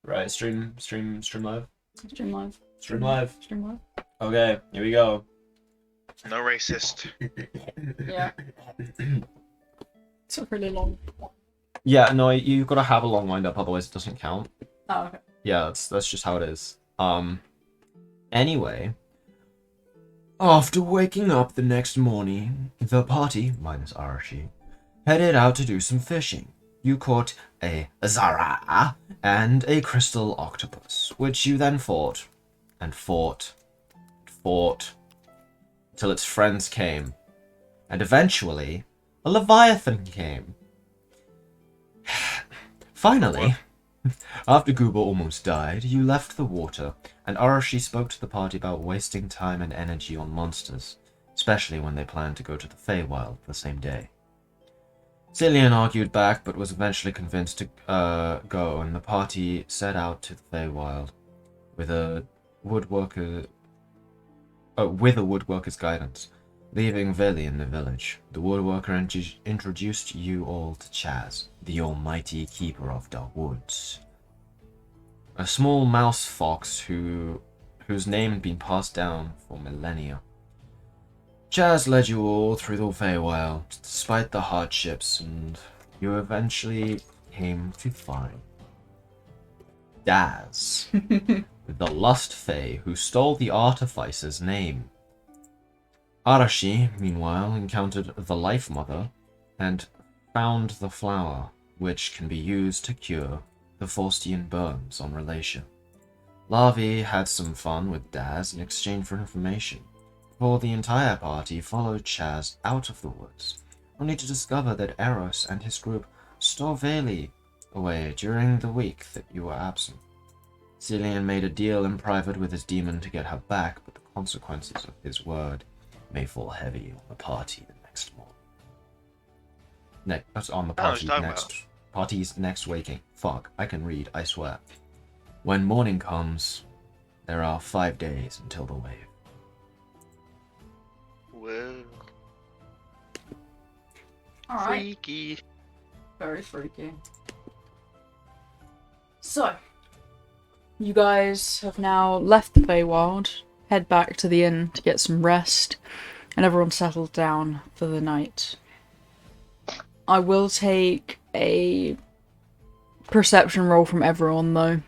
Right, stream live. Stream live. Stream live. Stream live. Okay, here we go. No racist. Yeah. It's a really long one. Yeah, no, you've got to have a long wind up, otherwise it doesn't count. Oh, okay. Yeah, that's just how it is. Anyway, after waking up the next morning, the party, minus Arashi, headed out to do some fishing. You caught a Zara and a crystal octopus, which you then fought, and fought, till its friends came, and eventually, a leviathan came. Finally, after Gooba almost died, you left the water, and Arashi spoke to the party about wasting time and energy on monsters, especially when they planned to go to the Feywild the same day. Cillian argued back, but was eventually convinced to go, and the party set out to the Feywild with a woodworker's guidance, leaving Veli in the village. The woodworker introduced you all to Chaz, the almighty keeper of the woods. A small mouse fox whose name had been passed down for millennia. Chaz led you all through the Feywild, despite the hardships, and you eventually came to find Daz, the Lust Fey who stole the Artificer's name. Arashi, meanwhile, encountered the Life Mother and found the flower, which can be used to cure the Faustian burns on Relatia. Lavi had some fun with Daz in exchange for information, before the entire party followed Chaz out of the woods, only to discover that Eros and his group stole Veli away during the week that you were absent. Cillian made a deal in private with his demon to get her back, but the consequences of his word may fall heavy on the party the next morning. Party's next waking. Fuck, I can read, I swear. When morning comes, there are 5 days until the wave. Whoa. Alright. Freaky. Very freaky. So, you guys have now left the Feywild, head back to the inn to get some rest, and everyone settled down for the night. I will take a perception roll from everyone, though,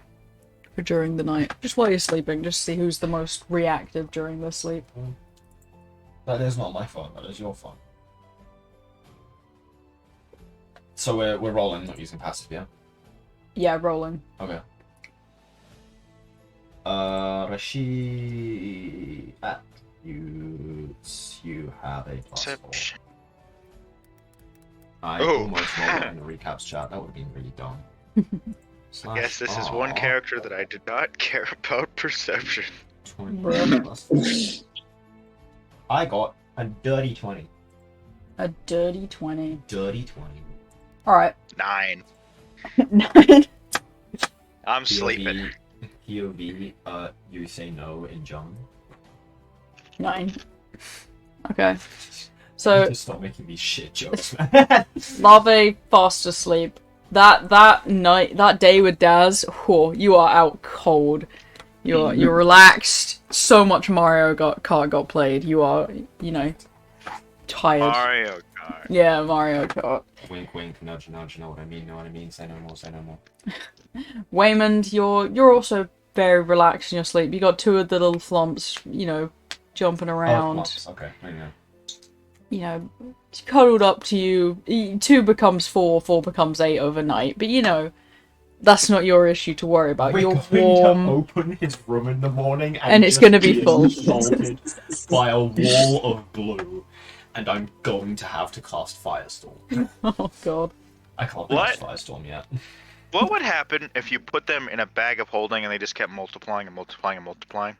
for during the night. Just while you're sleeping, just see who's the most reactive during their sleep. That is not my fun, that is your fun. So we're rolling, not using passive, yeah? Yeah, rolling. Okay. Rashi attributes. You have a +4. I almost rolled it in the recaps chat. That would have been really dumb. I guess this is one character that I did not care about perception. 20 plus. I got a dirty 20. A dirty 20. Dirty 20. Alright. 9. 9. I'm sleeping. POV, you say no in John. 9. Okay. So Just stop making these shit jokes, man. Larvae fast asleep. That day with Daz, whoa, you are out cold. You're relaxed. So much Mario Kart got played. You are, tired. Mario Kart. Yeah, Mario Kart. Wink, wink, nudge, nudge. Know what I mean? Say no more. Say no more. Waymond, you're also very relaxed in your sleep. You got 2 of the little flumps, jumping around. Flumps. Okay, there you go. Cuddled up to you. 2 becomes 4, 4 becomes 8 overnight. But that's not your issue to worry about. We're You're going warm. to open his room in the morning And it's gonna be full. assaulted by a wall of blue, and I'm going to have to cast Firestorm. Oh god. I can't What? cast Firestorm yet. What would happen if you put them in a bag of holding and they just kept multiplying and multiplying and multiplying?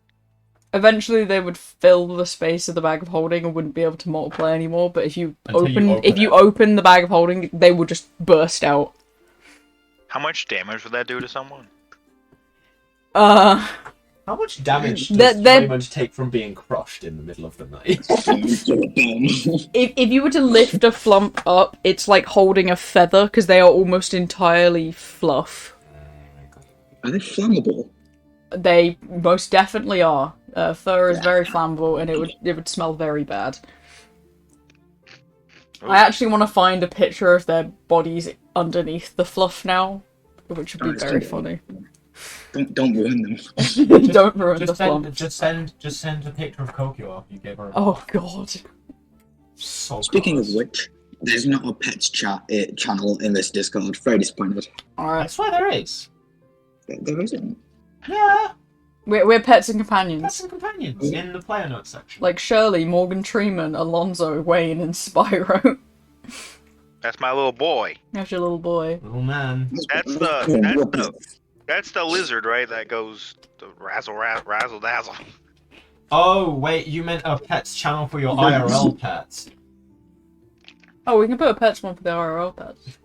Eventually they would fill the space of the bag of holding and wouldn't be able to multiply anymore, but if you open the bag of holding, they would just burst out. How much damage would that do to someone? How much damage They're- does they're- Raymond take from being crushed in the middle of the night? If you were to lift a flump up, it's like holding a feather because they are almost entirely fluff. Are they flammable? They most definitely are. Fur is very flammable, and it would smell very bad. Ooh. I actually want to find a picture of their bodies underneath the fluff now, which would be Nice, very don't- funny. Don't ruin them. Don't ruin the just flump. send a picture of Kokyo. You gave her. Oh god. So Speaking of close. which, there's not a pets channel in this Discord. Very disappointed. I Alright. swear there is. There isn't. Yeah, We're pets and that's companions. some companions in the player notes section. Like Shirley, Morgan Treeman, Alonzo, Wayne, and Spyro. That's my little boy. That's your little boy. Little man. That's the lizard, right? That goes to razzle dazzle. Oh wait, you meant a pets channel for your IRL pets. Oh, we can put a pets one for the RL pets.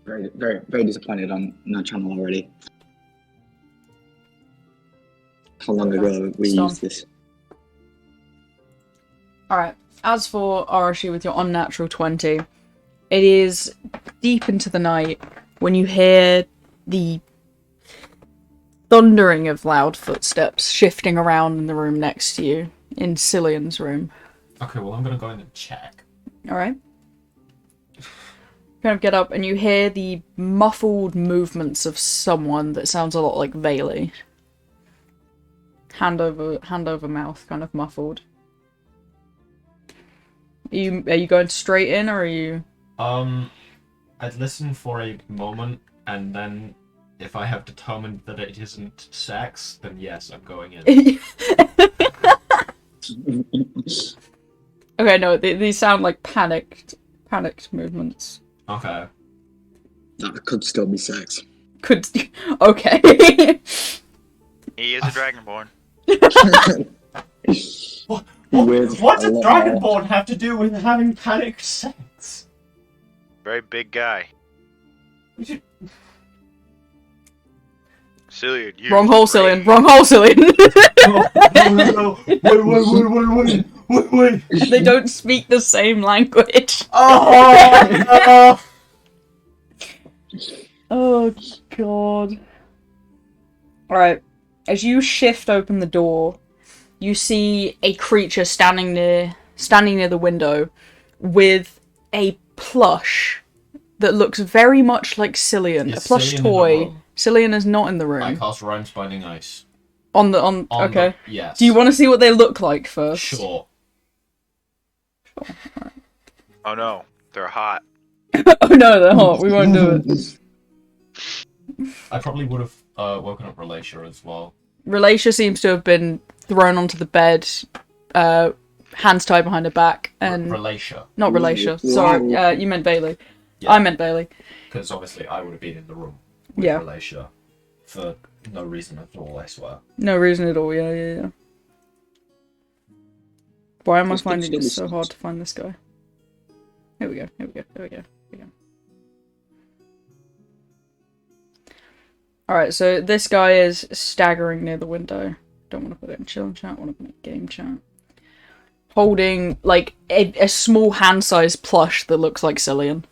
Very disappointed on that channel already. How long ago we Stop. used this? Alright, as for Arashi with your unnatural 20, it is deep into the night when you hear the thundering of loud footsteps shifting around in the room next to you, in Cillian's room. Okay, well I'm gonna go in and check. Alright. Kind of get up and you hear the muffled movements of someone that sounds a lot like Bailey. Hand over mouth, kind of muffled. Are you going straight in, or are you... I'd listen for a moment, and then if I have determined that it isn't sex, then yes, I'm going in. Okay, no, these sound like panicked movements. Okay. That could still be sex. Could... Okay. He is a dragonborn. What does Dragonborn have to do with having panicked sex? Very big guy. Cillian, you. Wrong hole, Cillian. Wrong hole, Cillian. No. Wait. They don't speak the same language. Oh, Oh, God. Alright. As you shift open the door, you see a creature standing near the window with a plush that looks very much like Cillian. Is A plush Cillian in the toy. room? Cillian is not in the I room. cast Rhymes Binding Ice. Okay. Yes. Do you want to see what they look like first? Sure. Oh no, they're hot. Oh no, they're hot. We won't do it. I probably would have woken up Relatia as well. Relatia seems to have been thrown onto the bed, hands tied behind her back, and Relatia. not Relatia. Sorry, you meant Bailey. Yeah. I meant Bailey. Because obviously I would have been in the room with Yeah. Relatia. For no reason at all, I swear. No reason at all. Yeah. Why am I This thing finding it still so is- hard to find this guy? Here we go. Alright, so this guy is staggering near the window. Don't want to put it in chill chat, want to put it in game chat. Holding, like, a small hand-sized plush that looks like Cillian.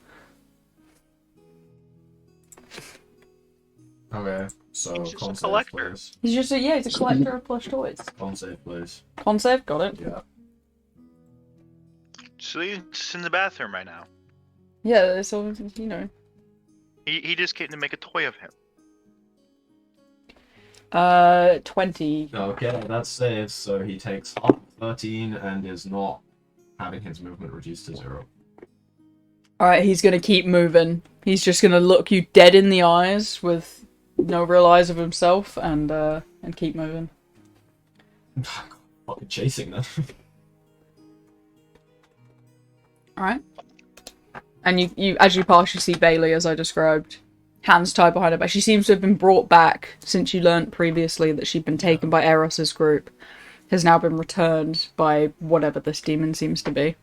Okay, so He's just a con save, collector. please. He's a collector of plush toys. Con save, please. Con save, got it. Yeah. Cillian's in the bathroom right now. Yeah, so, you know. He just came to make a toy of him. 20. Okay, that saves, so he takes half 13 and is not having his movement reduced to 0. Alright, he's gonna keep moving. He's just gonna look you dead in the eyes with no real eyes of himself and keep moving. Fucking chasing them. Alright. And you as you pass, you see Bailey, as I described. Hands tied behind her back. She seems to have been brought back since you learnt previously that she'd been taken by Eros's group. Has now been returned by whatever this demon seems to be.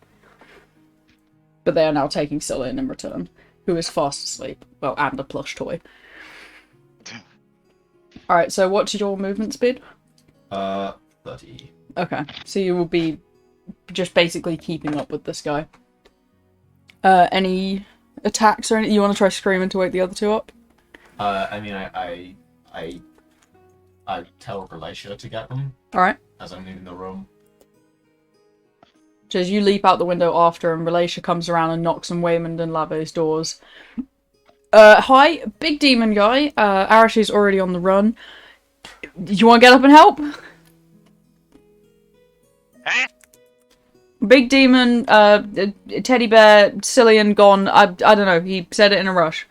But they are now taking Cillian in return, who is fast asleep. Well, and a plush toy. Alright, so what's your movement speed? 30. Okay, so you will be just basically keeping up with this guy. Any attacks or anything? You want to try screaming to wake the other two up? I mean, I tell Relatia to get them Alright. as I'm leaving the room. So as you leap out the window after him, Relatia comes around and knocks on Waymond and Labo's doors. Hi, big demon guy. Arashi's already on the run. Do you want to get up and help? Huh? Big demon, teddy bear, Cillian gone. I don't know. He said it in a rush.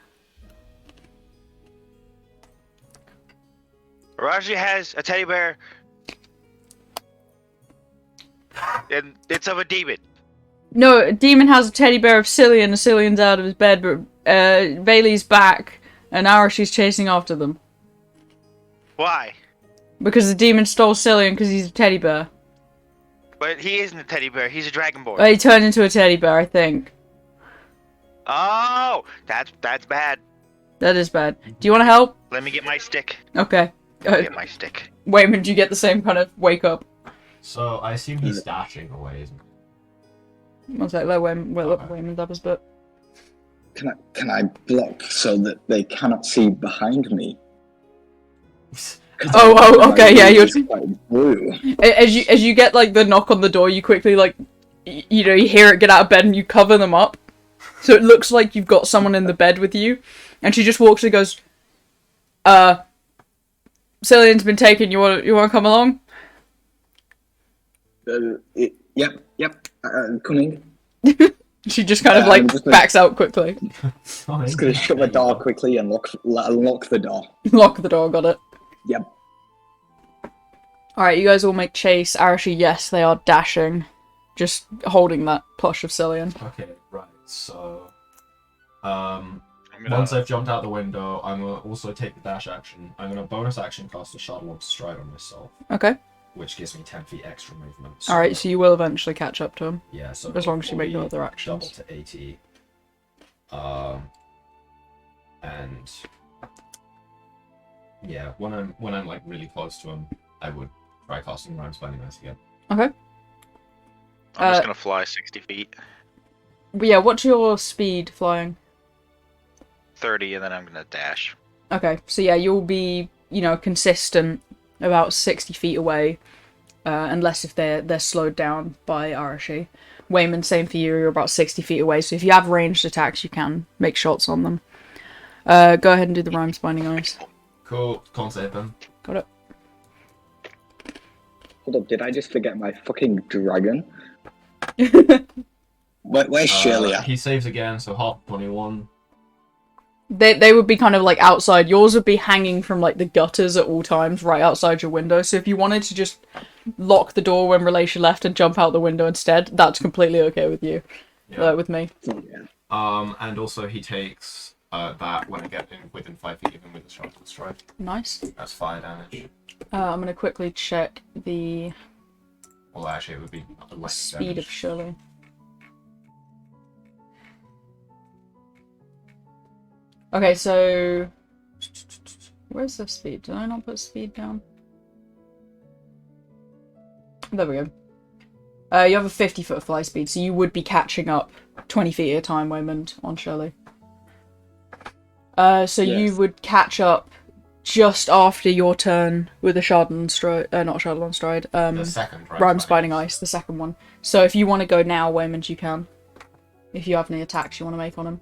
Raji has a teddy bear. And it's of a demon. No, a demon has a teddy bear of Cillian, and Cillian's out of his bed, but Bailey's back, and Arashi's chasing after them. Why? Because the demon stole Cillian because he's a teddy bear. But he isn't a teddy bear, he's a dragonborn. He turned into a teddy bear, I think. Oh! That's bad. That is bad. Do you want to help? Let me get my stick. Okay. Get my stick. Waymond, do you get the same kind of wake up? So I assume he's dashing away, isn't he? One sec, let Waymond up his bit. Can I block so that they cannot see behind me? Okay, yeah, you're... Quite blue. As you get, like, the knock on the door, you quickly, like, you know, you hear it get out of bed and you cover them up. So it looks like you've got someone in the bed with you. And she just walks and goes, Cillian's been taken, you wanna come along? Yep, coming. She just kind of, like, backs out quickly. Just gonna shut the door quickly and lock the door. Lock the door, got it. Yep. Alright, you guys all make chase. Arashi, yes, they are dashing. Just holding that plush of Cillian. Okay, right, so... once I've jumped out the window, I'm gonna also take the dash action. I'm gonna bonus action cast a Shuttle of Stride on myself. Okay. Which gives me 10 feet extra movement. Alright, so you will eventually catch up to him. Yeah, so... As long as you make no other actions. Double to 80. And... yeah, when I'm like really close to him, I would try casting Rhymes Binding Ice again. Okay. I'm just gonna fly 60 feet. But yeah, what's your speed flying? 30, and then I'm gonna dash. Okay, so yeah, you'll be, you know, consistent about 60 feet away, unless if they're slowed down by Arashi. Waymond, same for you, you're about 60 feet away, so if you have ranged attacks, you can make shots on them. Go ahead and do the Rhymes Binding Ice. Cool, can't save them. Got it. Hold up, did I just forget my fucking dragon? Where's Shirley at? He saves again, so half 21. They would be kind of like outside. Yours would be hanging from like the gutters at all times, right outside your window. So if you wanted to just lock the door when Relation left and jump out the window instead, that's completely okay with you. Yeah. With me. Yeah. And also he takes that when I get within 5 feet of him with a Shuttle of Stride. Nice. That's fire damage. I'm gonna quickly check the Well, actually, it would be less speed damage. of Shirley. Okay, so where's the speed? Did I not put speed down? There we go. You have a 50-foot fly speed, so you would be catching up 20 feet at a time, Waymond, on Shirley. So you would catch up just after your turn with a Shardon Stride, not Shardon Stride, The second Rhymes Binding Ice, the second one. So if you want to go now, Waymond, you can. If you have any attacks you want to make on him.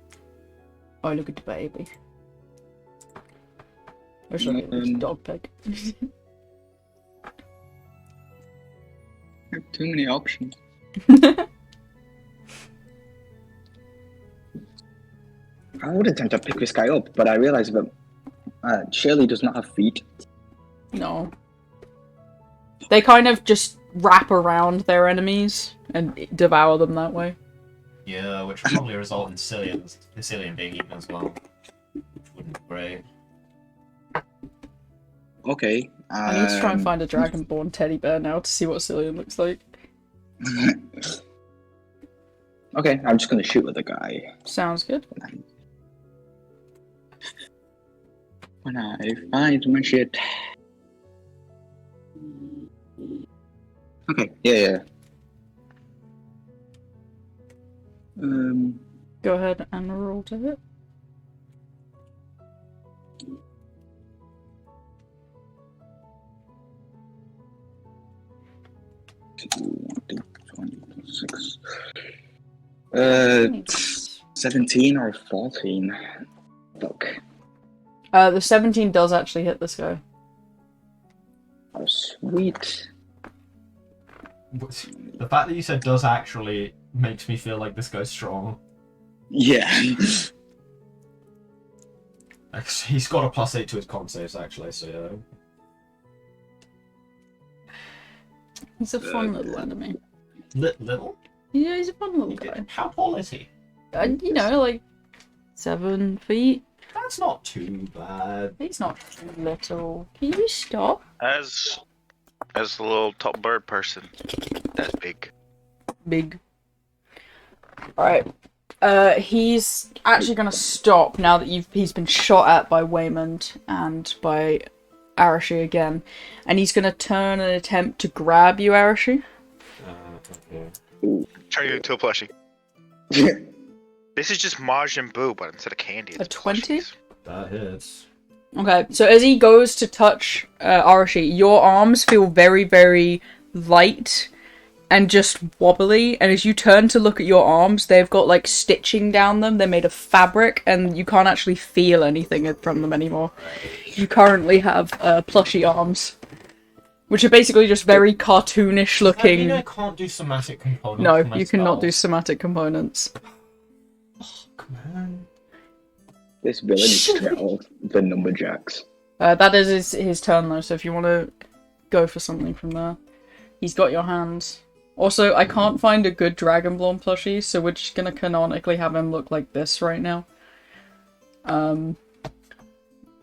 Oh, look at the baby. Or sorry, it's a dog pig. Too many options. I would attempt to pick this guy up, but I realised that Shirley does not have feet. No. They kind of just wrap around their enemies and devour them that way. Yeah, which would probably result in Cillian being eaten as well. Which wouldn't be great. Okay. I need to try and find a Dragonborn teddy bear now to see what Cillian looks like. Okay, I'm just gonna shoot at the guy. Sounds good. When I find my shit. Okay, yeah. Go ahead and roll to hit. Six. Nice. 17 or 14. Fuck. The 17 does actually hit this guy. Oh, sweet. The fact that you said does actually makes me feel like this guy's strong. Yeah. Actually, he's got a +8 to his con saves, actually, so yeah. He's a fun little enemy. Little? Yeah, he's a fun little guy. How tall is he? You know, like 7 feet. That's not too bad. He's not too little. Can you stop? As the little top bird person, that's big. Big. Alright. He's actually gonna stop now that he's been shot at by Waymond and by Arashi again. And he's gonna turn and attempt to grab you, Arashi. Okay. Turn you into a plushie. This is just Majin Buu, but instead of candy, it's A 20? plushies. That hits. Okay, so as he goes to touch Arashi, your arms feel very, very light and just wobbly, and as you turn to look at your arms, they've got like stitching down them. They're made of fabric, and you can't actually feel anything from them anymore. You currently have plushy arms, which are basically just very cartoonish looking. I mean, I can't do somatic components. No, for my you cannot do spells. somatic components. Fuck, man. This villain is called the Numberjacks. That is his turn though, so if you want to go for something from there. He's got your hands. Also, I can't find a good Dragonborn plushie, so we're just gonna canonically have him look like this right now.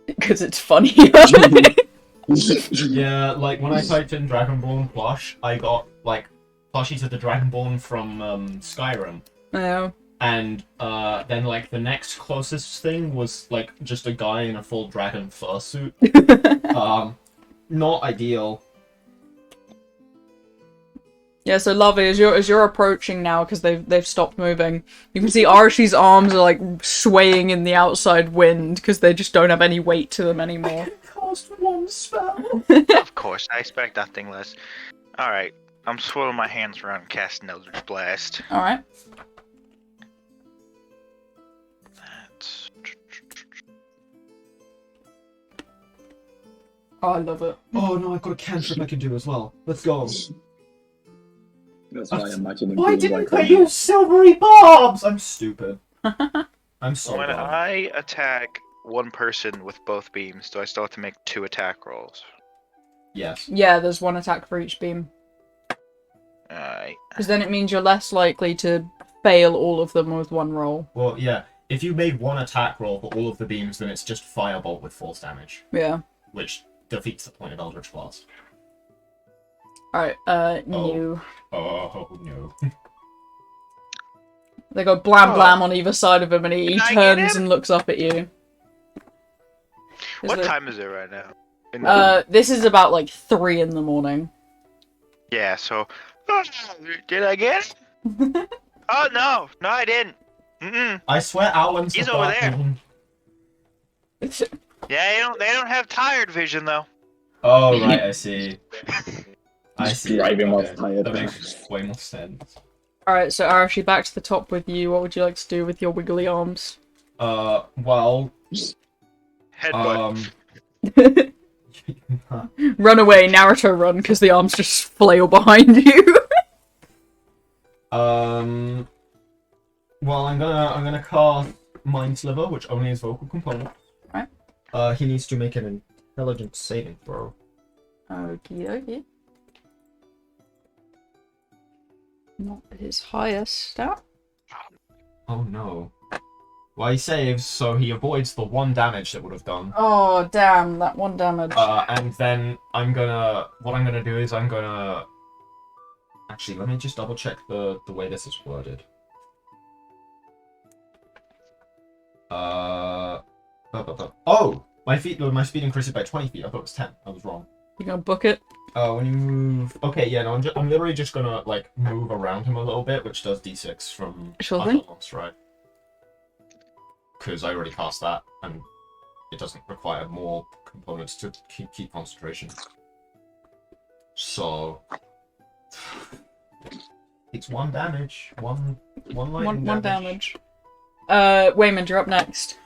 Because it's funny. Yeah, like when I typed in Dragonborn plush, I got like plushies of the Dragonborn from Skyrim. Yeah. And then like the next closest thing was like just a guy in a full dragon fursuit. Not ideal. Yeah, so Lovey, as you're approaching now, because they've stopped moving, you can see Archie's arms are like swaying in the outside wind because they just don't have any weight to them anymore. Cast one spell. Of course, I expect nothing less. Alright, I'm swirling my hands around and casting Eldritch Blast. Alright. That's... Oh, I love it. Oh no, I've got a cantrip I can do as well. Let's go. That's why I imagine him Why being didn't like they that. use silvery barbs? I'm stupid. I'm so When dumb. I attack one person with both beams, do I still have to make 2 attack rolls? Yes. Yeah, there's one attack for each beam. Alright. Because then it means you're less likely to fail all of them with one roll. Well, yeah. If you made one attack roll for all of the beams, then it's just firebolt with force damage, Yeah. which defeats the point of Eldritch Blast. Alright, new. Oh no. They go blam blam on either side of him, and he Can I get turns him? and looks up at you. What time is it right now? This is about like 3 in the morning. Yeah, so... Did I get it? Oh, no! No, I didn't! Mm-mm. I swear Alan's He's the over dark there. one. Yeah, they don't have tired vision, though. Oh, right, I see. I Just see. driving off Okay, tired. That makes way more sense. Alright, so Arashi, back to the top with you. What would you like to do with your wiggly arms? Well, Headbutt. Run away, Naruto run, because the arms just flail behind you. Well, I'm gonna cast Mind Sliver, which only has vocal component. Right. He needs to make an intelligence saving throw. Okie dokie. Not his highest stat. Oh no. Well, he saves, so he avoids the 1 damage that would have done. Oh, damn, that 1 damage. And then what I'm gonna do is I'm gonna... Actually, let me just double check the way this is worded. Oh! My speed increases by 20 feet. I thought it was 10. I was wrong. You gonna book it? Oh, when you move... Okay, yeah, no, I'm literally just gonna, like, move around him a little bit, which does d6 from... Sure thing. Right? Because I already cast that, and it doesn't require more components to keep concentration. So... It's 1 damage. One lightning One damage. Waymond, you're up next.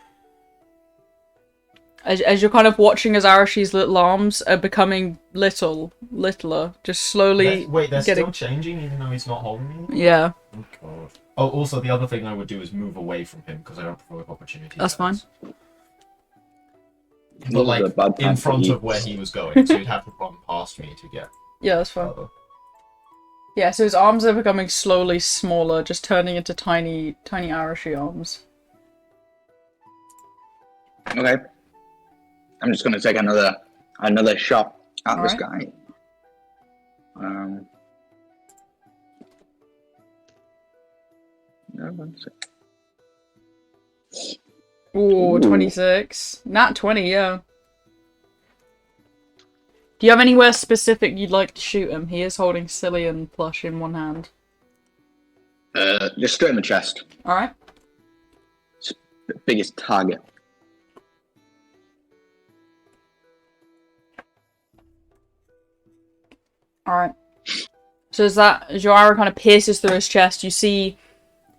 As you're kind of watching as Arashi's little arms are becoming littler, just slowly Wait, they're getting... still changing even though he's not holding me? Yeah. Oh, God. Oh, also, the other thing I would do is move away from him, because I don't provoke opportunity. That's fine. But, like, in front of where he was going, so he'd have to run past me to get... Yeah, that's fine. Yeah, so his arms are becoming slowly smaller, just turning into tiny Arashi arms. Okay. I'm just gonna take another shot at this Alright. guy. No, 1 sec. Ooh, 26. Nat 20, yeah. Do you have anywhere specific you'd like to shoot him? He is holding Cillian plush in one hand. Just straight in the chest. Alright. It's the biggest target. Alright. So as your arrow kind of pierces through his chest, you see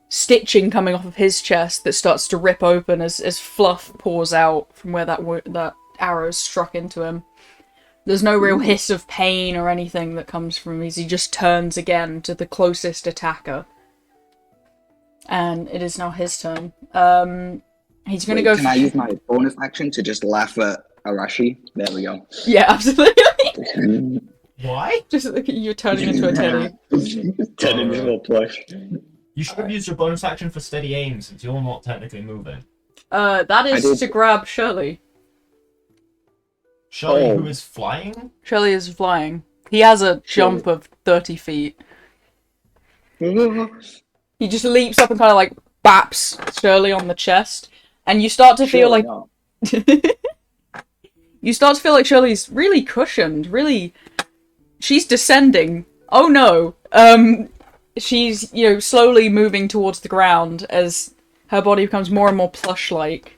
stitching coming off of his chest that starts to rip open as fluff pours out from where that arrow struck into him. There's no real hiss of pain or anything that comes from him as he just turns again to the closest attacker. And it is now his turn. He's gonna go. Can I use my bonus action to just laugh at Arashi? There we go. Yeah, absolutely. Why? Just look at you turning into a teddy. Turning into a plush. You should have used your bonus action for steady aim, since you're not technically moving. That is to grab Shirley. Shirley, who is flying? Shirley is flying. He has a jump of 30 feet. He just leaps up and kind of like baps Shirley on the chest, and you start to feel like Shirley's really cushioned. Really, she's descending. Oh no! She's slowly moving towards the ground as her body becomes more and more plush-like,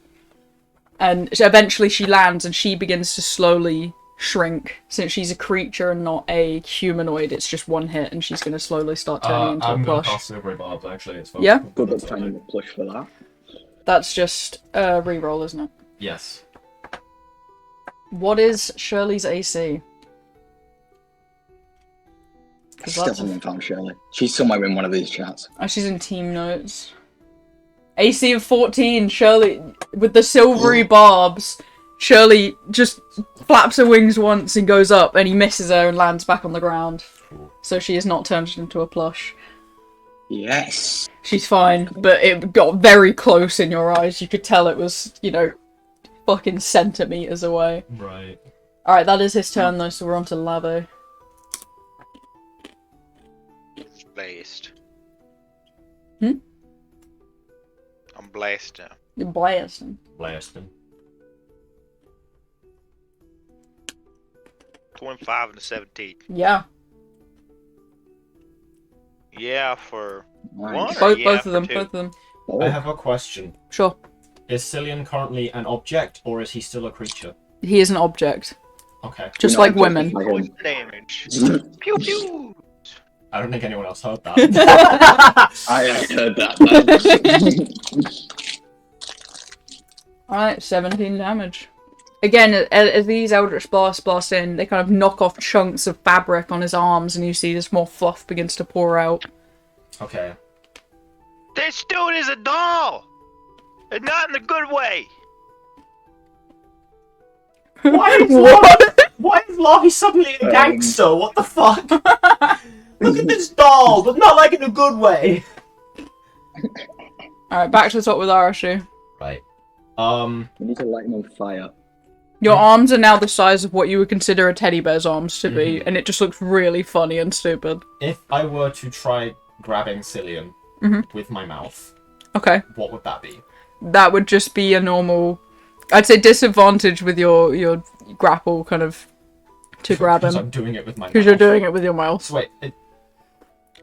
and eventually she lands and she begins to slowly shrink. Since she's a creature and not a humanoid, it's just one hit, and she's going to slowly start turning into a I'm going to plush. cast Silvery Barbs, actually. It's fine. Yeah? Good luck finding a plush for that. That's just a reroll, isn't it? Yes. What is Shirley's AC? I still haven't found Shirley. She's somewhere in one of these chats. Oh, she's in team notes. AC of 14, Shirley, with the silvery barbs, Shirley just flaps her wings once and goes up, and he misses her and lands back on the ground. So she is not turned into a plush. Yes. She's fine, but it got very close in your eyes. You could tell it was, fucking centimeters away. Right. Alright, that is his turn though, so we're on to Labo. Blazed. Hmm? I'm blessed now. You're blasting. Blasting. 25 and 17. Yeah. Yeah, for Nice. one? Or yeah, Both of for them, two? both of them. Oh, I have a question. Sure. Is Cillian currently an object, or is he still a creature? He is an object. Okay. Just No, like just women. like Poison damage. Pew pew. I don't think anyone else heard that. I heard that. Alright, 17 damage. Again, as these Eldritch Blasts blast in, they kind of knock off chunks of fabric on his arms, and you see this more fluff begins to pour out. Okay. This dude is a doll! And not in a good way! Why is Larky suddenly a gangster? What the fuck? Look at this doll, but not like in a good way. Alright, back to the top with Arashu. Right. We need to light him on fire. Your arms are now the size of what you would consider a teddy bear's arms to be, and it just looks really funny and stupid. If I were to try grabbing Cillian with my mouth, Okay. what would that be? That would just be a normal I'd say disadvantage with your grapple kind of to grab Because him. I'm doing it with my Because you're mouth. doing it with your mouth. So wait,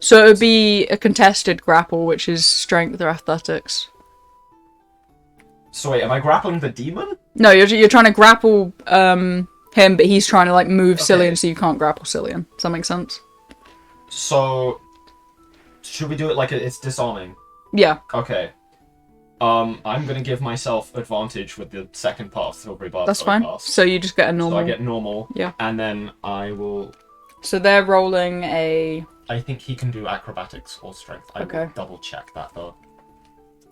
So it would be a contested grapple, which is strength or athletics. am I grappling the demon? No, you're trying to grapple him, but he's trying to like move Okay. Cillian, so you can't grapple Cillian. Does that make sense? So, should we do it like it's disarming? Yeah. Okay. I'm gonna give myself advantage with the second part of Silvery Barbs. That's fine. So you just get a normal. So I get normal. Yeah. And then I will. So they're rolling a. I think he can do acrobatics or strength. I Okay. will double check that though.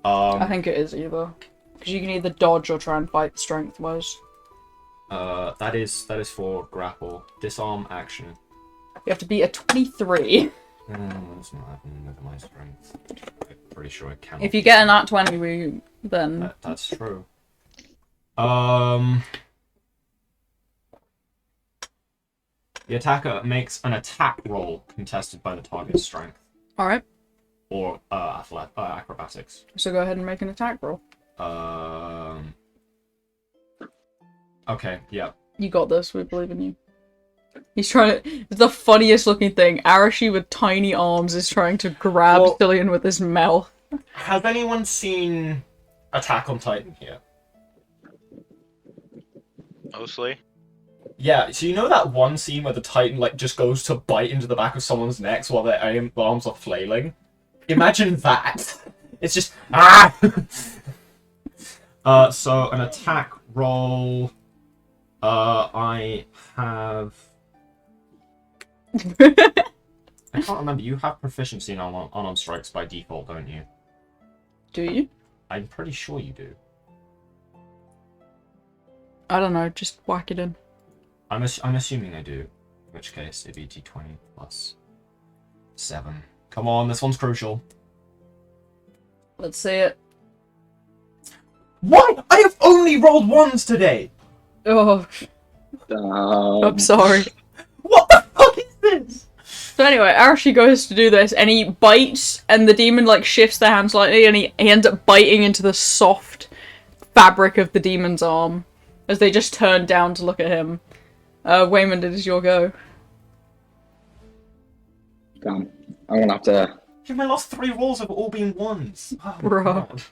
I think it is either. Because you can either dodge or try and fight strength wise. That is for grapple. Disarm action. You have to beat a 23. That's not happening with my strength. I'm pretty sure I can. If you get a nat 20, then. That's true. The attacker makes an attack roll contested by the target's strength Alright. or acrobatics. So go ahead and make an attack roll. Okay, yeah. You got this, we believe in you. He's trying to. It's the funniest looking thing. Arashi with tiny arms is trying to grab Cillian with his mouth. Has anyone seen Attack on Titan here? Mostly. Yeah, so you know that one scene where the Titan like just goes to bite into the back of someone's necks while their arms are flailing? Imagine that. It's just ah. So an attack roll. I have. I can't remember. You have proficiency in unarmed strikes by default, don't you? Do you? I'm pretty sure you do. I don't know, just whack it in. I'm assuming I do. In which case, it'd be d20 plus 7. Come on, this one's crucial. Let's see it. Why? I have only rolled ones today! Oh, I'm sorry. What the fuck is this? So anyway, Arashi goes to do this, and he bites, and the demon like shifts their hand slightly, and he ends up biting into the soft fabric of the demon's arm as they just turn down to look at him. Waymond, it is your go. Damn. I'm gonna have to. My last 3 rolls have all been ones. Oh, Bro. God.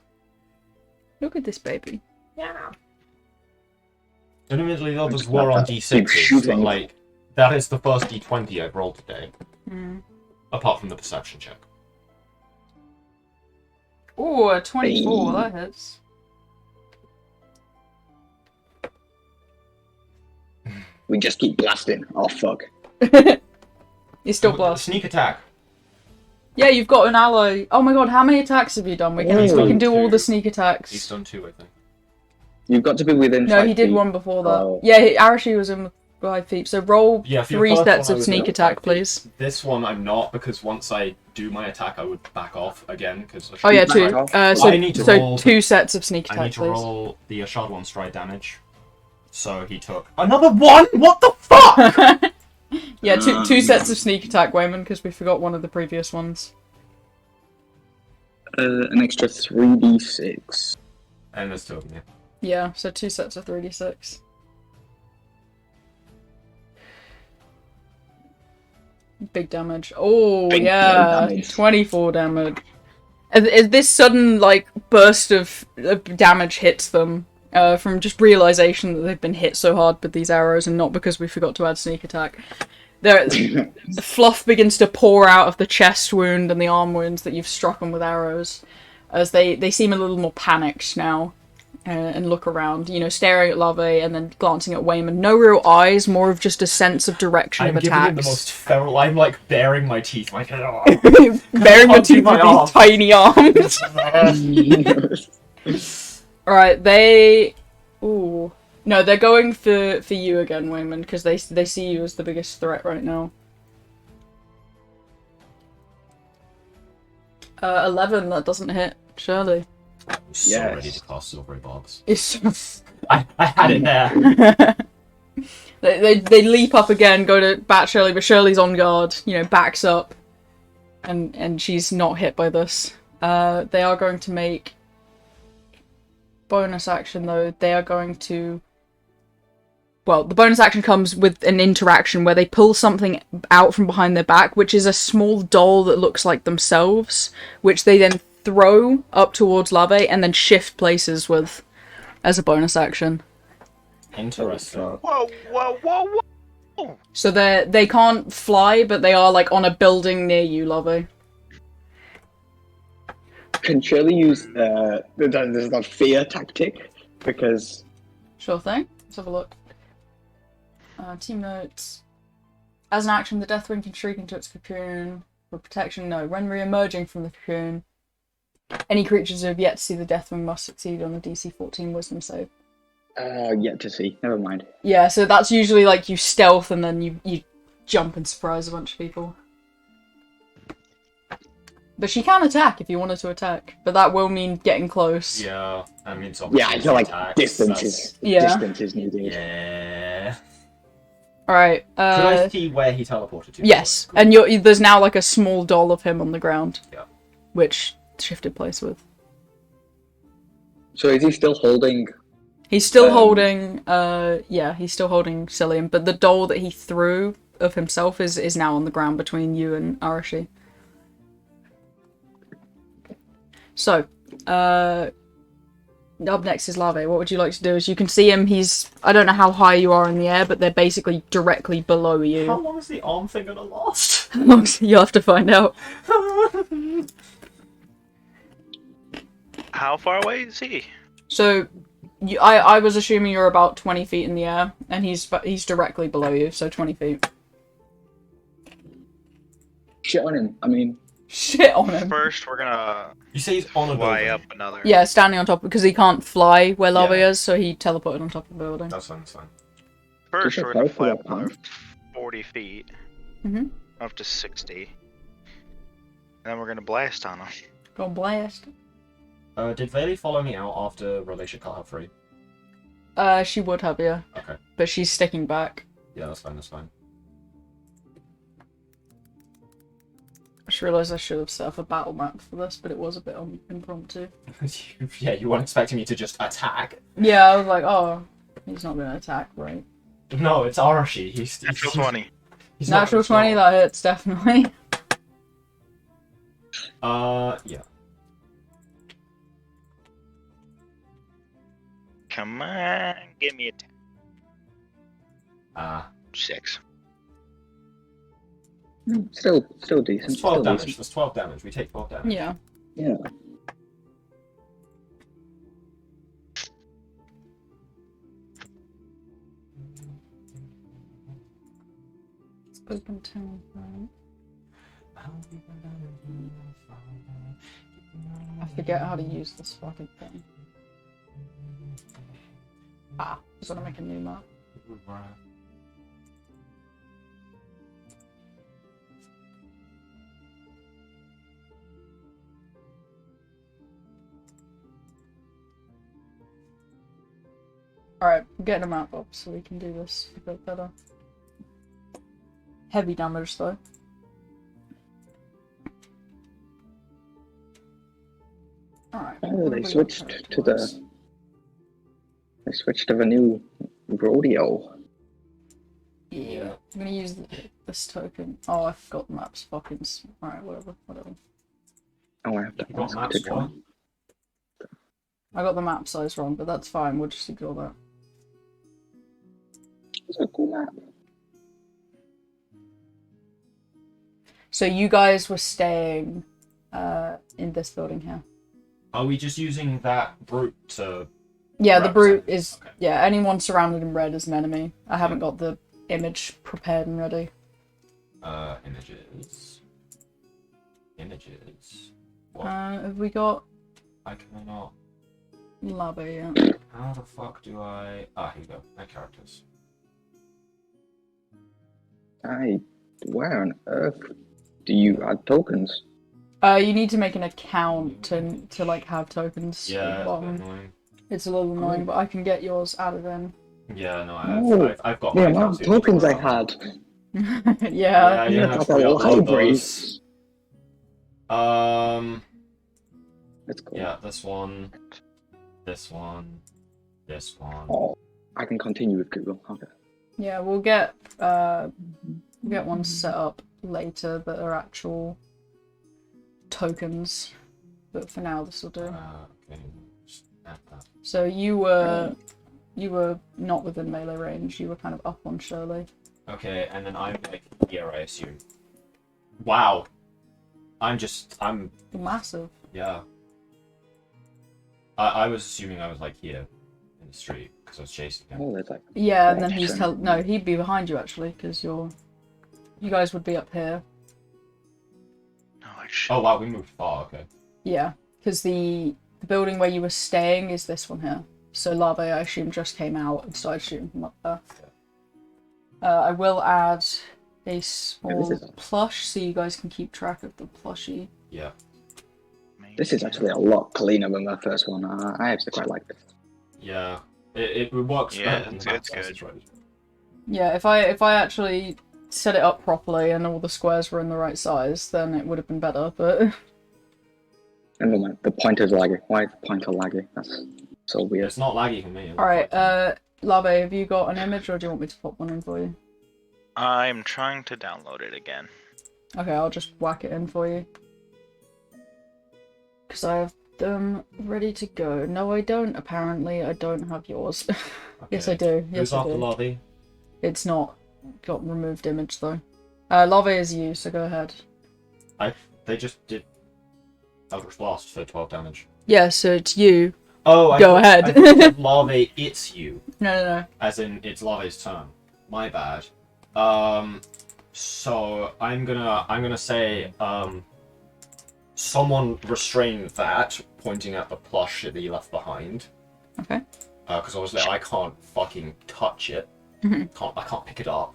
Look at this baby. Yeah. Admittedly, the others just were like on that. d6s, Keep but shooting. like, that is the first d20 I've rolled today. Mm. Apart from the perception check. Ooh, a 24, Hey. that hits. We just keep blasting. Oh fuck. He's still blast. Sneak attack. Yeah, you've got an ally. Oh my god, how many attacks have you done? We can, He's we done can do all 2. the sneak attacks. He's done 2, I think. You've got to be within. No, 5 he did feet. one before that. Oh. Yeah, Arashi was in with 5 feet. So roll Yeah, for your 3 first sets one, I of was sneak at attack, 5 feet. please. This one I'm not, because once I do my attack, I would back off again, because Oh yeah, Back 2. off. So, I need to roll- 2 sets of sneak I attack, need to please. roll the Ashard 1 stride damage. So he took another 1? What the fuck? Yeah, two sets of sneak attack, Wayman, because we forgot one of the previous ones. An extra 3d6. And there's 2 of them, yeah. Yeah, so 2 sets of 3d6. Big damage. Oh, Big yeah. damage. 24 damage. As this sudden, like, burst of damage hits them, from just realization that they've been hit so hard with these arrows and not because we forgot to add sneak attack. The fluff begins to pour out of the chest wound and the arm wounds that you've struck them with arrows, as they seem a little more panicked now, and look around, you know, staring at Lave and then glancing at Wayman. No real eyes, more of just a sense of direction I'm of giving him the attacks. most feral. I'm like baring my teeth, like, oh. Bearing your Punching teeth my with arm. these tiny arms. Alright, they... Ooh. No, they're going for you again, Wayman, because they see you as the biggest threat right now. 11, that doesn't hit, surely. I'm so Yes. ready to cast Silvery Barbs. It's... I had it there. they leap up again, go to bat Shirley, but Shirley's on guard, you know, backs up. And she's not hit by this. They are going to make bonus action, though, they are going to... Well, the bonus action comes with an interaction where they pull something out from behind their back, which is a small doll that looks like themselves, which they then throw up towards Lave and then shift places with as a bonus action. Interesting. Whoa, whoa, whoa, whoa! So they can't fly, but they are like on a building near you, Lave. Can Shirley use this is not fear tactic? Because Sure thing. Let's have a look. Team notes. As an action, the Deathwing can shriek into its cocoon. For protection, no. When re-emerging from the cocoon, any creatures who have yet to see the Deathwing must succeed on a DC 14 Wisdom save. yet to see. Never mind. Yeah, so that's usually like you stealth and then you jump and surprise a bunch of people. But she can attack if you wanted to attack, but that will mean getting close. Yeah, I mean, it's Yeah, I feel like attacks, distance Yeah. is needed. Yeah. Alright, Could I see where he teleported to? yes, Cool. and there's now like a small doll of him on the ground. Yeah. Which shifted place with. So is he still holding? He's still holding, he's still holding Cillian, but the doll that he threw of himself is now on the ground between you and Arashi. So, up next is Lave. What would you like to do? As you can see him, I don't know how high you are in the air, but they're basically directly below you. How long is the arm thing gonna last? You'll have to find out. How far away is he? So, I was assuming you're about 20 feet in the air, and he's directly below you, so 20 feet. Shit on him. I mean, Shit on him. First, we're gonna You say he's on a fly building. up another. Yeah, standing on top, because he can't fly where Lava Yeah. is, so he teleported on top of the building. That's fine, that's fine. First, Just we're a gonna fly fly for up that, another 40 feet. Mhm. Up to 60. And then we're gonna blast on him. Go blast. Did Vayli follow me out after Relation cut her free? She would have, yeah. Okay. But she's sticking back. Yeah, that's fine, that's fine. I just realised I should have set up a battle map for this, but it was a bit impromptu. Yeah, you weren't expecting me to just attack. Yeah, I was like, oh, he's not going to attack, right? No, it's Arashi. He's Natural 20. He's not- Natural he's 20, not- that hits, definitely. Yeah. Come on, give me a Ah. 6. still decent. That's 12 Still damage. decent. That's 12 damage. We take 12 damage. Yeah. Yeah. It's open to... I forget how to use this fucking thing. Ah, just want to make a new map. Alright, I'm getting a map up so we can do this a bit better. Heavy damage though. Alright. Oh, they switched to the. They switched to the new rodeo. Yeah, I'm gonna use this token. Oh, I forgot the maps. Fucking. Alright, whatever. Oh, I have to You got ask maps to what? join. I got the map size wrong, but that's fine. We'll just ignore that. It's a cool map. So you guys were staying in this building here. Are we just using that brute to... Yeah, the brute Represent. is... Okay. Yeah, anyone surrounded in red is an enemy. I haven't got the image prepared and ready. Images. Images. What? Have we got I cannot... Lava yet? How the fuck do I... Ah, here we go. My characters. Where on earth do you add tokens? You need to make an account to like have tokens at Yeah, the it's a bit bottom. annoying. It's a little annoying, but I can get yours added in. Yeah, no, Oh, I've got The my amount accounts of here as tokens I well. had. Yeah. Yeah, you Yeah, have got to the re-upload libraries. those. Let's go. Yeah, this one. this one, this one. Oh, I can continue with Google. Okay. Yeah, we'll get ones set up later that are actual tokens, but for now this will do. Okay, just add that. So you were not within melee range. You were kind of up on Shirley. Okay, and then I'm like here, I assume. Wow. I'm Massive. yeah. I was assuming I was like here in the street because I was chasing him. Oh, there's like. Yeah, and then no, he'd be behind you actually because you guys would be up here. Oh, shit. Oh wow, we moved far. Okay. Yeah, because the building where you were staying is this one here. So Larvae, I assume, just came out and started shooting from up there. I will add a small plush so you guys can keep track of the plushie. Yeah. This is actually a lot cleaner than the first one. I actually quite like this. Yeah. It works. Yeah, better than it's that, good. that's right. Yeah, if I actually set it up properly and all the squares were in the right size, then it would have been better. But And the pointer's laggy. Why is the pointer laggy? That's so weird. It's not laggy for me. all right, Larvae, have you got an image, or do you want me to pop one in for you? I'm trying to download it again. Okay, I'll just whack it in for you. Because I have them ready to go. No, I don't. Apparently, I don't have yours. Yes, I do. Yes, Who's I after do. Lobby? It's not got removed image though. Larvae is you, so go ahead. They just did Eldritch Blast for 12 damage. Yeah, so it's you. Oh, Go ahead. I thought Larvae, it's you. No. As in, it's Larvae's turn. My bad. So I'm gonna say, someone restrain that, pointing at the plush that you left behind. Okay. Because obviously I can't fucking touch it. Mhm. I can't pick it up.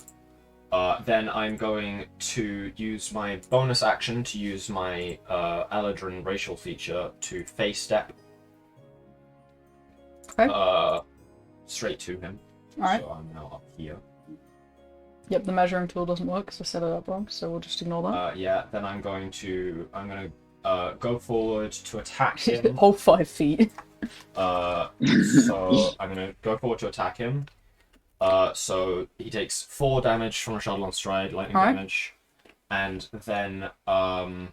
Then I'm going to use my bonus action to use my Eladrin racial feature to face step. Okay. Straight to him. Alright. So I'm now up here. Yep, the measuring tool doesn't work because I set it up wrong, so we'll just ignore that. Yeah. Then I'm gonna go forward to attack him. Whole 5 feet. So I'm gonna go forward to attack him. So he takes 4 damage from a Shadowlong Stride, lightning Alright. damage, and then I'm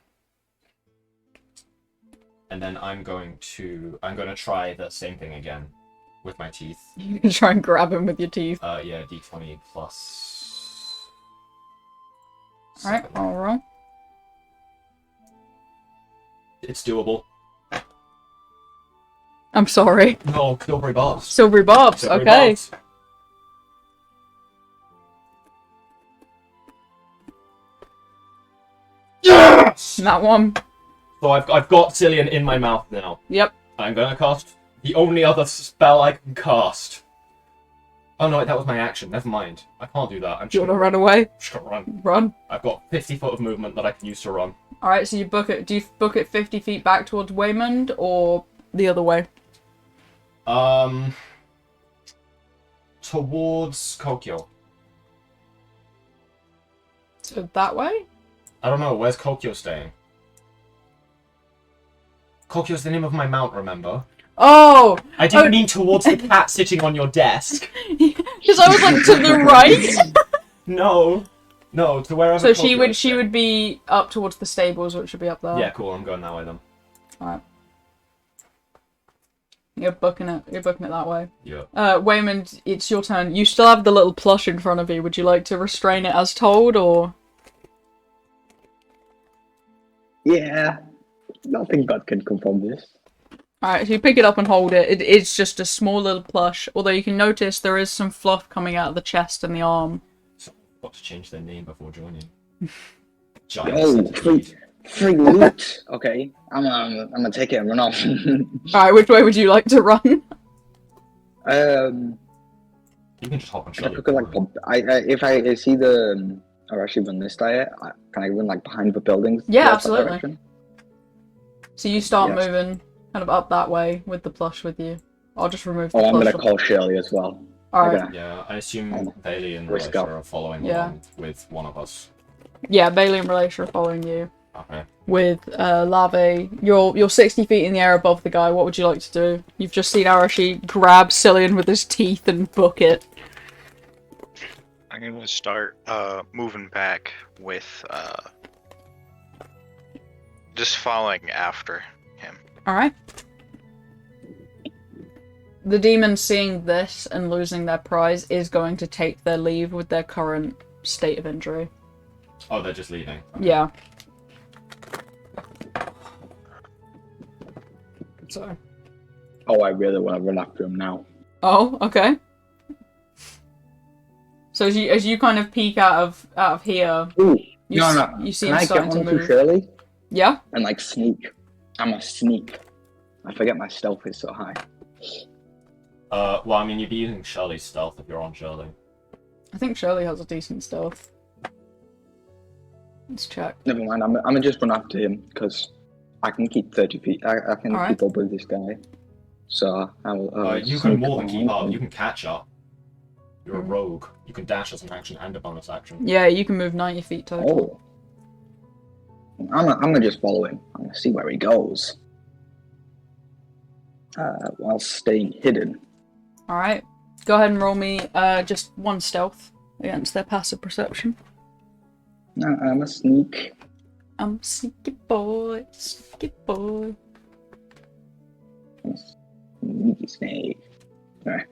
gonna try the same thing again with my teeth. You can try and grab him with your teeth. Yeah, d20 plus. Alright, 7. I'll roll. It's doable. I'm sorry. No, Silvery Barbs. Silvery barbs, Silvery okay. Barbs. Yes! That one. So I've got Cillian in my mouth now. Yep. I'm gonna cast the only other spell I can cast. Oh no, that was my action. Never mind. I can't do that. I'm Do you just want to run away? gonna run. Run. I've got 50 foot of movement that I can use to run. Alright, so you book it. Do you book it 50 feet back towards Waymond or the other way? Towards Kokyo. So that way? I don't know. Where's Kokyo staying? Kokyo's the name of my mount, remember? Oh! I didn't mean towards the cat sitting on your desk. Because I was like, to the right? No, to wherever. So Kokyo she would be up towards the stables, which should be up there. Yeah, cool. I'm going that way then. Alright. You're booking it that way. Yeah. Waymond, it's your turn. You still have the little plush in front of you. Would you like to restrain it as told, or...? Yeah. Nothing bad can come from this. Alright, so you pick it up and hold it. It's just a small little plush, although you can notice there is some fluff coming out of the chest and the arm. Someone's got to change their name before joining. Oh, Giant free loot. Okay, I'm gonna take it and run off. Alright, which way would you like to run? You can just hop on I Shelly. could like, if I see the, or actually run this diet, can I run like behind the buildings? Yeah, towards that absolutely. direction? So you start Yes. moving kind of up that way with the plush with you. I'll just remove the Oh, I'm plush. gonna call Shirley as well. Alright. Okay. Yeah, I assume Bailey and Risk Relisha up. are following Yeah. along with one of us. Yeah, Bailey and Relisha are following you. Okay. with larvae. You're 60 feet in the air above the guy. What would you like to do? You've just seen Arashi grab Cillian with his teeth and book it. I'm gonna start moving back with just following after him. Alright. The demon, seeing this and losing their prize, is going to take their leave with their current state of injury. Oh, they're just leaving. Okay. Yeah. So. Oh, I really want to run after him now. Oh, okay. So as you kind of peek out of here, Ooh, you no. see Can him I get starting to onto move. Shirley Yeah. and like sneak? I'm a sneak. I forget my stealth is so high. Well, I mean, you'd be using Shirley's stealth if you're on Shirley. I think Shirley has a decent stealth. Let's check. Never mind. I'm gonna just run after him because I can keep 30 feet. I can Alright. keep up with this guy. So I will. You sneak can more than keep along. up. You can catch up. You're a rogue. You can dash as an action and a bonus action. Yeah, you can move 90 feet total. Oh. I'm gonna just follow him. I'm gonna see where he goes. While staying hidden. Alright. Go ahead and roll me just one stealth against their passive perception. I'm a sneak. I'm a sneaky boy, sneaky boy. I'm a sneaky snake. Alright.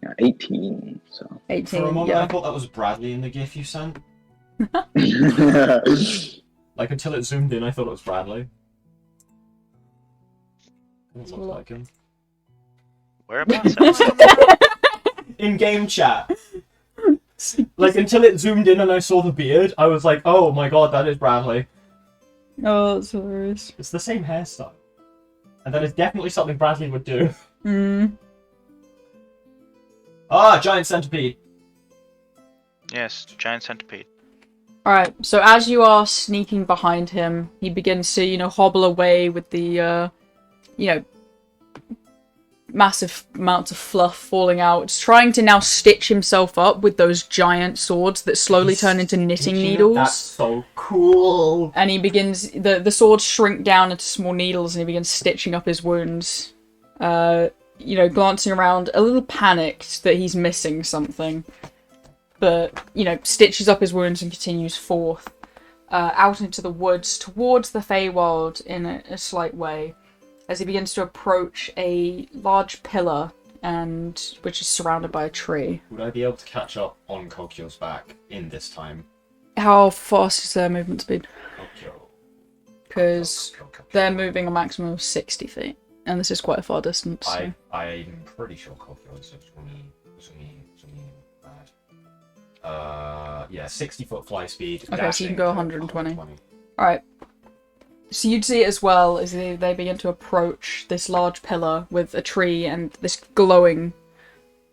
Yeah, 18, so. 18, For a moment, yeah. I thought that was Bradley in the GIF you sent. Like, until it zoomed in, I thought it was Bradley. Doesn't look like him. Whereabouts am I? In-game chat. Like, until it zoomed in and I saw the beard, I was like, oh my god, that is Bradley. Oh, that's hilarious. It's the same hairstyle. And that is definitely something Bradley would do. Ah, giant centipede. Yes, giant centipede. Alright, so as you are sneaking behind him, he begins to, hobble away with the, massive amounts of fluff falling out. It's trying to now stitch himself up with those giant swords that slowly turn into knitting needles. That's so cool. And he begins, the swords shrink down into small needles and he begins stitching up his wounds. Glancing around, a little panicked that he's missing something. But, stitches up his wounds and continues forth, out into the woods, towards the Feywild in a slight way, as he begins to approach a large pillar, which is surrounded by a tree. Would I be able to catch up on Kokyo's back in this time? How fast is their movement speed? Kokyo. Because they're moving a maximum of 60 feet, and this is quite a far distance. So. I'm pretty sure Kokyo is 60-foot fly speed. Okay, so you can go 120. 120. Alright. So you'd see it as well as they begin to approach this large pillar with a tree and this glowing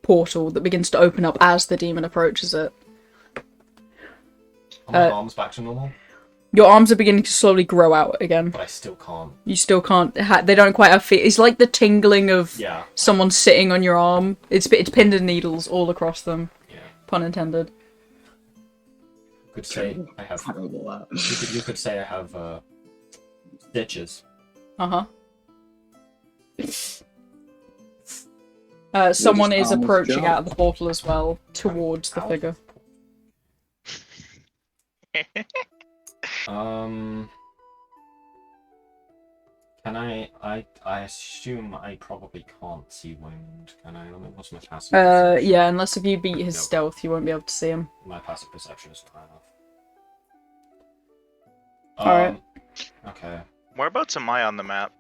portal that begins to open up as the demon approaches it. Are my arms back to normal? Your arms are beginning to slowly grow out again. But I still can't. You still can't. They don't quite have feet. It's like the tingling of someone sitting on your arm. It's pinned in needles all across them. Yeah. Pun intended. You could say I have. You could say I have stitches. Someone is approaching out of the portal as well towards the figure. Can I assume I probably can't see wound, can I? What's my passive yeah, unless if you beat his stealth, you won't be able to see him. My passive perception isn't high enough. Alright. Okay. Whereabouts am I on the map?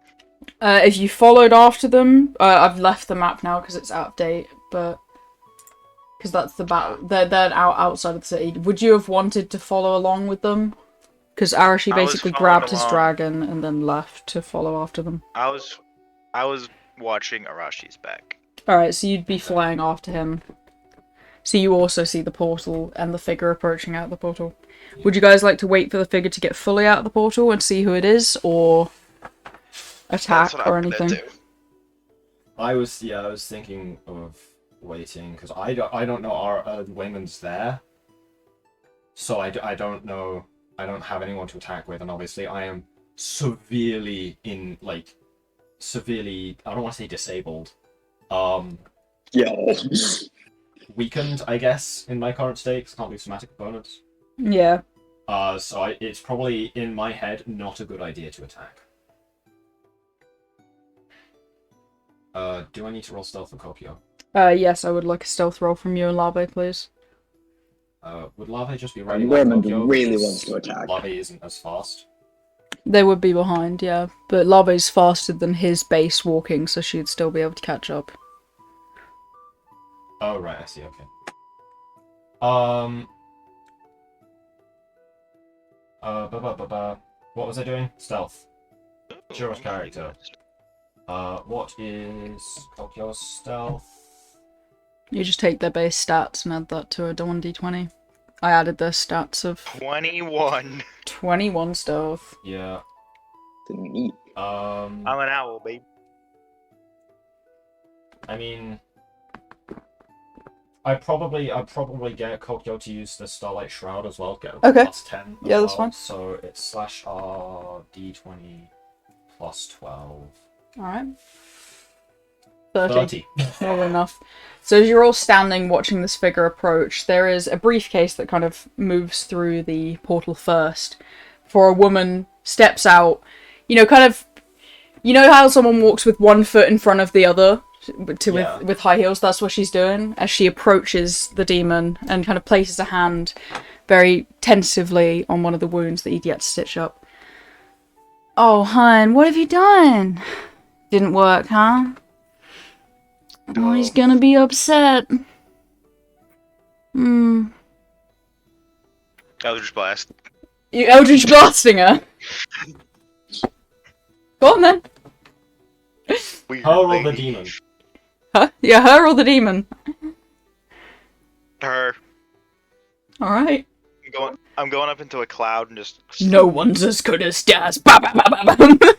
If you followed after them, I've left the map now because it's out of date, but... Because that's the battle. They're outside of the city. Would you have wanted to follow along with them? Because Arashi basically grabbed his dragon and then left to follow after them. I was watching Arashi's back. Alright, so you'd be flying after him. So you also see the portal and the figure approaching out of the portal. Would you guys like to wait for the figure to get fully out of the portal and see who it is, or attack or anything? I was thinking of waiting because I don't know our Wayman's there, so I don't know. I don't have anyone to attack with, and obviously I am severely I don't want to say disabled, Yeah. weakened, I guess, in my current state 'cause I can't do somatic components. Yeah. So it's probably in my head not a good idea to attack. Do I need to roll stealth for Kokyo? Yes, I would like a stealth roll from you and Larvae, please. Would Larvae just be ready And like Raymond Kokyo? really because wants to attack. Larvae isn't as fast. They would be behind, yeah. But Larvae's faster than his base walking, so she'd still be able to catch up. Oh, right, I see, okay. What was I doing? Stealth. Treacherous character. What is Kokyo's stealth? You just take their base stats and add that to a 1d20. I added their stats of 21. 21 stealth. Yeah. Neat. I'm an owl, babe. I mean, I'd probably get Kokyo to use the Starlight Shroud as well. Get a Okay. plus 10. as Yeah, that's well. fine. So it's slash R D20 plus 12. Alright. 30. 30. More than enough. So as you're all standing watching this figure approach, there is a briefcase that kind of moves through the portal first. Before a woman steps out, you know, kind of, you know how someone walks with one foot in front of the other with high heels? That's what she's doing as she approaches the demon and kind of places a hand very tentatively on one of the wounds that he'd yet to stitch up. Oh, hun, what have you done? Didn't work, huh? Oh, he's gonna be upset. Eldritch Blast. You Eldritch blasting her? Go on then. Weird Her or the lady. demon? Huh? Yeah, her or the demon? Her. Alright. I'm going up into a cloud and just. No one's as good as Daz. Ba ba ba ba ba.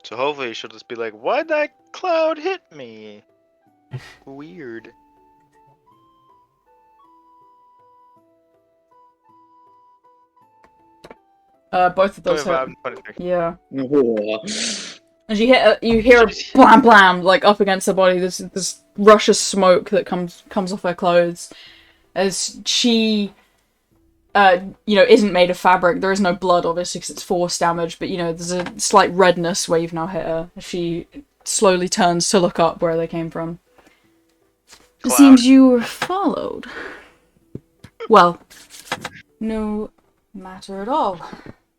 So hopefully she'll just be like, "Why'd that cloud hit me?" Weird. Both of those hit. 25 and 23. Yeah. Oh. As you hear a blam blam like up against her body. This rush of smoke that comes off her clothes, as she, isn't made of fabric. There is no blood, obviously, because it's force damage. But there's a slight redness where you've now hit her. She slowly turns to look up where they came from. It Cloud. seems you were followed. Well, no matter at all.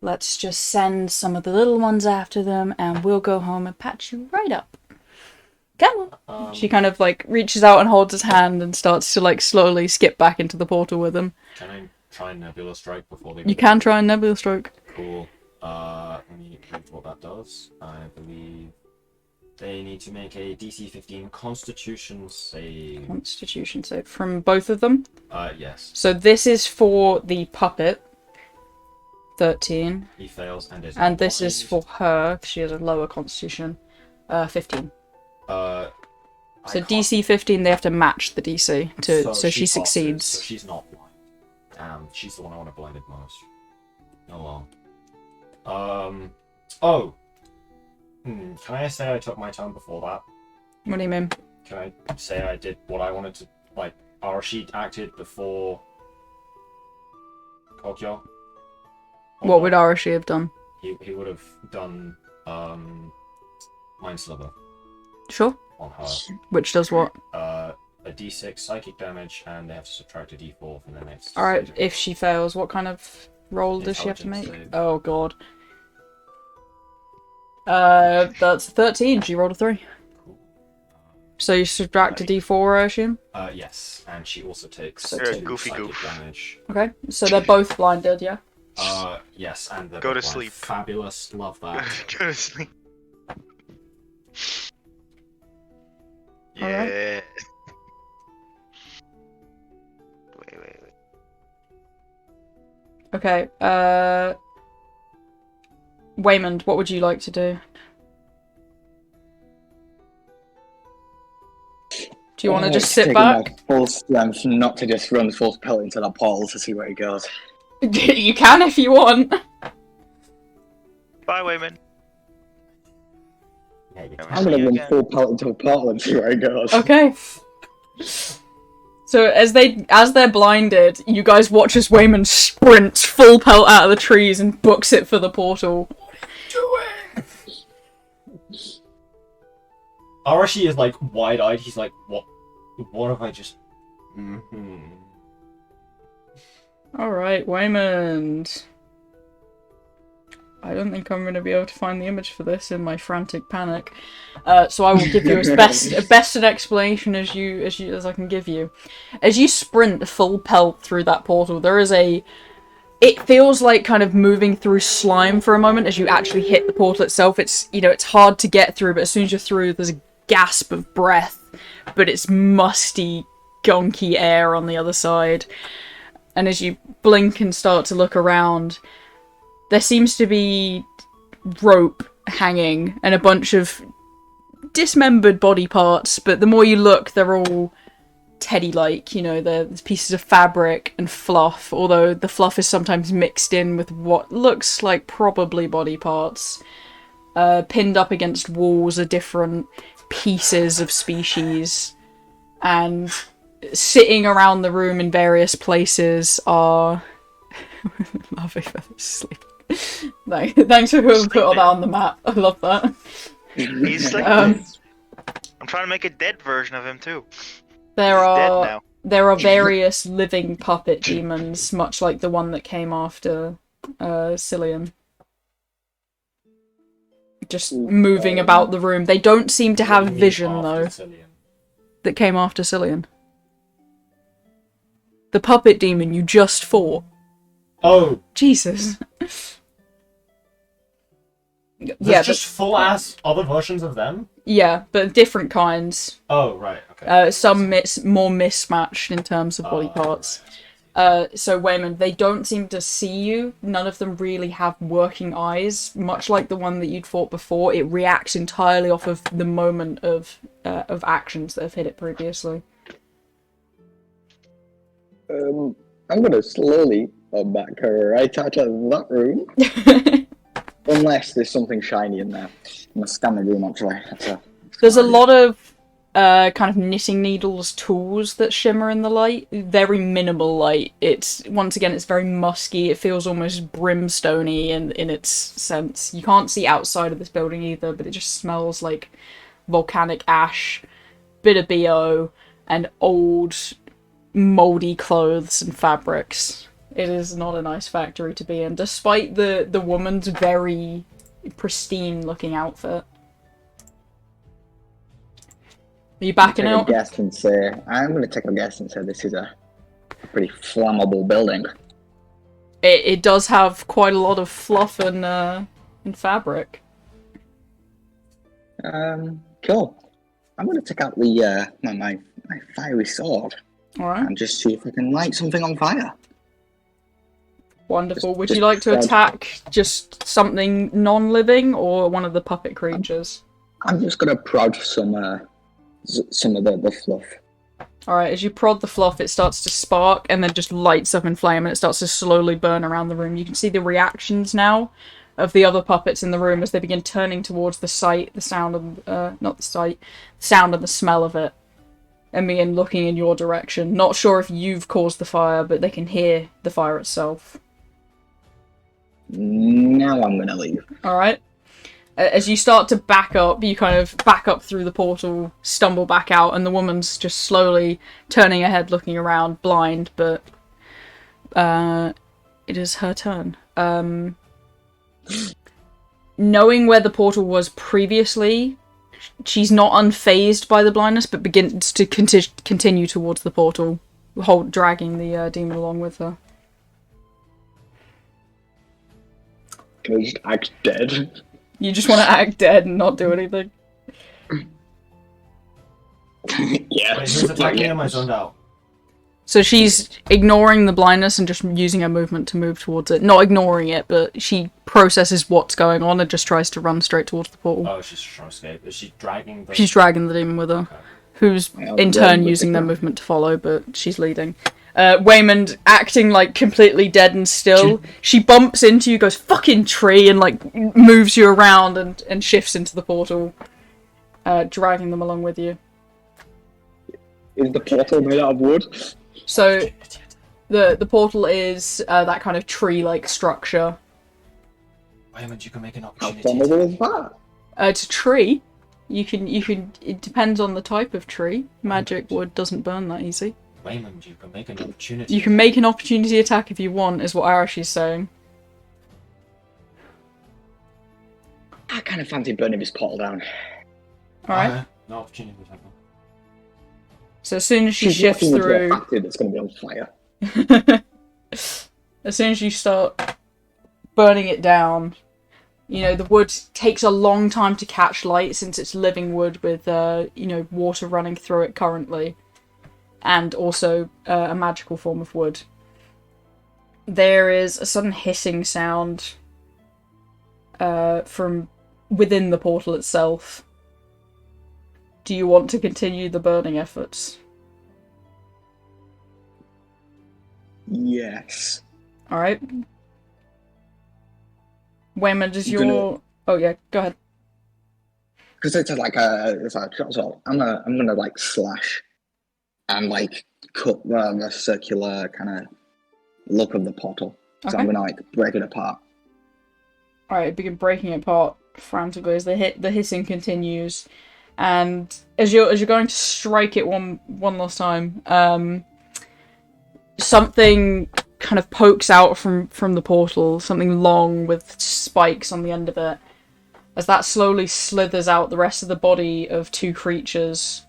Let's just send some of the little ones after them, and we'll go home and patch you right up. Come on. She kind of reaches out and holds his hand and starts to slowly skip back into the portal with him. Can I try Nebula Strike before they... You can try a Nebula Stroke. Cool. Let me read what that does. I believe they need to make a DC 15 Constitution save. Constitution save from both of them. Yes. So this is for the puppet. 13. He fails and is And this is blind. for her, 'cause she has a lower constitution. 15. So So DC 15, they have to match the DC so she passes, succeeds. So she's not blind. She's the one I want to blinded most. Oh well. Oh. Can I say I took my time before that? What do you mean? Can I say I did what I wanted to, Arashi acted before Kokyo? Or What not? would Arashi have done? He would have done Mind Sliver Sure. on her. Which does what? A d6 psychic damage, and they have to subtract a d4 from their next. Alright, save. if she fails, what kind of roll does she have to make? Intelligence save. Oh god. That's 13. She rolled a 3. Cool. So you subtract a d4, I assume? Yes, and she also takes So You're a 2 goofy psychic goof. damage. Okay, so they're both blinded, yeah? Yes, and the Go to big one. sleep. Fabulous, love that. Go to sleep. Alright. Yeah. Wait. Waymond, what would you like to do? Do you want to just sit back? My full strength, not to just run full pelt into that portal to see where he goes. You can if you want. Bye, Wayman. Yeah, you Never I'm see gonna you run again. full pelt into a portal and see where he goes. Okay. So as they're blinded, you guys watch as Waymond sprints full pelt out of the trees and books it for the portal. Arashi is like wide-eyed. He's like, what? What have I just? Alright, Waymond. I don't think I'm going to be able to find the image for this in my frantic panic. So I will give you as best an explanation as I can give you. As you sprint full pelt through that portal, there is it feels like kind of moving through slime for a moment as you actually hit the portal itself. It's, it's hard to get through, but as soon as you're through, there's a gasp of breath, but it's musty, gunky air on the other side. And as you blink and start to look around, there seems to be rope hanging and a bunch of dismembered body parts, but the more you look, they're all teddy-like, there's pieces of fabric and fluff, although the fluff is sometimes mixed in with what looks like probably body parts. Pinned up against walls are different pieces of species, and sitting around the room in various places are... Lovely feathers sleeping. Thanks for whoever put all that on the map. I love that. He's like, Um, I'm trying to make a dead version of him too. There He's dead are now. there are various living puppet demons, much like the one that came after Cillian. Just moving about the room. They don't seem to have vision though. That came after Cillian. The puppet demon you just fought. Oh, Jesus. there's Yeah, just full-ass other versions of them? yeah, but different kinds. Oh, right, okay. Some more mismatched in terms of body parts. So Waymond, they don't seem to see you. None of them really have working eyes. Much like the one that you'd fought before, it reacts entirely off of the moment of actions that have hit it previously. I'm gonna slowly back her right out of that room. Unless there's something shiny in there. I'm gonna scan the room actually. There's a lot of kind of knitting needles tools that shimmer in the light. Very minimal light. It's very musky. It feels almost brimstony in its sense. You can't see outside of this building either, but it just smells like volcanic ash, bit of BO, and old moldy clothes and fabrics. It is not a nice factory to be in, despite the woman's very pristine looking outfit. Are you backing out? I'm gonna take a guess and say this is a pretty flammable building. It does have quite a lot of fluff and fabric. Cool. I'm gonna take out the my fiery sword Alright. and just see if I can light something on fire. Wonderful. Would just you like to prod. attack just something non-living or one of the puppet creatures? I'm just gonna prod some of the fluff. Alright, as you prod the fluff, it starts to spark and then just lights up in flame and it starts to slowly burn around the room. You can see the reactions now of the other puppets in the room as they begin turning towards the sight, the sound of, not the sight, the sound and the smell of it. And begin looking in your direction. Not sure if you've caused the fire, but they can hear the fire itself. Now I'm gonna leave. Alright. As you start to back up, you kind of back up through the portal, stumble back out, and the woman's just slowly turning her head, looking around, blind, but it is her turn. Knowing where the portal was previously, she's not unfazed by the blindness, but begins to continue towards the portal, dragging the demon along with her. Can I just act dead? You just want to act dead and not do anything. Yeah. Wait, who's attacking him? I zoned out. So she's ignoring the blindness and just using her movement to move towards it. Not ignoring it, but she processes what's going on and just tries to run straight towards the portal. Oh, she's trying to escape. Is she dragging the... She's dragging the demon with her, Okay. who's Yeah, in run turn with using the their crowd. movement to follow, but she's leading. Waymond, acting like completely dead and still, she bumps into you, goes, fucking tree, and like moves you around and shifts into the portal, dragging them along with you. Is the portal made out of wood? So the portal is that kind of tree-like structure. Waymond, you can make an How opportunity. flammable is that? It's a tree. You can. It depends on the type of tree. Magic wood doesn't burn that easy. Waymond, you can make an opportunity. You can make an opportunity attack if you want, is what Arashi's saying. I kind of fancy burning this portal down. Alright. Okay. No opportunity attack. So as soon as she She's shifts walking into a through, factory that's going to be on fire. as soon as you start burning it down, you know, the wood takes a long time to catch light since it's living wood with, you know, water running through it currently. And also a magical form of wood. There is a sudden hissing sound from within the portal itself. Do you want to continue the burning efforts? Yes. Alright. Waymond, is I'm your... gonna- Oh yeah, go ahead. Because it's like a shot, so I'm gonna like slash and like cut the circular kind of look of the portal. So Okay. I'm gonna like break it apart. Alright, begin breaking it apart frantically as the hissing continues. And as you're going to strike it one last time, something kind of pokes out from the portal, something long with spikes on the end of it. As that slowly slithers out, the rest of the body of two creatures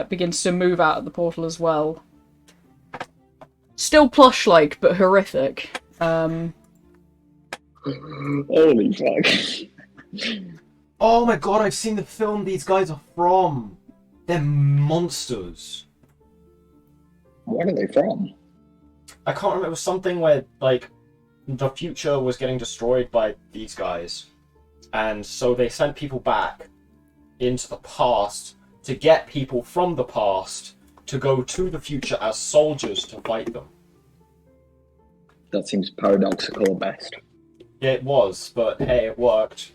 begins to move out of the portal as well. Still plush-like, but horrific. Holy fuck. Oh my god, I've seen the film these guys are from. They're monsters. Where are they from? I can't remember. It was something where, like, the future was getting destroyed by these guys. And so they sent people back into the past to get people from the past to go to the future as soldiers to fight them. That seems paradoxical at best. Yeah, it was, but hey, it worked.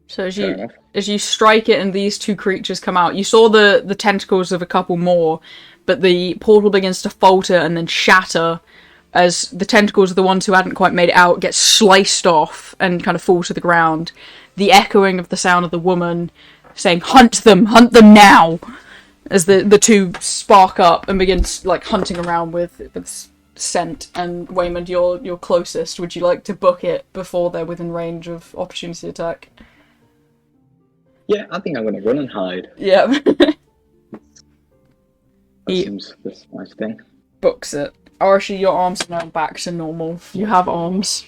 So as Fair you enough. as you strike it and these two creatures come out, you saw the tentacles of a couple more, but the portal begins to falter and then shatter as the tentacles of the ones who hadn't quite made it out get sliced off and kind of fall to the ground. The echoing of the sound of the woman saying, hunt them now!" as the two spark up and begin like hunting around with scent. And Waymond, you're closest. Would you like to book it before they're within range of opportunity attack? Yeah, I think I'm gonna run and hide. Yeah. That He- seems this nice thing. Books it. Arashi, your arms are now back to normal. You have arms.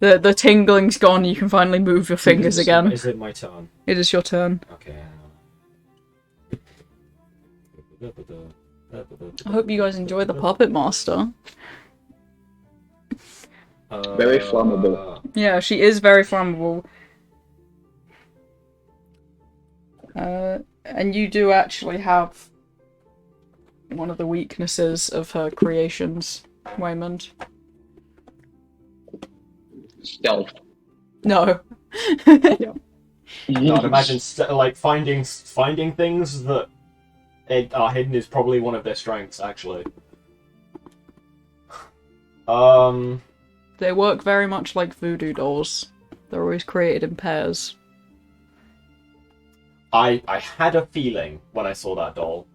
Okay. The tingling's gone. You can finally move your fingers again. Is it my turn? It is your turn. Okay. I hope you guys enjoy the Puppet Master. Very flammable. Yeah, she is very flammable. And you do actually have one of the weaknesses of her creations, Waymond. Stealth. No. No, I'd imagine like finding things that are hidden is probably one of their strengths, actually. They work very much like voodoo dolls. They're always created in pairs. I had a feeling when I saw that doll.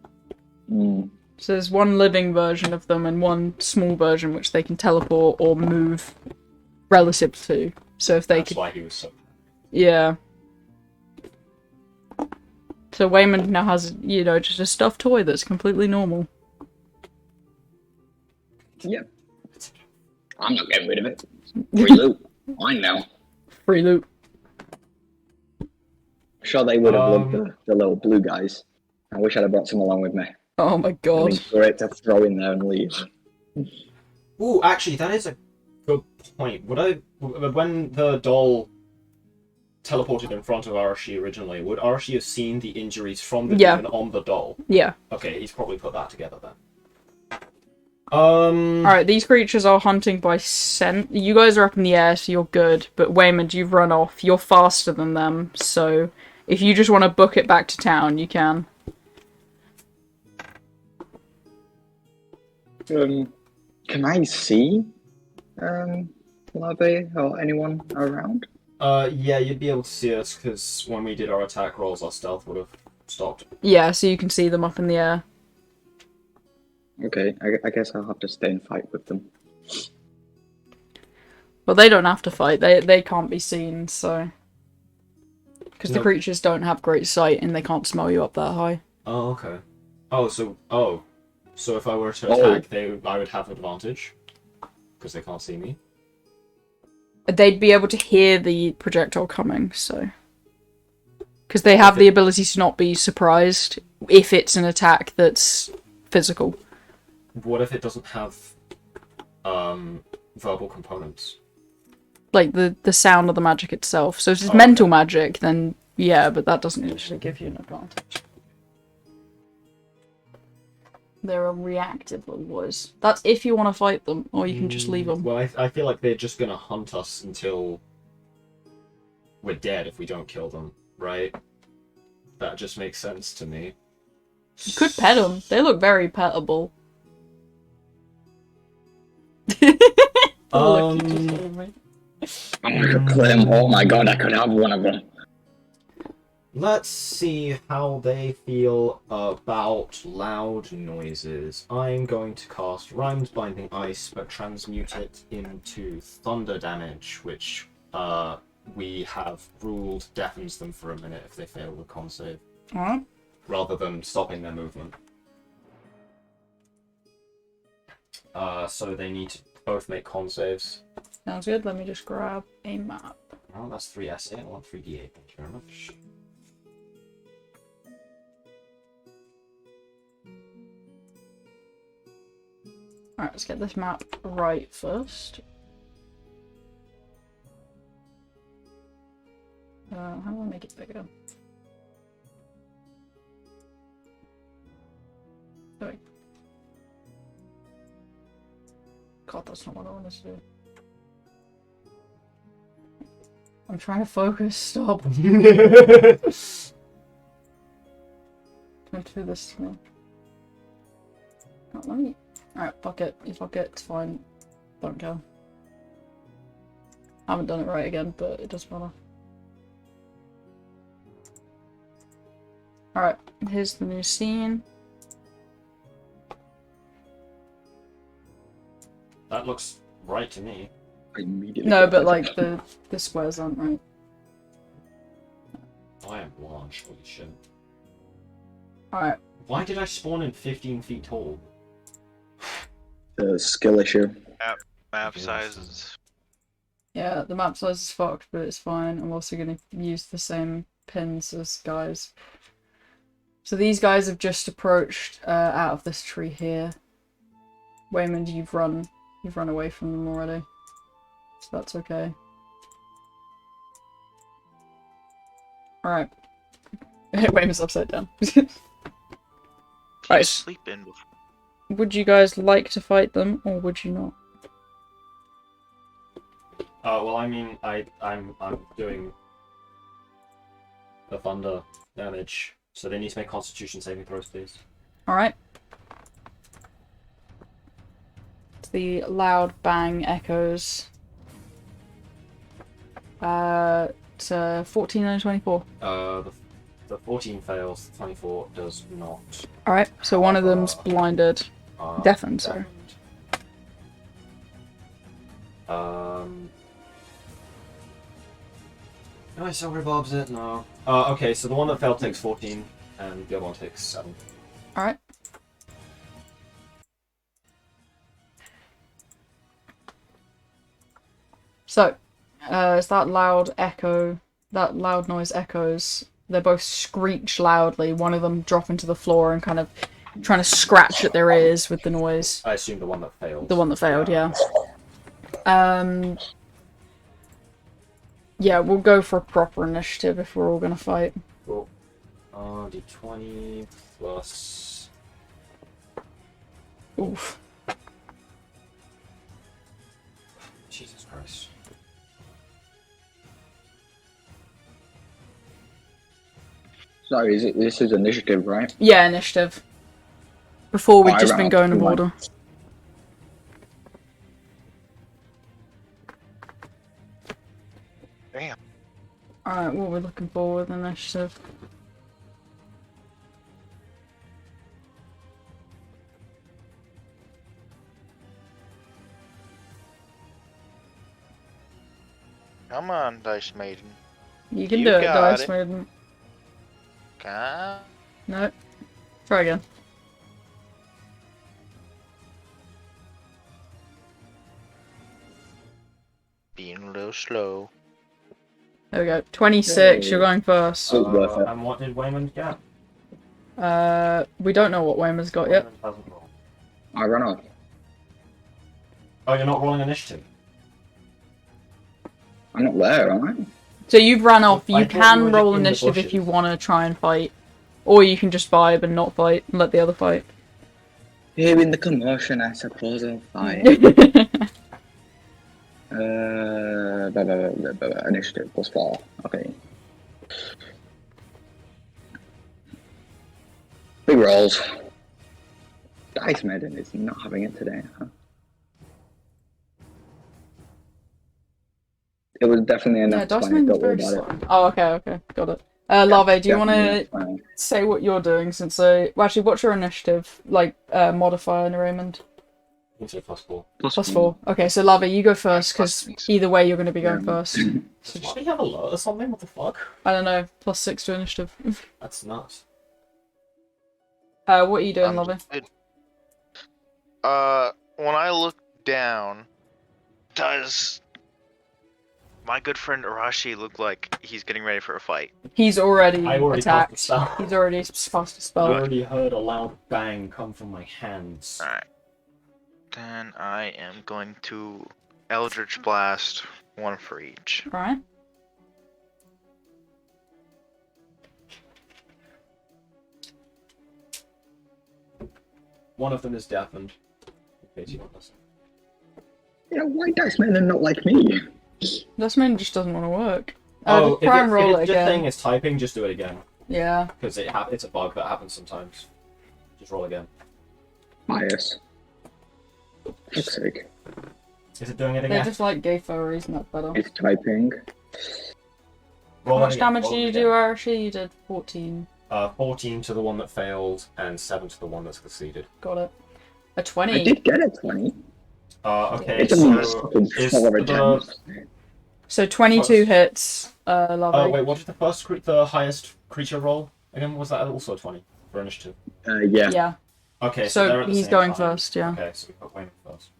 Mm. So there's one living version of them and one small version which they can teleport or move relative to. So if they That's could... why he was so... Yeah. So Waymond now has, you know, just a stuffed toy that's completely normal. Yep. I'm not getting rid of it. Free loot. Mine now. Free loot. Sure, they would have loved Um, the little blue guys. I wish I'd have brought some along with me. Oh my I god. mean, great to throw in there and leave. Ooh, actually, that is a good point. When the doll teleported in front of Arashi originally, would Arashi have seen the injuries from the Yeah. demon on the doll? Yeah. Okay, he's probably put that together then. Alright, these creatures are hunting by scent. You guys are up in the air, so you're good. But Waymond, you've run off. You're faster than them, so if you just want to book it back to town, you can. Can I see larvae or anyone around? Yeah, you'd be able to see us, because when we did our attack rolls, our stealth would have stopped. Yeah, so you can see them up in the air. Okay, I guess I'll have to stay and fight with them. Well, they don't have to fight. They can't be seen, so... Because the No. creatures don't have great sight, and they can't smell you up that high. Oh, okay. So if I were to Oh. attack, I would have advantage, because they can't see me. They'd be able to hear the projectile coming, so... Because they have the ability to not be surprised if it's an attack that's physical. What if it doesn't have verbal components? Like, the sound of the magic itself. So if it's Oh, mental okay. magic, then yeah, but that doesn't usually give you an advantage. They're a reactive little boys. That's if you want to fight them, or you can just leave them. Well, I feel like they're just gonna hunt us until we're dead if we don't kill them, right? That just makes sense to me. You could pet them. They look very pettable. Look, you just told me. I could claim. Oh my god, I could have one of them. Let's see how they feel about loud noises. I'm going to cast Rhymes Binding Ice, but transmute it into thunder damage, which we have ruled deafens them for a minute if they fail the con save, Alright. rather than stopping their movement. So they need to both make con saves. Sounds good. Let me just grab a map. Oh, that's 3 SA. I want 3 D8. Thank you very much. Alright, let's get this map right first. How do I make it bigger? Sorry. God, that's not what I want to do. I'm trying to focus. Stop. Don't do this to me. Oh, let me. Alright, fuck it. You fuck it. It's fine. Don't care. I haven't done it right again, but it doesn't matter. Alright, here's the new scene. That looks right to me. I immediately No, got but it. like the squares aren't right. I am Blanche. Holy shit. Alright. Why did I spawn in 15 feet tall? The skill issue. Map sizes. Yeah, the map size is fucked, but it's fine. I'm also gonna use the same pins as guys. So these guys have just approached out of this tree here. Waymond, you've run away from them already. So that's okay. Alright. Waymond's upside down. Right. Sleeping before. Would you guys like to fight them, or would you not? Well, I mean, I'm doing the thunder damage, so they need to make Constitution saving throws, please. Alright. The loud bang echoes. To 14 and 24. The 14 fails, the 24 does not. Alright, so one of them's blinded. Deafened, sorry. No, I silver bobs it? No. Okay, so the one that failed takes 14, and the other one takes 7. Alright. So, as that loud noise echoes, They both screech loudly, one of them dropping to the floor and kind of trying to scratch at their ears with the noise. I assume the one that failed. The one that failed, yeah. Yeah, we'll go for a proper initiative if we're all gonna fight. Cool. D20 plus... Oof. Jesus Christ. Sorry, this is initiative, right? Yeah, initiative. Before we've I just ran been off going to of my- order. Damn. Alright, what are we looking for with initiative? Come on, Dice Maiden. You can You do it, got Dice it. Maiden. Come. No. Try again. Being a little slow. There we go. 26, Yay. you're going first. So worth it. And what did Wayman get? We don't know what Wayman's got yet. Wayman hasn't rolled. I ran off. Oh, you're not rolling initiative? I'm not there, am I? So you've run off, I you thought you can were roll in the initiative if bushes. you want to try and fight. Or you can just vibe and not fight and let the other fight. Hearing the commotion, I suppose I'll fight. Initiative plus 4. Okay. Big rolls. Dice Maiden is not having it today, huh? It was definitely a Yeah, nat Dice 20, Maiden's don't worry very about it. slow. Oh, okay, got it. Larvae, do you want Definitely to nat 20. say what you're doing since well, actually, what's your initiative, modifier, Raymond? You say plus 4. Plus 4. Okay, so Larvae, you go first, because Plus either way you're going to be going Yeah. first. So Why just, do you have a lot or something? What the fuck? I don't know, plus 6 to initiative. That's nuts. What are you doing, I'm Larvae? good. When I look down, does my good friend Arashi look like he's getting ready for a fight? He's already I already attacked. cast the spell. He's already cast a I spell. already heard a loud bang come from my hands. Alright. Then I am going to Eldritch Blast, one for each. Alright. One of them is deafened. In case you don't listen. Yeah, why Dice Maiden not like me? This man just doesn't want to work. Oh, Try and roll if it it's just again. saying it's typing, just do it again. Yeah. Because it's a bug that happens sometimes. Just roll again. Bias. Fuck's sake. Is it doing it They're again? just like gay furries, not better. It's typing. How Roll it much again, damage roll did it you again. do, Arashi? You did 14. 14 to the one that failed, and 7 to the one that succeeded. Got it. A I 20. did get a 20. Okay, It's a so fucking is 4 the... attempts. So 22 hits, Oh, Larvae. wait, what did the highest creature roll? Again, was that also a 20 for initiative? Yeah. Yeah. Okay, so, they're So at the he's same going time. first, yeah. Okay, so we put Wayne first.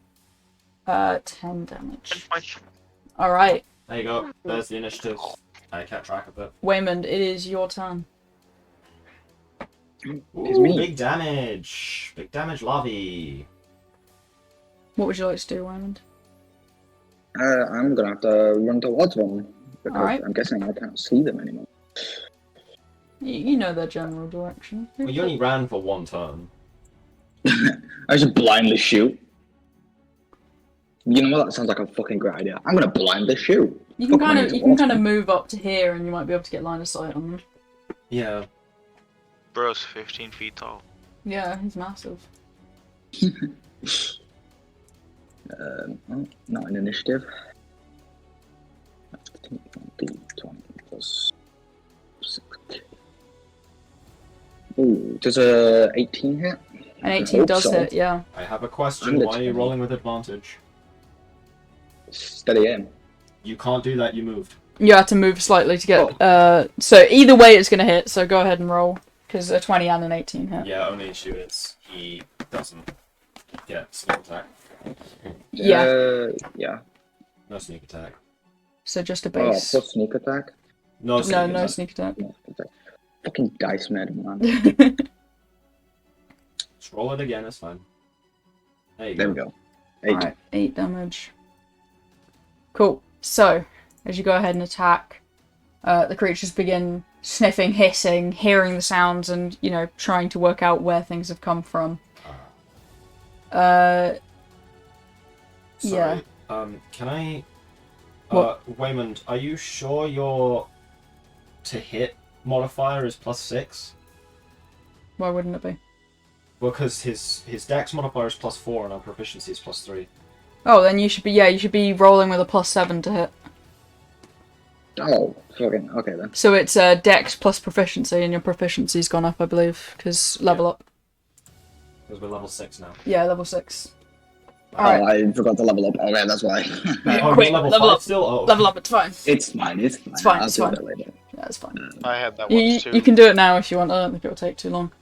10 damage. Punch. Alright, There you go. There's the initiative. I kept track of it. Waymond, it is your turn. It's Ooh, me. big damage. Big damage, Lavi. What would you like to do, Waymond? I'm gonna have to run towards one. Because Alright. I'm guessing I can't see them anymore. You know their general direction. Well, you only ran for one turn. I just blindly shoot. You know what? That sounds like a fucking great idea. I'm gonna blindly shoot. You can Fuck kind me of towards me. move up to here, and you might be able to get line of sight on them. Yeah. Bro's 15 feet tall. Yeah, he's massive. Oh, not an initiative. 20 plus 6. Ooh, does a 18 hit? An I 18 hope does so. hit, yeah. I have a question. I'm the Why are you 20. rolling with advantage? Steady aim. You can't do that, you moved. You have to move slightly to get. So either way, it's going to hit. So go ahead and roll, because a 20 and an 18 hit. Yeah, only issue is he doesn't get sneak attack. Yeah. Yeah. No sneak attack. So just a Oh, base. plus sneak attack. No, No sneak attack. Yeah, it's like fucking dice made, man. Just roll it again, it's fine. There you There go. we go. 8. Alright, 8 damage. Cool. So, as you go ahead and attack, the creatures begin sniffing, hissing, hearing the sounds, and, you know, trying to work out where things have come from. Sorry. Yeah. Can I... What? Waymond, are you sure your to hit modifier is +6? Why wouldn't it be? Because his dex modifier is +4 and our proficiency is +3. Oh, then you should be rolling with a +7 to hit. Oh, fucking okay then. So it's dex plus proficiency, and your proficiency's gone up, I believe, because level up. Because we're level 6 now. Yeah, level 6. Oh, Alright. I forgot to level up. Okay, that's why. Oh, quick, you're level level 5 up. still? Oh. Level up, it's fine. It's fine. It's fine. It's fine, I'll it's do fine. that later. Yeah, it's fine. I had that once too. You can do it now if you want. I don't think it'll take too long.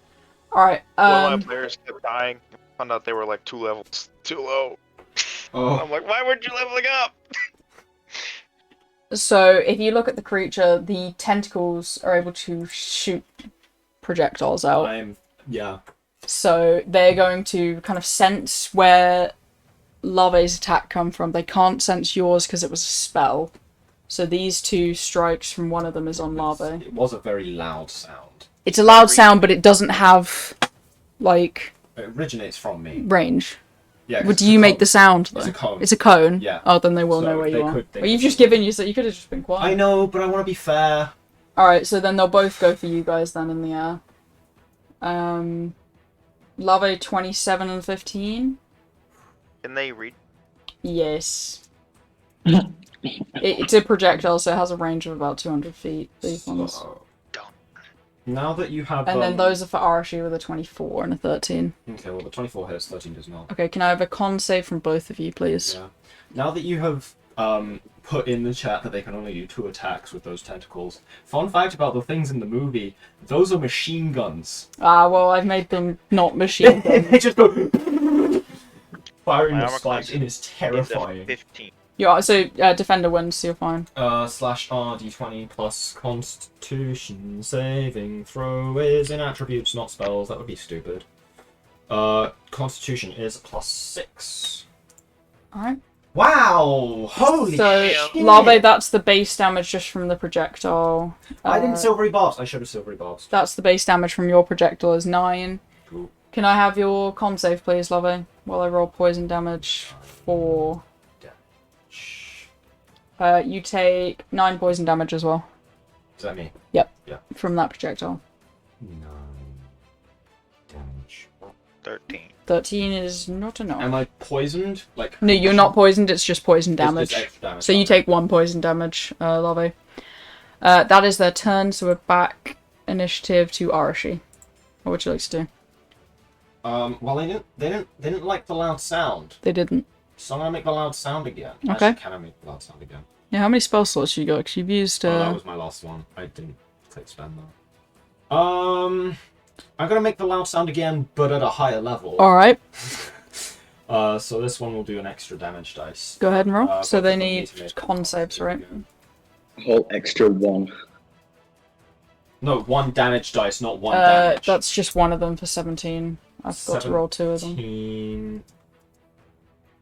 Alright, One of my players kept dying. Found out they were like 2 levels too low. Oh. I'm like, why weren't you leveling up? so if you look at the creature, the tentacles are able to shoot projectiles out. Yeah. So they're going to kind of sense where Lave's attack come from. They can't sense yours because it was a spell. So these 2 strikes from one of them is on Lave. It was a very loud sound. It's a loud sound, but it doesn't have, like, It originates from me. range. Yeah. 'cause Would it's you a make cone. the sound, though? It's a cone. It's a cone? Yeah. Oh, then they will So know where they you are. could- they Well, you've could- just given you, so you could have just been quiet. I know, but I want to be fair. Alright, so then they'll both go for you guys then in the air. Lave 27 and 15? Can they read? Yes. It's a projectile, so it has a range of about 200 feet, these ones. So, now that you have... And then those are for Arashi with a 24 and a 13. Okay, well the 24 hits, 13 does not. Okay, can I have a con save from both of you, please? Yeah. Now that you have put in the chat that they can only do 2 attacks with those tentacles, fun fact about the things in the movie, those are machine guns. Ah, well, I've made them not machine guns. They just go... Firing My the armor spikes, class it is It's a terrifying. 15. So defender wins, so you're fine. /R d20 plus Constitution saving throw is in attributes, not spells. That would be stupid. Constitution is +6. Alright. Wow! Holy So, shit! Lave, that's the base damage just from the projectile. I didn't silvery barbs. I should have silvery barbs. That's the base damage from your projectile is 9. Cool. Can I have your con save, please, Lave? While I roll poison damage for... you take 9 poison damage as well. Is that me? Yep. Yeah. From that projectile. 9 damage. 13. 13 is not enough. Am I poisoned? Like No, you're not poisoned, it's just poison It's damage. extra damage. So you take 1 poison damage, Lave. That is their turn, so we're back initiative to Arashi. What would you like to do? Well, they didn't like the loud sound, They didn't. so I'm gonna make the loud sound again. Okay. Actually, can I make the loud sound again? Yeah, how many spell slots you got? Because you've used... Oh, that was my last one. I didn't click spend that. I'm gonna make the loud sound again, but at a higher level. Alright, So this one will do an extra damage dice. go ahead and roll. So Both they of them need to make con saves, right? Whole extra 1. No, 1 damage dice, not 1 damage. That's just one of them for 17. I forgot to roll 2 of them. 17.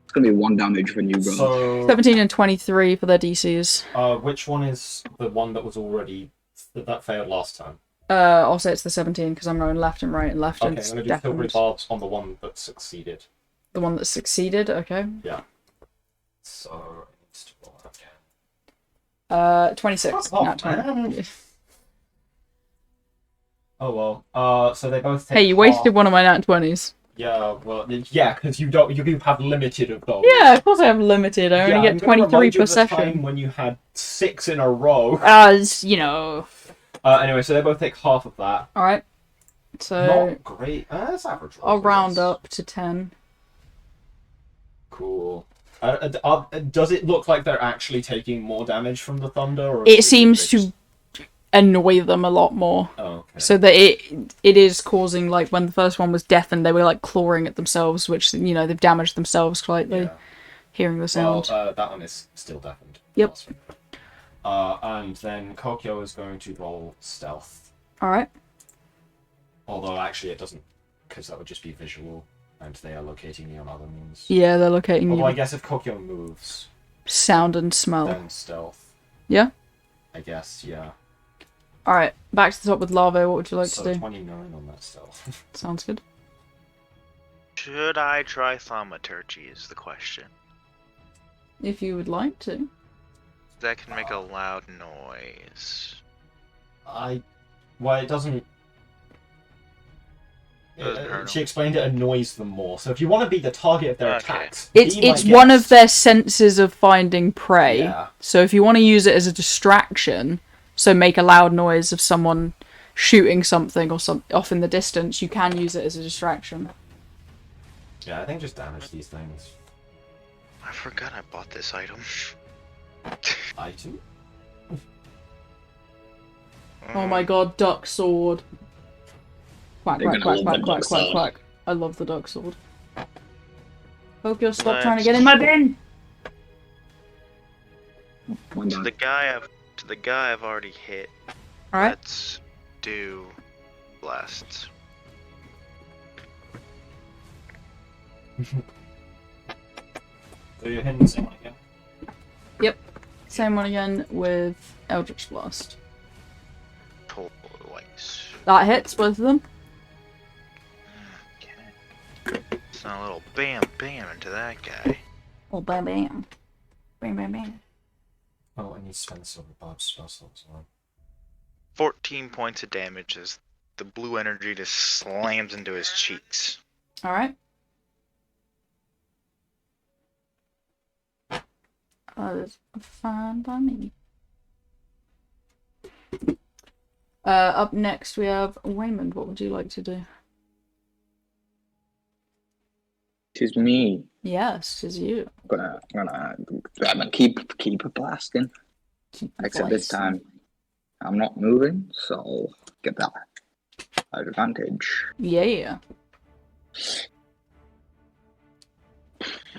It's gonna be 1 damage when you roll. So, 17 and 23 for their DCs. which one is the one that was already that failed last time? I'll say it's the 17 because I'm going left and right and left. Okay, and I'm it's gonna do silvery deafened. barbs on the one that succeeded. The one that succeeded, okay. Yeah. So it needs to roll again. 26. Fuck off, Not 20. man. Oh well. So they both take Hey, you wasted one of my nat 20s. Yeah, well, yeah, because you have limited of those. Yeah, of course I have limited. I only I'm get gonna 23 remind you per of the time session. when you had 6 in a row. As, you know. Anyway, so they both take half of that. Alright. So, Not great. That's average. I'll rolls, I round guess. up to 10. Cool. Does it look like they're actually taking more damage from the thunder? Or It seems to annoy them a lot more. Oh, okay. So that it is causing, like, when the first one was deafened, they were, like, clawing at themselves, which, you know, they've damaged themselves slightly, Yeah. hearing the sound. Well, that one is still deafened. Yep. And then Kokyo is going to roll stealth. Alright. Although actually it doesn't, because that would just be visual, and they are locating me on other means. Yeah, they're locating Although you. I guess if Kokyo moves, Sound and smell. then stealth. Yeah? I guess, yeah. Alright, back to the top with Larvae. What would you like So to do? 29 on that stealth. Sounds good. Should I try thaumaturgy is the question. If you would like to. That can make a loud noise. Well, it doesn't... Doesn't hurt she them. explained it annoys them more. So if you want to be the target of their Okay. attacks, It's be my it's one of guest. their senses of finding prey. Yeah. So if you want to use it as a distraction, so make a loud noise of someone shooting something or off in the distance, you can use it as a distraction. Yeah, I think just damage these things. I forgot I bought this item. Item? Oh my god, duck sword. Quack, They're quack, gonna quack, love quack, the quack, duck quack, sword. quack. I love the duck sword. Tokyo, stop trying to get in my bin! One To down. the guy I've already hit. Alright. Let's do blasts. So you're hitting the same one again? Same one again with Eldritch Blast. Twice. That hits both of them. Okay. So a little bam bam into that guy. Oh, bam, bam. Bam, bam, bam. Oh, I need to spend silver Bob's spell slots on. 14 points of damage as the blue energy just slams into his cheeks. Alright. That is fine by me. Up next we have Waymond. What would you like to do? Tis me. Yes, it's you. I'm gonna keep blasting. Keep Except this blasting. time, I'm not moving, so get that advantage. Yeah.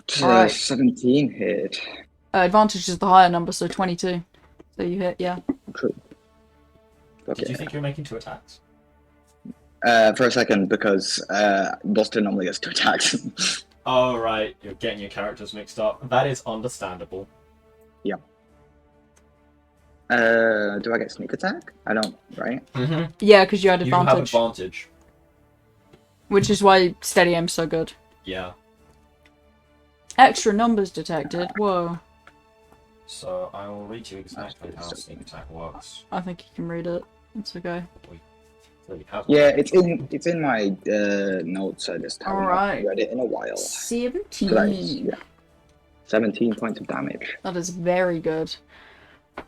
So 17 hit. Advantage is the higher number, so 22. So you hit, yeah. True. Did you Okay. think you were making 2 attacks? For a second, because Buster normally gets 2 attacks. Oh, right. You're getting your characters mixed up. That is understandable. Do I get sneak attack? I don't, right? Mm-hmm. Yeah, because you had You have advantage. advantage. Which is why steady aim's so good. Yeah. Extra numbers detected. Whoa. So I will read you exactly how sneak attack works. I think you can read it. It's okay. So you have Yeah, it's in my notes. I just haven't Alright. read it in a while. 17. So that is, yeah, 17 points of damage. That is very good.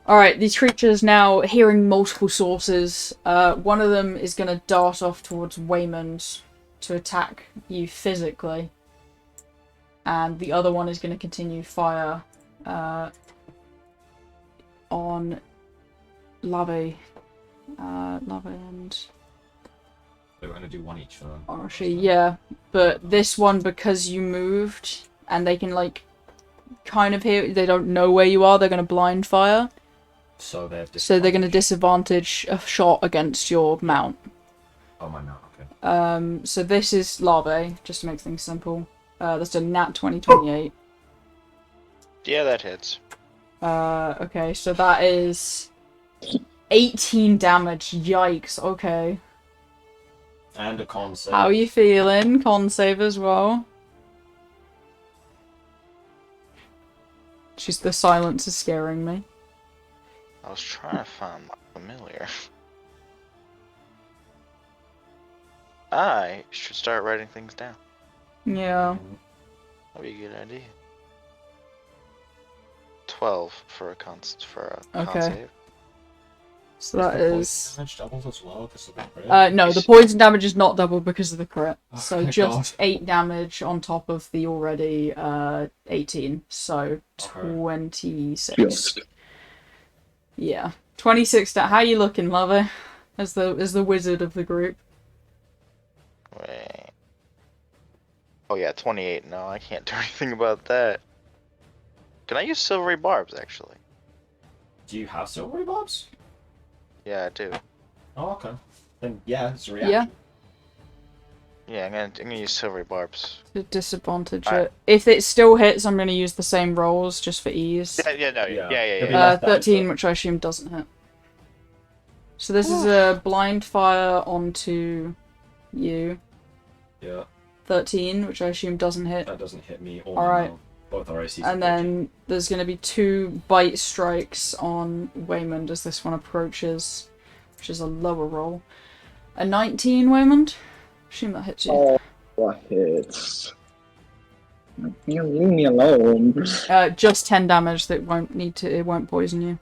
Alright, these creatures now hearing multiple sources. One of them is going to dart off towards Waymond to attack you physically. And the other one is going to continue fire on Lave. Lave and We're going to do 1 each for them. Arashi, yeah. But this one, because you moved, and they can, like, kind of hear, they don't know where you are, they're going to blind fire. So they're So they're going to disadvantage a shot against your mount. Oh, my mount, okay. So this is Larvae, just to make things simple. That's a nat 2028. Yeah, that hits. Okay, so that is 18 damage. Yikes, okay. And a con save. How are you feeling? Con save as well. The silence is scaring me. I was trying to find my familiar. I should start writing things down. Yeah. That'd be a good idea. 12 for a con Okay. save. So that the is... poison damage doubles as well because of the crit? no, the poison damage is not double because of the crit. Oh So my just God. 8 damage on top of the already 18. So Okay. 26. Just. Yeah. 26 how you looking, lover? As the wizard of the group. Wait. Oh yeah, 28. No, I can't do anything about that. Can I use silvery barbs, actually? Do you have silvery barbs? Yeah, I do. Oh, okay. Then yeah, it's a reaction. Yeah, I'm gonna use silvery barbs. To disadvantage Alright. it. If it still hits, I'm gonna use the same rolls just for ease. Yeah. 13, which I assume doesn't hit. So this is a blind fire onto you. Yeah. 13, which I assume doesn't hit. That doesn't hit me. Alright. Both our ACs. And then there's going to be 2 bite strikes on Waymond as this one approaches, which is a lower roll. A 19, Waymond? Assume that hits you. Oh, what hits? You leave me alone. Just 10 damage. That it won't poison you.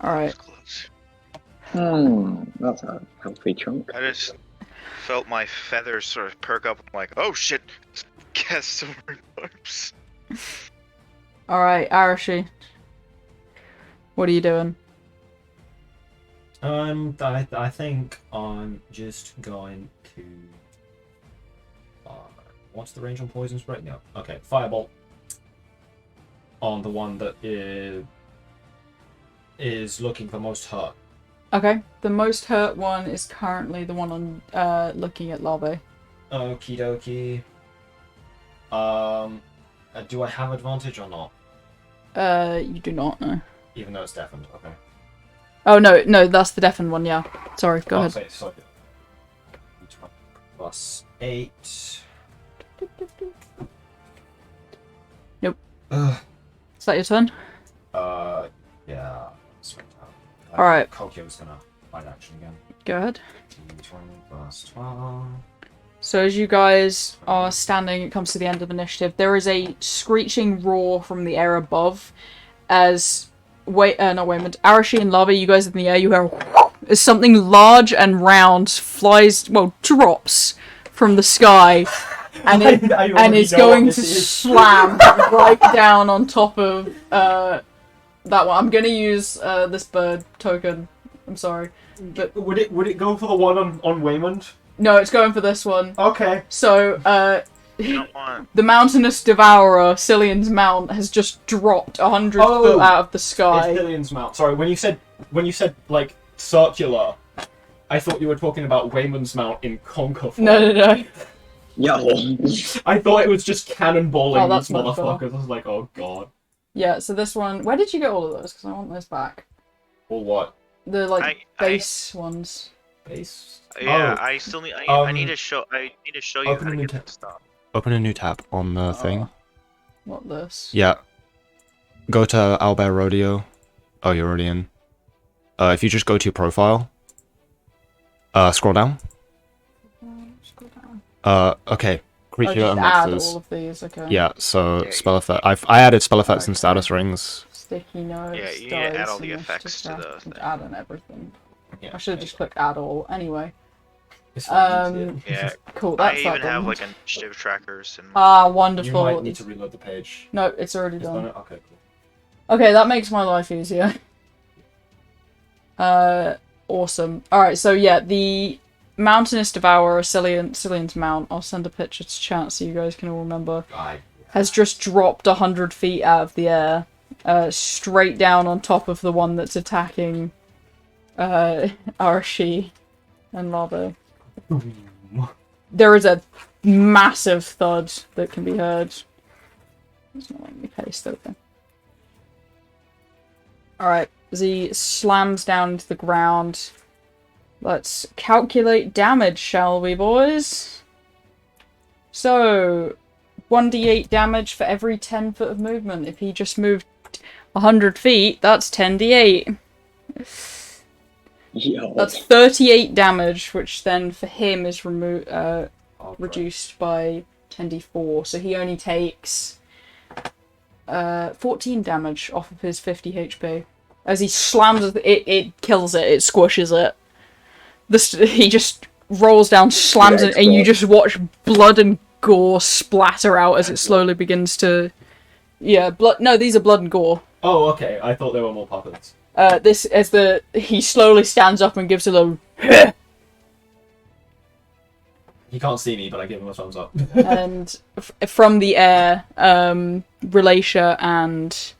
Alright. That's a healthy chunk. I just felt my feathers sort of perk up. I'm like, oh shit! Cast silver barbs. Alright, Arashi. What are you doing? I think I'm just going to. What's the range on poison spray? No. Okay, firebolt. On the one that is looking for most hurt. Okay, the most hurt one is currently the one on looking at Larvae. Okie dokie. Do I have advantage or not? You do not know. Even though it's deafened, okay. Oh no, that's the deafened one. Yeah, sorry. Go ahead. Sorry. Plus 8. Nope. Is that your turn? Yeah. Alright. Kokyo's gonna fight action again. Go ahead. 20 plus 12. So as you guys are standing, it comes to the end of initiative. There is a screeching roar from the air above, as Arashi and Lava, you guys in the air, you hear as something large and round drops from the sky, and it's going to slam right down on top of that one. I'm gonna use this bird token. I'm sorry, but would it go for the one on Waymond? No, it's going for this one. Okay. So, the mountainous devourer, Cillian's mount, has just dropped 100 foot out of the sky. It's Cillian's mount. Sorry, when you said like circular, I thought you were talking about Waymond's mount in conquer form. No. Yo. I thought it was just cannonballing that's these much better. motherfuckers. I was like, oh god. Yeah, so this one... Where did you get all of those? Because I want those back. Or what? The, base ones. Base? Yeah, I still need... I need to show you how to get that stuff. Open a new tab on the thing. What, this? Yeah. Go to Owlbear Rodeo. Oh, you're already in. If you just go to your profile. Scroll down. Scroll down. Okay. Creature just and add monsters. all of these, okay. Yeah, so spell effect. I added spell effects and status rings. Sticky notes, Yeah, you need to add dice, all the and effects to initiative the draft, add on everything. Yeah, I should have just clicked add all. Anyway. It's fine, Yeah. Cool, I that's even that have done. like initiative trackers and. Ah, You wonderful. might need to reload the page. No, it's already It's done. done it? Okay, cool. Okay, that makes my life easier. Awesome. Alright, so yeah, the Mountainous Devourer, Cillian's mount, I'll send a picture to chat so you guys can all remember, has just dropped 100 feet out of the air, straight down on top of the one that's attacking Arashi and Lava. There is a massive thud that can be heard. It's not letting me paste open. Alright, as he slams down into the ground. Let's calculate damage, shall we, boys? So, 1d8 damage for every 10 foot of movement. If he just moved 100 feet, that's 10d8. Yo. That's 38 damage, which then for him is reduced by 10d4. So he only takes 14 damage off of his 50 HP. As he slams it, it kills it, it squishes it. He just rolls down, slams it, and you just watch blood and gore splatter out as it slowly begins to... Yeah, blood. No, these are blood and gore. Oh, okay. I thought there were more puppets. He slowly stands up and gives a little... He can't see me, but I give him a thumbs up. And from the air, Relatia and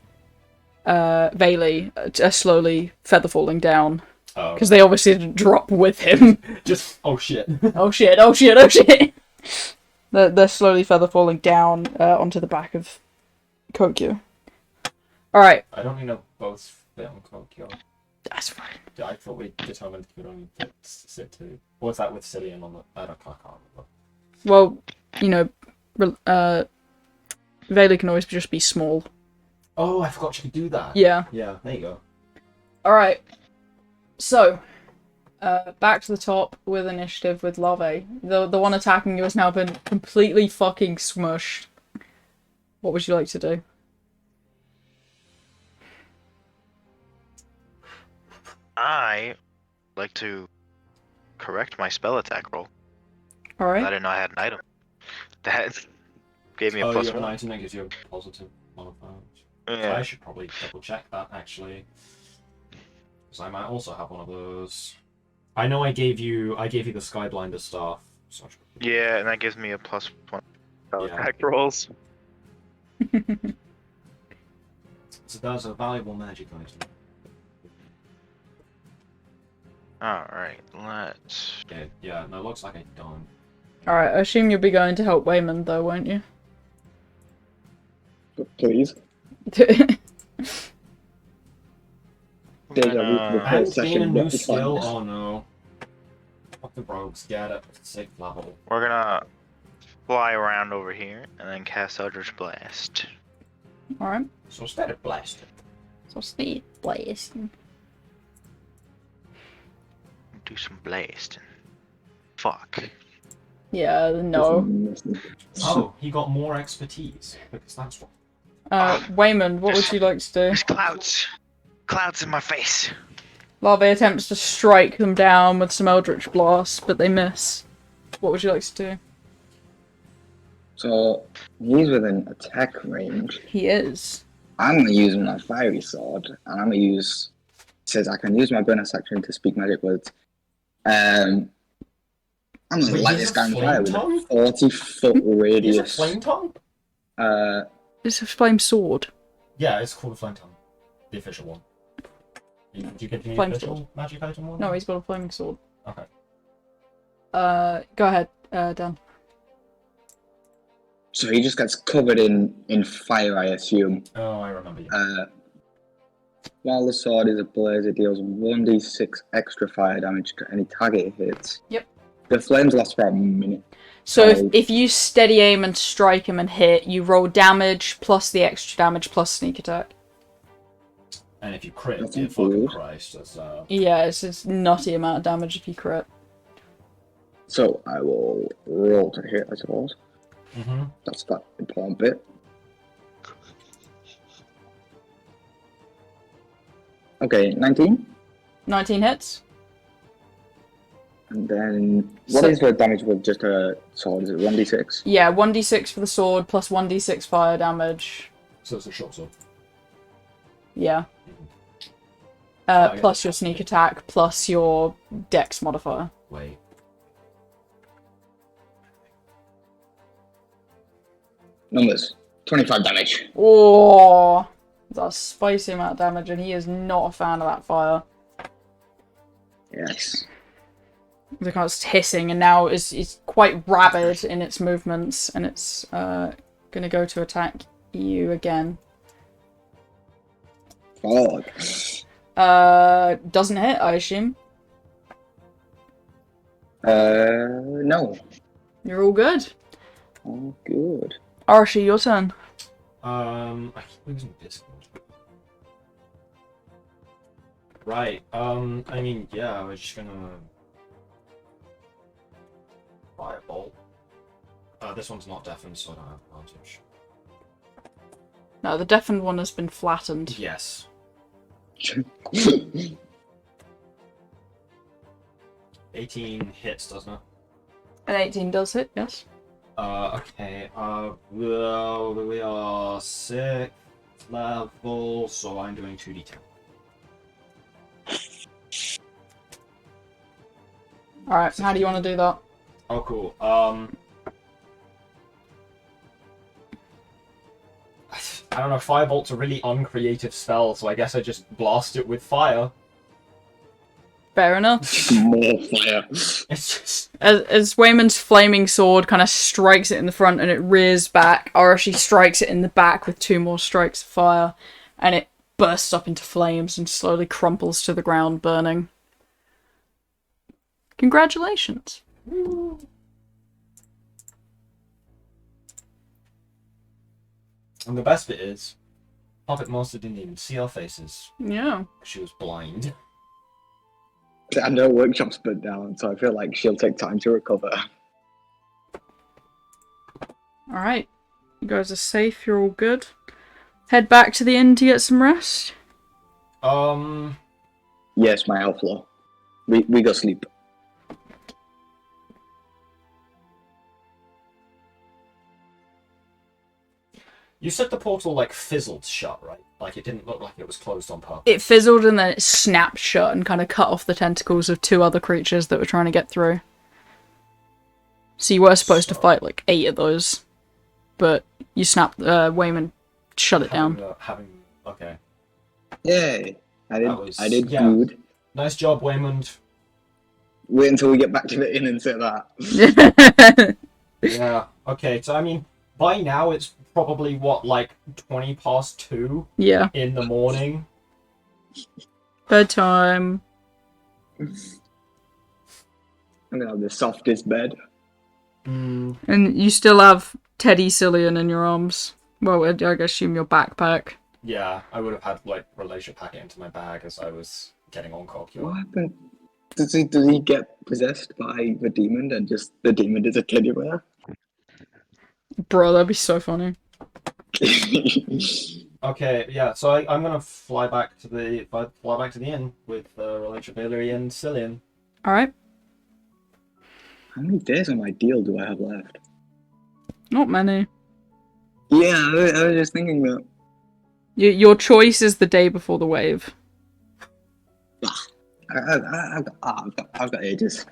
Bailey are slowly feather falling down. Oh, Because they obviously didn't drop with him. just oh shit. Oh shit, oh shit, oh shit! They're slowly feather falling down onto the back of Kokyo. Alright. I don't know both fit on Kokyo. That's fine. I thought we determined he would only fit sit two. Or was that with Cillian on the? I can't remember. Well, you know, Vayla can always just be small. Oh, I forgot you could do that. Yeah. Yeah, there you go. Alright. So, back to the top with initiative with Larvae. The one attacking you has now been completely fucking smushed. What would you like to do? I like to correct my spell attack roll. I Alright. didn't know I had an item. That gave me a Oh, plus you have an one. item that gives you a positive modifier. Yeah. I should probably double check that actually, because I might also have one of those. I know I gave you the Skyblinder staff. So I should- Yeah, and that gives me a plus one spell Yeah. attack rolls. So that's a valuable magic item. Alright, let's... Yeah, no, it looks like I don't. Alright, I assume you'll be going to help Waymond though, won't you? Please. I'm Deja vu for the gonna- first And being a session. new what the skill, fuck? oh no. Fuck the rogues, get it. 6th level. We're gonna fly around over here and then cast Eldritch Blast. Alright. So instead of blasting. So speed blasting. Do some blasting. Fuck. Yeah, no. Oh, he got more expertise, because that's what. Waymond, what would you like to do? There's clouds. Clouds in my face. Larvae attempts to strike them down with some Eldritch Blast, but they miss. What would you like to do? So he's within attack range. He is. I'm gonna use my fiery sword, and I'm gonna use. It says I can use my bonus action to speak magic words. I'm gonna Wait, light he's this a guy on flame fire with tongue? a 40-foot Is it radius. flame tongue? It's a flame sword. Yeah, it's called a flame tongue. The official one. Do you get the Flame official sword. magic item one? No, he's got a flaming sword. Okay. Go ahead, Dan. So he just gets covered in fire, I assume. Oh, I remember you. While the sword is ablaze, it deals 1d6 extra fire damage to any target it hits. Yep. The flames last for a minute. So Oh. if you steady aim and strike him and hit, you roll damage plus the extra damage plus sneak attack. And if you crit, That's dear fucking cool. Christ, that's Yeah, it's this nutty amount of damage if you crit. So I will roll to hit, I suppose. Mm-hmm. That's that important bit. Okay, 19. 19 hits. And then, what So- is the damage with just a sword? Is it 1d6? Yeah, 1d6 for the sword plus 1d6 fire damage. So it's a short sword. Yeah. I get Plus the your sneak attack plus your dex modifier. Wait. Numbers. 25 damage. Oh, that's a spicy amount of damage, and he is not a fan of that fire. Yes. The kind of hissing, and now is quite rabid in its movements, and it's gonna go to attack you again. Fuck. Doesn't hit, I assume. No. You're all good. Oh, good. Arashi, your turn. I keep losing Discord. Right, I mean, yeah, we're just gonna... Firebolt. This one's not deafened, so I don't have advantage. No, the deafened one has been flattened. Yes. 18 hits, doesn't it? An 18 does hit, yes. Okay, well, we are 6th level, so I'm doing 2d10. Alright, how do you want to do that? Oh, cool. I don't know, Firebolt's a really uncreative spell, so I guess I just blast it with fire. Fair enough. More fire. It's just... As Wayman's flaming sword kind of strikes it in the front and it rears back, Arashi strikes it in the back with 2 more strikes of fire, and it bursts up into flames and slowly crumples to the ground, burning. Congratulations. And the best bit is, Puppet Master didn't even see our faces. Yeah. She was blind. I know workshop's burnt down, so I feel like she'll take time to recover. Alright. You guys are safe, you're all good. Head back to the inn to get some rest. Yes, my elf law. We go sleep. You said the portal, like, fizzled shut, right? Like, it didn't look like it was closed on purpose. It fizzled and then it snapped shut and kind of cut off the tentacles of 2 other creatures that were trying to get through. So you were supposed to fight like 8 of those, but you snapped, Wayman shut it down. Okay. Yay! I did yeah. good. Nice job, Waymond. Wait until we get back to the inn and say that. Yeah, okay, so I mean, by now it's probably, what, like 20 past 2 Yeah. in the morning? Bedtime. I'm gonna have the softest bed. And you still have Teddy Cillian in your arms. Well, I assume your backpack. Yeah, I would have had, like, Relation pack it into my bag as I was getting on Cockure. What happened? Does he get possessed by the demon and just the demon is a teddy bear? Bro, that'd be so funny. Okay, yeah, so I'm gonna fly back to the inn with Relation Bailey and Cillian. Alright. How many days on my deal do I have left? Not many. Yeah, I was just thinking that. Your choice is the day before the wave. I've got ages.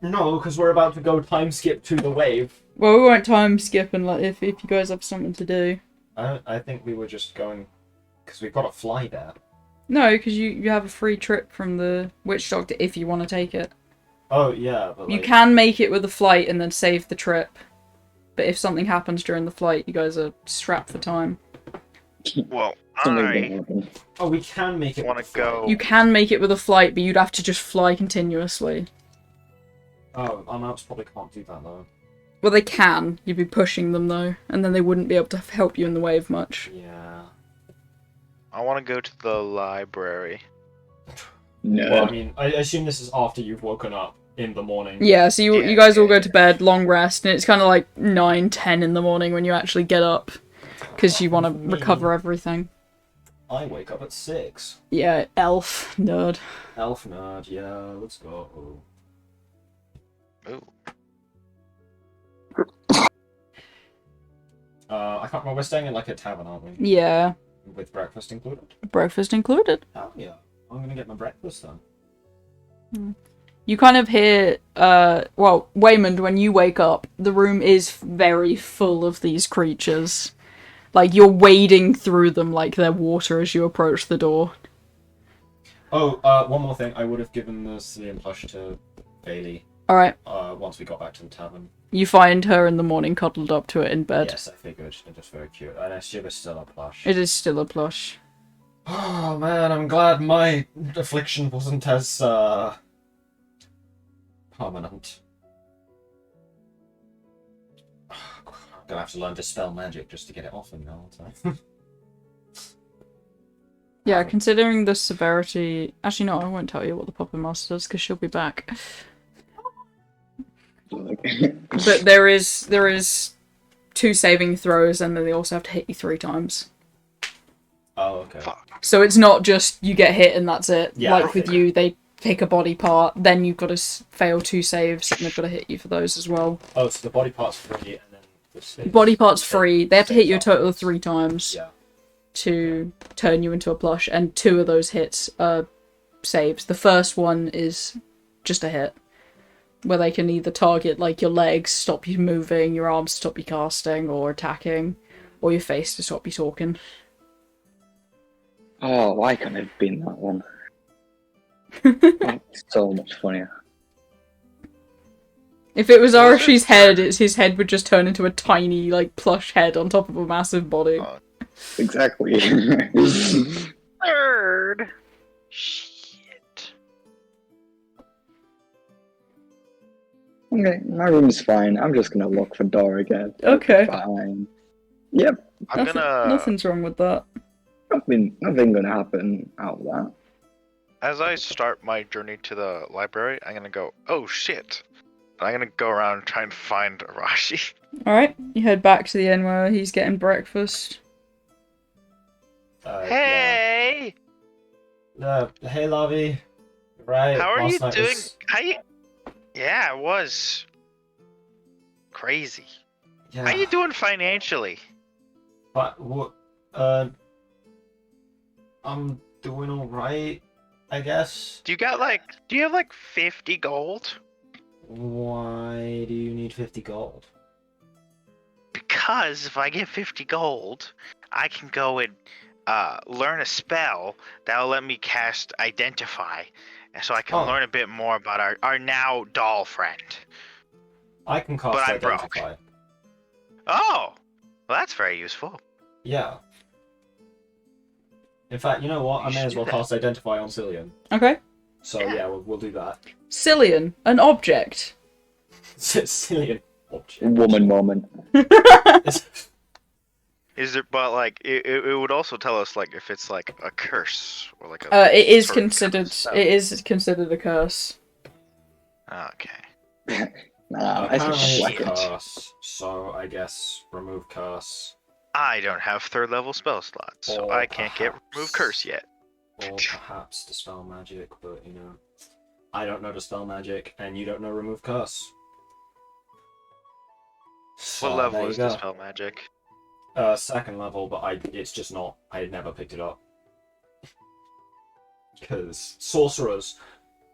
No, because we're about to go time skip to the wave. Well, we won't time skip and if you guys have something to do. I think we were just going because we've got to fly there. No, because you have a free trip from the Witch Doctor if you want to take it. Oh yeah, but You like... can make it with a flight and then save the trip. But if something happens during the flight, you guys are strapped for time. Well, Something's I gonna happen. Oh, we can make it. want with to the flight. go. You can make it with a flight, but you'd have to just fly continuously. Oh, our maps probably can't do that though. Well, they can. You'd be pushing them, though. And then they wouldn't be able to help you in the wave much. Yeah. I want to go to the library. No. Well, I mean, I assume this is after you've woken up in the morning. Yeah, so you Yeah, guys all yeah, go to bed, long rest, and it's kind of like 9, 10 in the morning when you actually get up. Because you want to recover everything. I wake up at 6. Yeah, elf. Nerd. Elf nerd, yeah, let's go. Ooh. I can't remember, we're staying in like a tavern, aren't we? Yeah. With breakfast included? Breakfast included. Oh yeah. I'm gonna get my breakfast then. You kind of hear, well, Waymond, when you wake up, the room is very full of these creatures. Like, you're wading through them like they're water as you approach the door. Oh, one more thing. I would have given the Cillian plush to Bailey Alright, once we got back to the tavern. you find her in the morning cuddled up to it in bed. Yes, I figured. They're just very cute. And I assume it's still a plush. It is still a plush. Oh man, I'm glad my affliction wasn't as permanent. I'm gonna have to learn Dispel Magic just to get it off him now, aren't I? Yeah, considering the severity... Actually, no, I won't tell you what the Puppet Master does, because she'll be back. But there is 2 saving throws, and then they also have to hit you 3 times. Oh, okay. Fuck. So it's not just you get hit and that's it. Yeah, Like I with figured. you, they pick a body part, then you've got to fail 2 saves, and they've got to hit you for those as well. Oh, so the body part's free, and then the saves- Body part's free. They have to hit you a saves are- total of 3 times Yeah. to turn you into a plush, and 2 of those hits are saves. The first one is just a hit, where they can either target like your legs, stop you moving, your arms stop you casting or attacking, or your face to stop you talking. Oh, why can't it have been that one? That's so much funnier. If it was Was it Arashi's head, his head would just turn into a tiny, like, plush head on top of a massive body. Exactly. Third. Shit. Okay, my room's fine. I'm just gonna look for door again. Okay. Fine. Yep, I'm gonna. Nothing's wrong with that. nothing gonna happen out of that. As I start my journey to the library, I'm gonna go, oh shit. I'm gonna go around and try and find Arashi. Alright, you head back to the inn where he's getting breakfast. Hey! Hey, Lavi. Right. How are you last night doing? was- Yeah, it was crazy. Yeah. How you doing financially? But what? I'm doing all right, I guess. Do you have like 50 gold? Why do you need 50 gold? Because if I get 50 gold, I can go and learn a spell that'll let me cast Identify, so I can learn a bit more about our now doll friend. I can cast But I'm broke. Identify. Oh, well, that's very useful. Yeah. In fact, you know what? I You may should as well do that. cast Identify on Cillian. Okay. So Yeah. we'll do that. Cillian, an object. Cillian object. Woman moment. Is it? But like, it would also tell us like if it's like a curse or like a. It is sort of considered. curse. It is considered a curse. Okay. Nah, I Apparently said it's a second. curse, so I guess remove curse. I don't have third level spell slots, so Or I can't get remove perhaps- curse yet. Or perhaps dispel magic, but you know, I don't know dispel magic, and you don't know remove curse. So, What level there is you go. dispel magic? Second level, but it's just not. I had never picked it up because sorcerers,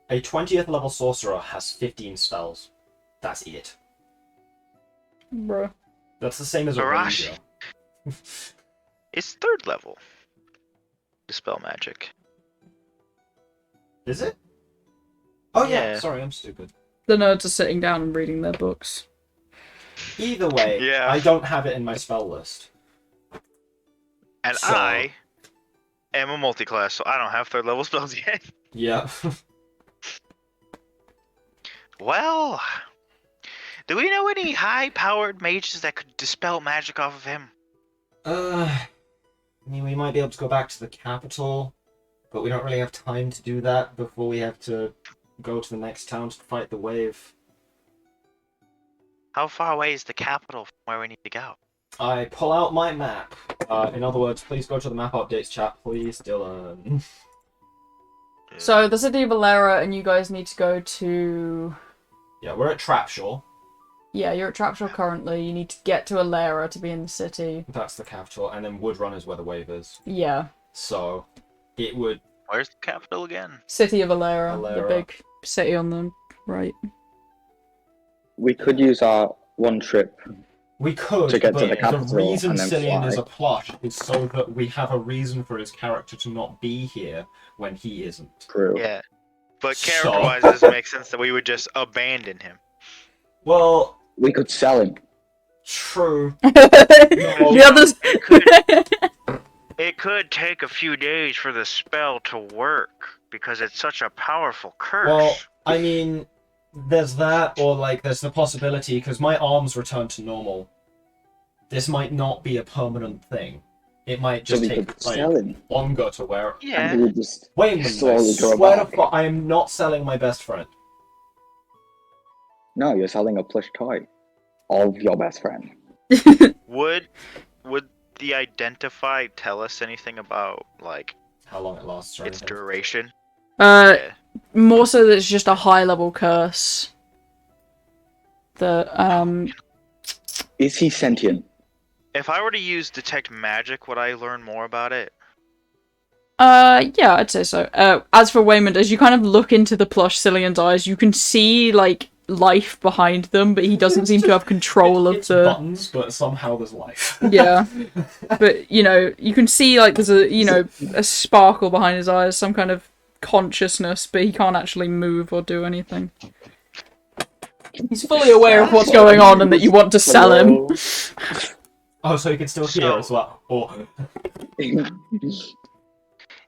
a 20th level sorcerer has 15 spells. That's it. Bruh. That's the same as a Arashi. ranger. It's third level. Dispel magic. Is it? Oh yeah. Yeah. Sorry, I'm stupid. The nerds are sitting down and reading their books. Either way, Yeah. I don't have it in my spell list. And So- I am a multi-class, so I don't have third level spells yet. Yeah. Well, do we know any high-powered mages that could dispel magic off of him? I mean, we might be able to go back to the capital, but we don't really have time to do that before we have to go to the next town to fight the wave. How far away is the capital from where we need to go? I pull out my map. In other words, please go to the map updates chat, please, Dylan. So the city of Alera, and you guys need to go to. Yeah, we're at Trapshaw. Yeah, you're at Trapshore currently. You need to get to Alera to be in the city. That's the capital, and then Woodrun is where the wave is. Yeah, So, it would... Where's the capital again? city of Alera, the Alera. big city on the right. We could use our one trip. We could, To get to but the capital reason and then Cillian fly. is a plush is so that we have a reason for his character to not be here when he isn't. Crew. Yeah. But So- character-wise, it doesn't make sense that we would just abandon him. Well, We could sell him. true. The others. It could take a few days for the spell to work, because it's such a powerful curse. Well, I mean, there's that, or like there's the possibility, because my arms return to normal. This might not be a permanent thing. It might So just we take could sell like him. longer to wear. yeah. And we would just Wait a slowly minute, I grow swear to back. God, I am not selling my best friend. No, you're selling a plush toy of your best friend. Would the Identify tell us anything about, like, How long it lasts or its anything. duration? Yeah. More so that it's just a high level curse. The Is he sentient? If I were to use Detect Magic, would I learn more about it? yeah, I'd say so. As for Waymond, as you kind of look into the plush Cillian's eyes, you can see, like, life behind them, but he doesn't seem to have control of it's the buttons, but somehow there's life. yeah. But you know, you can see like there's a sparkle behind his eyes, some kind of consciousness, but he can't actually move or do anything. He's fully aware of what's going on and that you want to sell him. Oh, so you can still hear as well. Or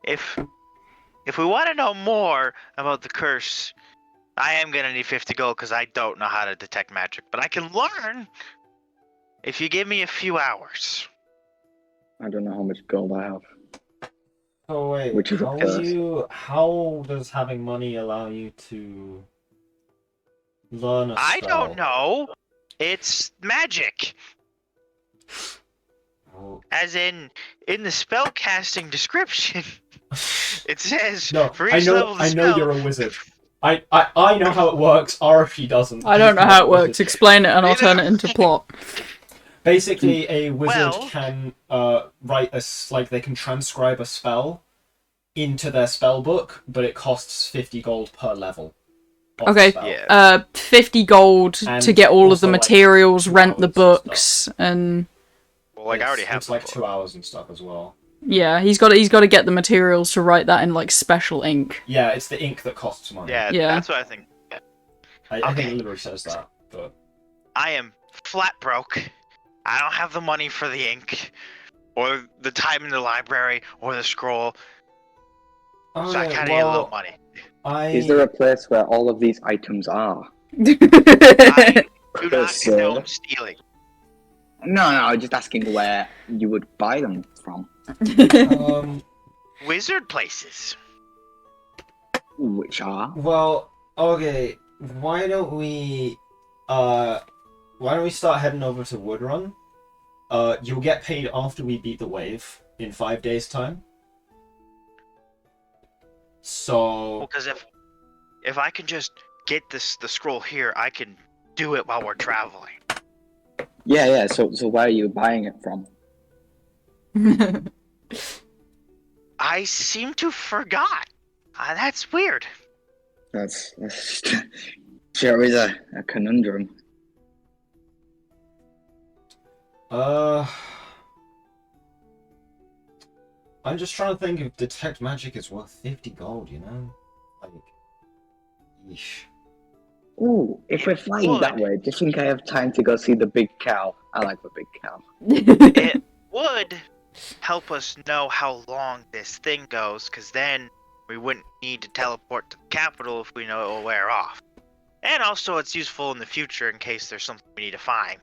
If we want to know more about the curse, I am gonna need 50 gold because I don't know how to detect magic, but I can learn if you give me a few hours. I don't know how much gold I have. oh wait, Which is a first. how does having money allow you to learn a spell? I don't know. It's magic. Oh. As in the spell casting description, it says No, for each level of the I know spell, you're a wizard. I know how it works. Arashi doesn't. I don't know He's how not it a works. wizard. Explain it and I'll turn it into plot. Basically, a wizard Well- can write like they can transcribe a spell into their spell book, but it costs 50 gold per level. of the Okay. spell. Yeah. 50 gold And to get all of also, the like, materials, 2 rent the hours and books, and Well, like I already have It's like the 2 book. hours and stuff as well. yeah, he's got to get the materials to write that in like special ink. Yeah, it's the ink that costs money. Yeah, Yeah. that's what I think. I Okay. think it literally says that. But I am flat broke. I don't have the money for the ink, or the time in the library, or the scroll. So I kind of need a little money. Is there a place where all of these items are? I do not So- condone stealing. No, just asking where you would buy them from. Wizard places. Which are? Well, okay. Why don't we start heading over to Woodrun? You'll get paid after we beat the wave in 5 days' time. So Because if I can just get the scroll here, I can do it while we're traveling. Yeah. So where are you buying it from? I seem to forgot. That's weird. That's sure is a conundrum. I'm just trying to think if detect magic is worth 50 gold, you know? Like, yeesh. Ooh, if we're flying that way, do you think I have time to go see the big cow? I like the big cow. It would help us know how long this thing goes, because then we wouldn't need to teleport to the capital if we know it will wear off. And also, it's useful in the future in case there's something we need to find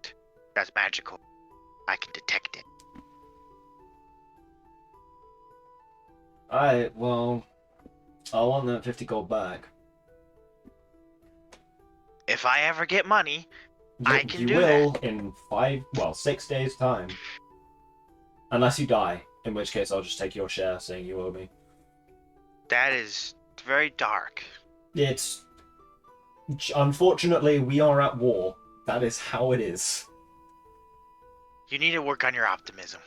that's magical. I can detect it. Alright, well, I want that 50 gold back. If I ever get money, I can you do will in 6 days' time. Unless you die, in which case I'll just take your share, saying you owe me. that is very dark. It's... Unfortunately, we are at war. That is how it is. You need to work on your optimism.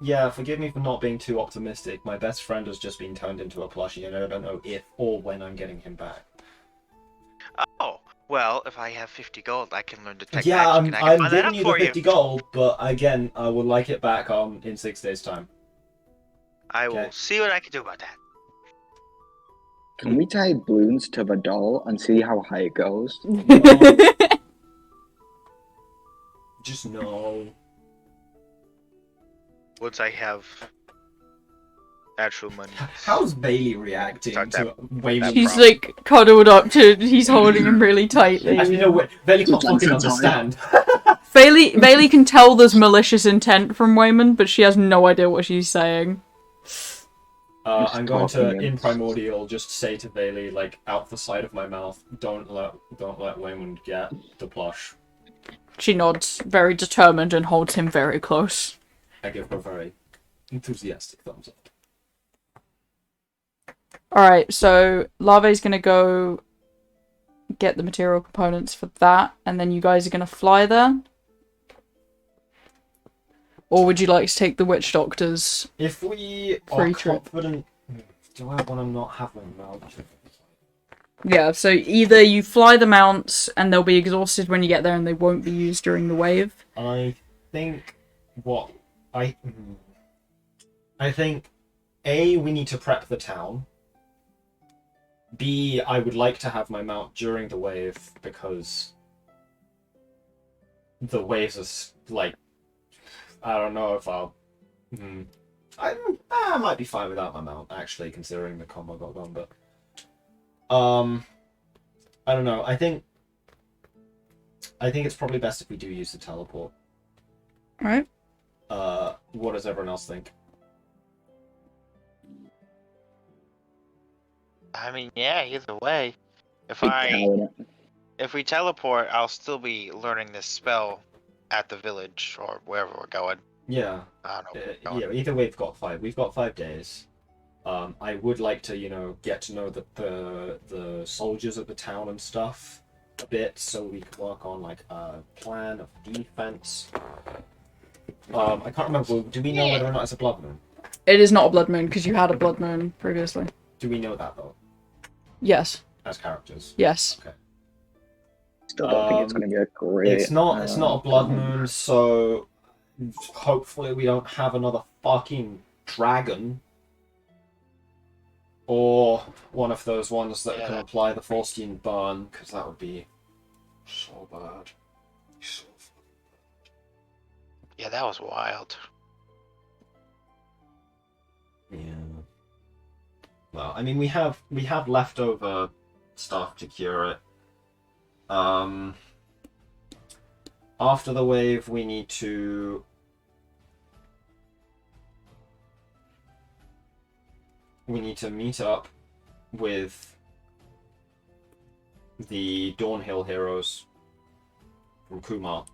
Yeah, forgive me for not being too optimistic. My best friend has just been turned into a plushie, and I don't know if or when I'm getting him back. Oh, well, if I have 50 gold, I can learn detect Yeah, magic, I'm and I can find that giving up you the for 50 gold, but again, I would like it back in 6 days' time. I will Okay. see what I can do about that. Can we tie balloons to the doll and see how high it goes? Just no. Once I have actual money. How's Bailey reacting Start to Wayman? He's like cuddled up to. He's holding him really tightly. Actually, no, wait. Bailey can't Just like fucking to tie understand. Bailey can tell there's malicious intent from Wayman, but she has no idea what she's saying. I'm going to, talking in and- Primordial, just say to Bailey, like, out the side of my mouth, don't let Wayman get the plush. She nods, very determined, and holds him very close. I give her a very enthusiastic thumbs up. Alright, so Larvae's gonna go get the material components for that, and then you guys are gonna fly there? Or would you like to take the witch doctors? If we Free are trip. confident... Do I want to not have my mouth? Yeah, so either you fly the mounts and they'll be exhausted when you get there and they won't be used during the wave. I think what I think A, we need to prep the town. B, I would like to have my mount during the wave because the waves are like, I don't know if I'll. I might be fine without my mount actually, considering the combo got gone, but I don't know. I think it's probably best if we do use the teleport. Alright. What does everyone else think? I mean, yeah, either way. Big If we teleport, I'll still be learning this spell at the village or wherever we're going. Yeah. I don't know. where we're going. Yeah. Either way, we've got 5 days. I would like to, get to know the soldiers of the town and stuff a bit, so we can work on like a plan of defense. I can't remember. Do we know whether or not it's a blood moon? It is not a blood moon because you had a blood moon previously. Do we know that though? Yes. As characters. Yes. Okay. Still don't think it's going to be a great. It's not a blood moon, so hopefully we don't have another fucking dragon. Or one of those ones that can apply the Faustian burn, because that would be so bad. So Yeah, that was wild. yeah. Well, I mean, we have leftover stuff to cure it. After the wave, we need to meet up with the Dawnhill heroes from Kumar.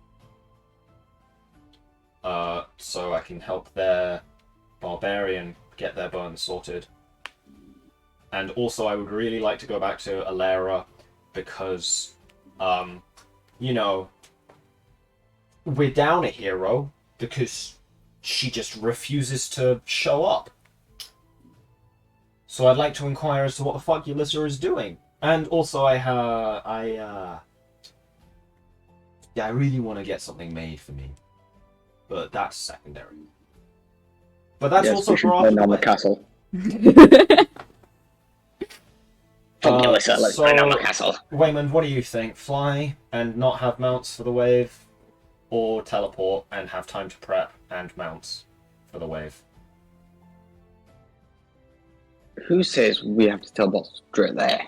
So I can help their barbarian get their burns sorted. And also I would really like to go back to Alera because, we're down a hero because she just refuses to show up. So I'd like to inquire as to what the fuck Yulissa is doing. And also I really want to get something made for me. But that's secondary. But that's also for after the on the wave. castle. So, Let's burn on the castle. Waymond, what do you think? Fly and not have mounts for the wave? Or teleport and have time to prep and mounts for the wave? Who says we have to teleport straight there?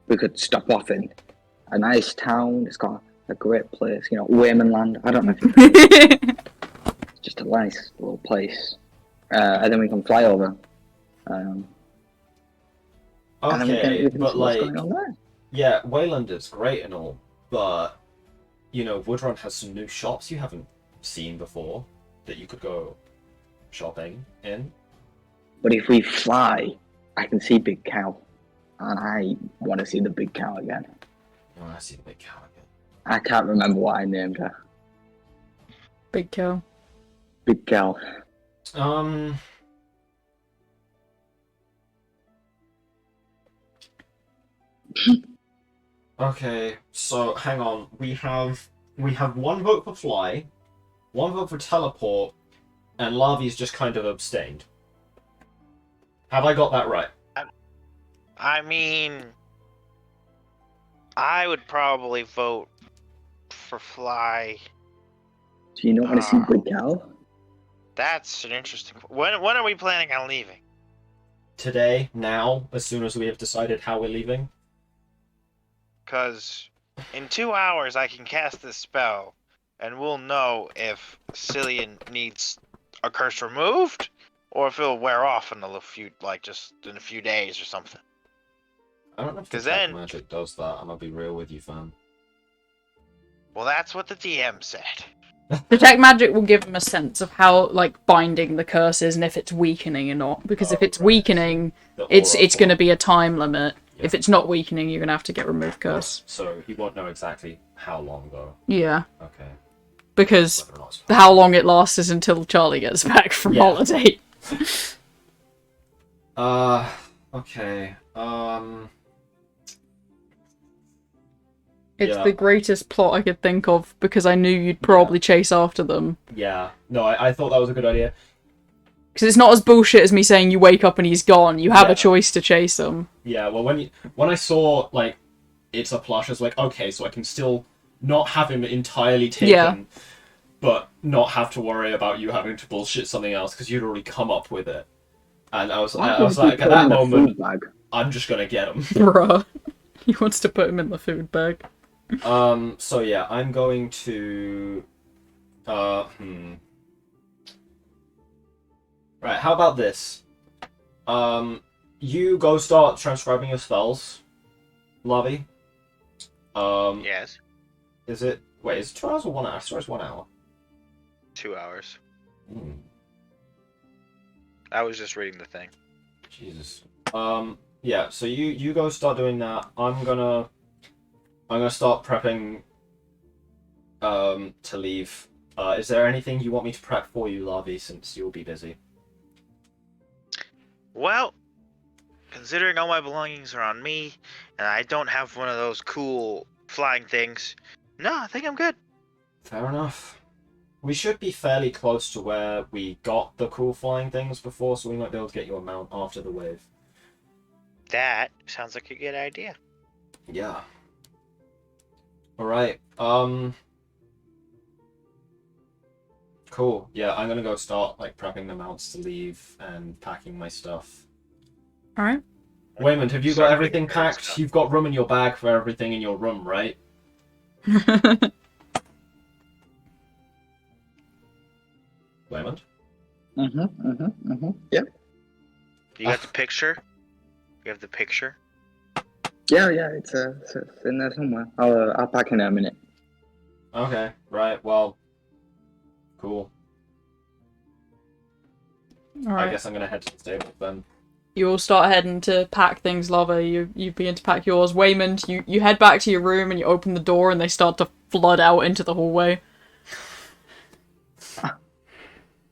We could stop off in a nice town. It's got a great place, Wayman Land. I don't know if it's just a nice little place. And then we can fly over. And then Okay, we can but see what's going on there. yeah, Wayland is great and all, but, Woodrun has some new shops you haven't seen before that you could go shopping in. But if we fly, I can see Big Cow. And I want to see the Big Cow again. Oh, I see the big cow again. I can't remember what I named her. Big kill. Big Cow. Okay, so hang on. We have one vote for fly, one vote for teleport, and Lavi's just kind of abstained. Have I got that right? I mean, I would probably vote for Fly. Do you not want to see Big Cow? That's an interesting. When are we planning on leaving? Today, now, as soon as we have decided how we're leaving. Because in 2 hours I can cast this spell, and we'll know if Cillian needs a curse removed, or if it'll wear off in just in a few days or something. I don't know if the 'Cause tech then- magic does that. I'm gonna be real with you, fam. Well, that's what the DM said. Detect magic will give them a sense of how, binding the curse is and if it's weakening or not. Because if it's right. weakening, The it's aura going to form. be a time limit. Yeah. If it's not weakening, you're going to have to get removed curse. So he won't know exactly how long though. Yeah, Okay. because Whether or not it's how long it lasts is until Charlie gets back from Yeah. holiday. Okay. It's Yeah. the greatest plot I could think of because I knew you'd probably chase after them. Yeah. No, I thought that was a good idea. Because it's not as bullshit as me saying you wake up and he's gone. You have Yeah. a choice to chase him. Yeah, well, when I saw, like, it's a plush, I was like, okay, so I can still not have him entirely taken, Yeah. but not have to worry about you having to bullshit something else, because you'd already come up with it. And I was like, at that moment, I'm just gonna get him. Bruh. He wants to put him in the food bag. So yeah, I'm going to... Right, how about this? You go start transcribing your spells, Lavi. Yes. Is it... Wait, is it 2 hours or 1 hour? I swear it's 1 hour. 2 hours. Hmm. I was just reading the thing. Jesus. Yeah, so you go start doing that. I'm gonna start prepping to leave. Is there anything you want me to prep for you, Lavi, since you'll be busy? Well, considering all my belongings are on me, and I don't have one of those cool flying things, no, I think I'm good. Fair enough. We should be fairly close to where we got the cool flying things before, so we might be able to get you a mount after the wave. That sounds like a good idea. Yeah. Alright, cool. Yeah, I'm gonna go start, like, prepping the mounts to leave and packing my stuff. Alright. Waymond, have you Start got everything picking packed? stuff. You've got room in your bag for everything in your room, right? Waymond? Yeah. You got the picture? You have the picture? Yeah, it's in there somewhere. I'll pack in a minute. Okay, right, well... Cool. I Alright. guess I'm gonna head to the stable then. You all start heading to pack things, Lava. You begin to pack yours. Waymond, you head back to your room and you open the door and they start to flood out into the hallway.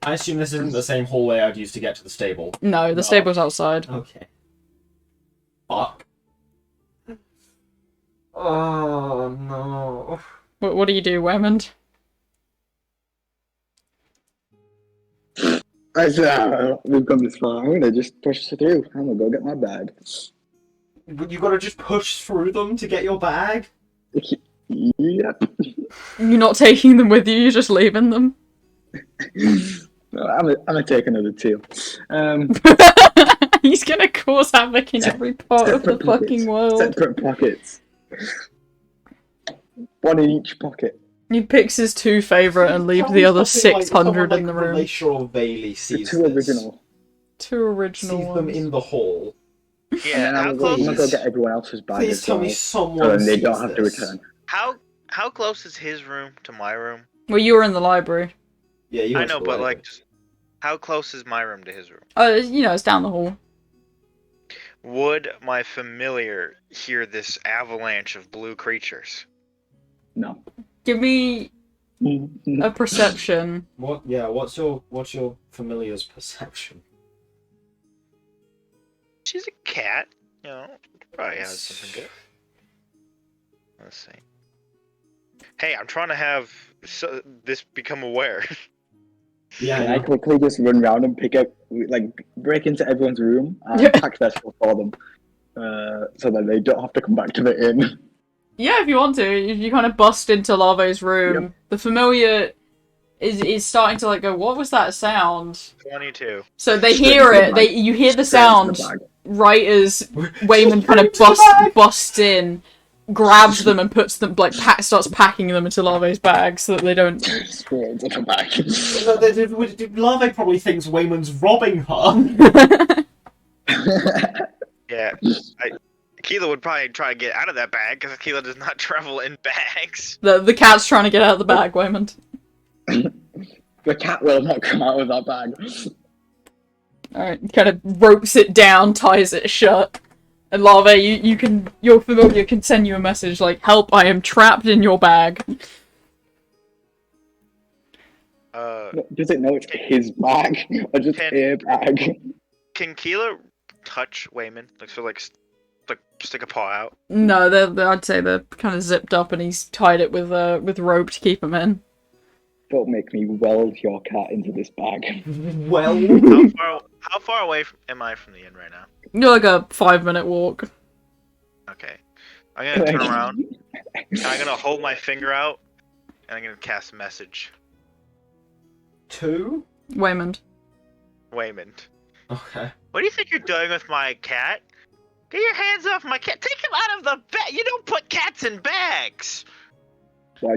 I assume this isn't the same hallway I'd use to get to the stable. No, the stable's outside. Okay. Fuck. Oh, no. What do you do, Waymond? We've come this far. I'm gonna just push through. I'm gonna go get my bag. You gotta just push through them to get your bag? Yep. You're not taking them with you, you're just leaving them. No, I'm gonna take another two. He's gonna cause havoc in every part of the Separate fucking world. Separate pockets. One in each pocket. He picks his two favourite and leaves the other 600 in the room. Glacier or Bailey The sees two this. original. Two original Sees ones. them in the hall. And Yeah, then how I'm close gonna go is get everyone else's bag Please as tell well. me someone So then they sees don't have to this. return. how close is his room to my room? Well, you were in the library. Yeah, you I went to know, the but library. like, just how close is my room to his room? It's down the hall. Would my familiar hear this avalanche of blue creatures? No. Give me a perception. What? Yeah. What's your familiar's perception? She's a cat, you know. Probably has something good. Let's see. Hey, I'm trying to have this become aware. Yeah. Can I quickly just run around and pick up, like, break into everyone's room and pack their stuff for them, so that they don't have to come back to the inn? Yeah, if you want to. You kind of bust into Larva's room. Yep. The familiar is starting to like go, what was that sound? 22. So they Straight hear into the it. bag. You hear the Straight into the sound bag. right as Waymond kind of busts in, grabs them and puts them starts packing them into Larva's bag so that they don't. Straight into the bag. Larvae probably thinks Waymond's robbing her. Yeah. Keela would probably try to get out of that bag because Keela does not travel in bags. The cat's trying to get out of the bag, Waymond. The cat will not come out of that bag. Alright, kind of ropes it down, ties it shut. And Larvae, your familiar can send you a message like, help, I am trapped in your bag. Does it know it's his bag or just a bag? Can Keela touch Wayman? Like stick a paw out? No, I'd say they're kind of zipped up, and he's tied it with rope to keep them in. Don't make me weld your cat into this bag. Well, How far away am I from the inn right now? You're like a 5-minute walk. Okay. I'm gonna turn around. And I'm gonna hold my finger out, and I'm gonna cast a message. 2? Waymond. Waymond. Okay. What do you think you're doing with my cat? Get your hands off my cat! Take him out of the bag! You don't put cats in bags! Why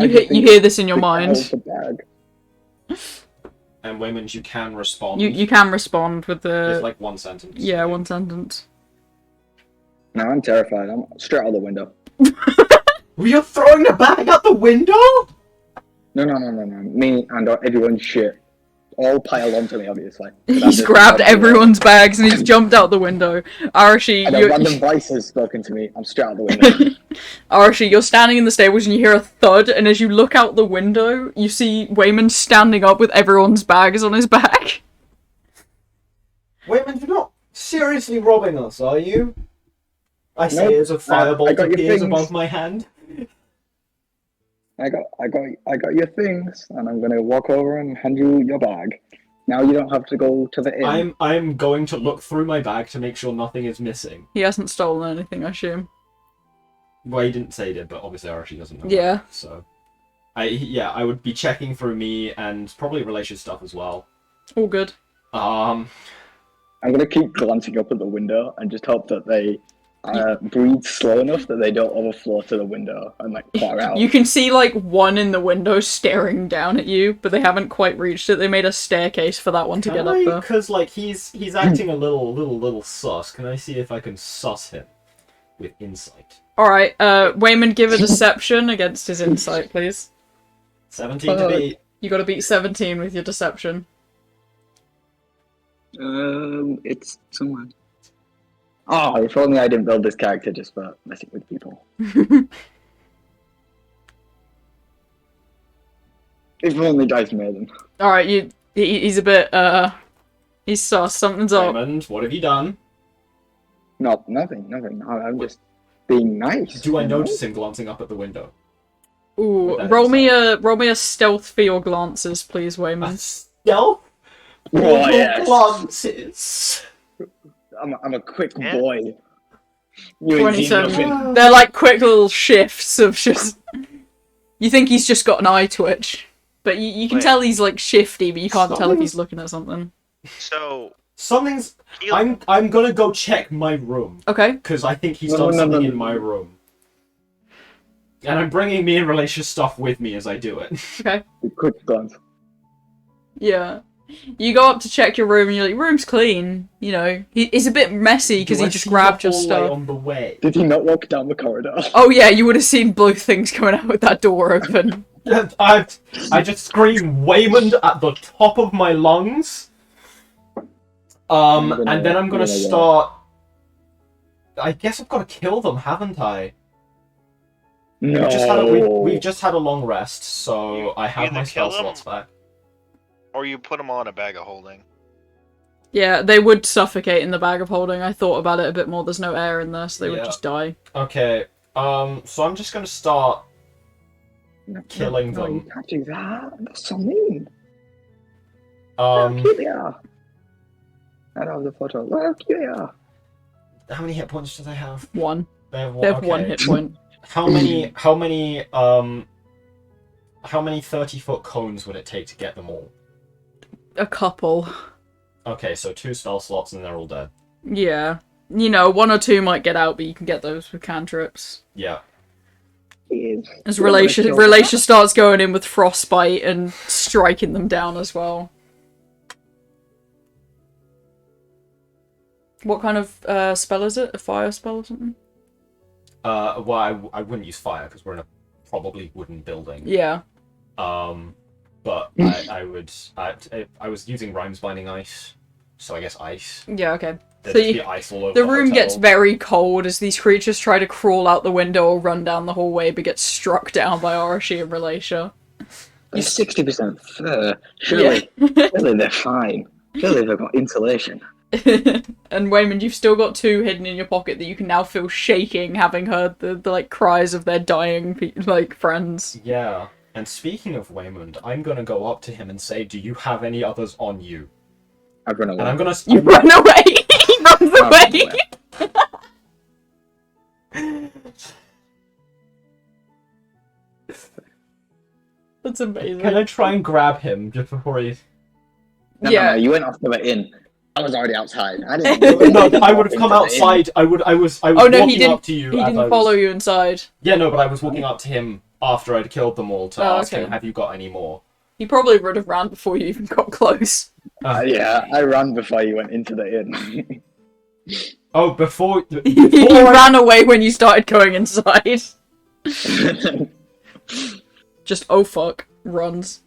You hear this in your mind. The bag? And Waymond, you can respond. You can respond with the... It's like one sentence. Yeah, one sentence. No, I'm terrified. I'm straight out the window. You're throwing the bag out the window? No. Me and everyone's shit. All piled onto me, obviously. He's grabbed everyone's bags and he's jumped out the window. Arashi, And a random voice has spoken to me. I'm straight out the window. Arashi, you're standing in the stables and you hear a thud, and as you look out the window, you see Waymond standing up with everyone's bags on his back. Waymond, you're not seriously robbing us, are you? I say Nope. as a firebolt I got your appears things. above my hand. I got your things, and I'm gonna walk over and hand you your bag. Now you don't have to go to the inn. I'm going to look through my bag to make sure nothing is missing. He hasn't stolen anything, I assume. Well, he didn't say he did, but obviously Arashi doesn't know. Yeah. That, so, I would be checking through me and probably relation stuff as well. All good. I'm gonna keep glancing up at the window and just hope that they breathe slow enough that they don't overflow to the window and like far out. You can see like one in the window staring down at you, but they haven't quite reached it. They made a staircase for that one to get up there. Because like he's acting a little sus. Can I see if I can suss him with insight? Alright, Waymond, give a deception against his insight, please. 17 to beat. You gotta beat 17 with your deception. It's somewhere. Oh, if only I didn't build this character just for messing with people. If only Dice made him. Alright, he's a bit, he's sus, something's up. Raymond, what have you done? No, nothing. I'm just being nice. Do I notice him glancing up at the window? Ooh, With that roll me a stealth for your glances, please, Waymond. Stealth? Oh, yes. Glances. I'm a quick Yeah. boy. You ain't seen 27. nothing. They're like quick little shifts of just... You think he's just got an eye twitch. But you can Wait. tell he's like shifty, but you can't tell if he's looking at something. So, Something's... I'm gonna go check my room. Okay. Because I think he's No, done no, something no. in my room. And I'm bringing me and relation stuff with me as I do it. Okay. Quick glance. Yeah. You go up to check your room and you're like, room's clean. You know, it's a bit messy because Do he I just see grabbed the your hallway stuff. on the way? Did he not walk down the corridor? Oh yeah, you would have seen blue things coming out with that door open. I just scream Waymond at the top of my lungs. And then I'm gonna start... I guess I've got to kill them, haven't I? No. We've just had a long rest, so I have either my spell kill them- slots back. or you put them all in a bag of holding. Yeah, they would suffocate in the bag of holding. I thought about it a bit more. There's no air in there, so they would Yeah. just die. Okay, so I'm just gonna start killing No, you them. can't do that. That's so mean. Um, Look, here they are. I don't have the photo. Look, here they are. how many hit points do they have? One. They have one. They have one okay. hit point. How many 30-foot cones would it take to get them all? A couple. Okay, so 2 spell slots and they're all dead. Yeah. You know, 1 or 2 might get out, but you can get those with cantrips. Yeah. Jeez. As You're gonna kill Relatia starts going in with frostbite and striking them down as well. What kind of spell is it? A fire spell or something? Well, I wouldn't use fire because we're in a probably wooden building. Yeah. But I was using Rhymes Binding Ice, so I guess ice. Yeah, okay. There'd So just you- be ice all over The the room hotel. gets very cold as these creatures try to crawl out the window or run down the hallway but get struck down by Arashi and Relatia. They're 60% fur. Surely they're fine. Surely they've got insulation. And Waymond, you've still got 2 hidden in your pocket that you can now feel shaking, having heard the like cries of their dying friends. Yeah. And speaking of Waymond, I'm gonna go up to him and say, "Do you have any others on you?" I've run away. And I'm gonna. You run away. He runs away. That's amazing. Can I try and grab him just before he? No, Yeah. you went off to the inn. I was already outside. I didn't. No, I would have come outside. I was Oh no, walking he didn't. up to you. He as didn't I was- follow you inside. Yeah, no, but I was walking up to him after I'd killed them all to Oh, ask okay. him, "Have you got any more?" He probably would have ran before you even got close. Yeah, I ran before you went into the inn. Oh, before He ran away when you started going inside. Just oh fuck, runs.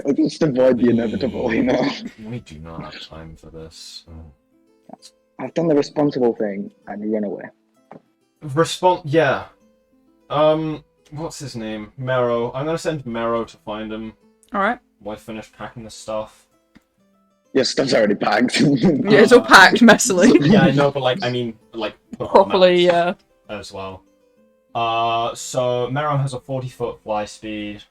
I just avoid the inevitable, you know. We do not have time for this. I've done the responsible thing and run away. Yeah. What's his name? Mero. I'm gonna send Mero to find him. Alright. While I finish packing the stuff. Your stuff's already packed. Yeah, it's all packed messily. Yeah, I know, but like, I mean, like put on Properly, maps yeah. as well. So Mero has a 40-foot fly speed.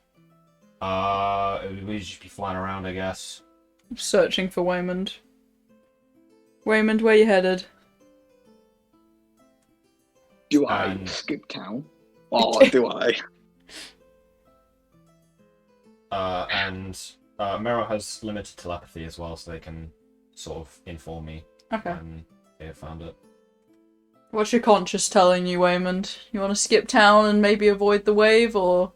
We'd just be flying around, I guess. Searching for Waymond. Waymond, where you headed? Do I And- skip town? Oh, do I? And Mero has limited telepathy as well, so they can sort of inform me Okay. when they have found it. What's your conscience telling you, Waymond? You want to skip town and maybe avoid the wave, or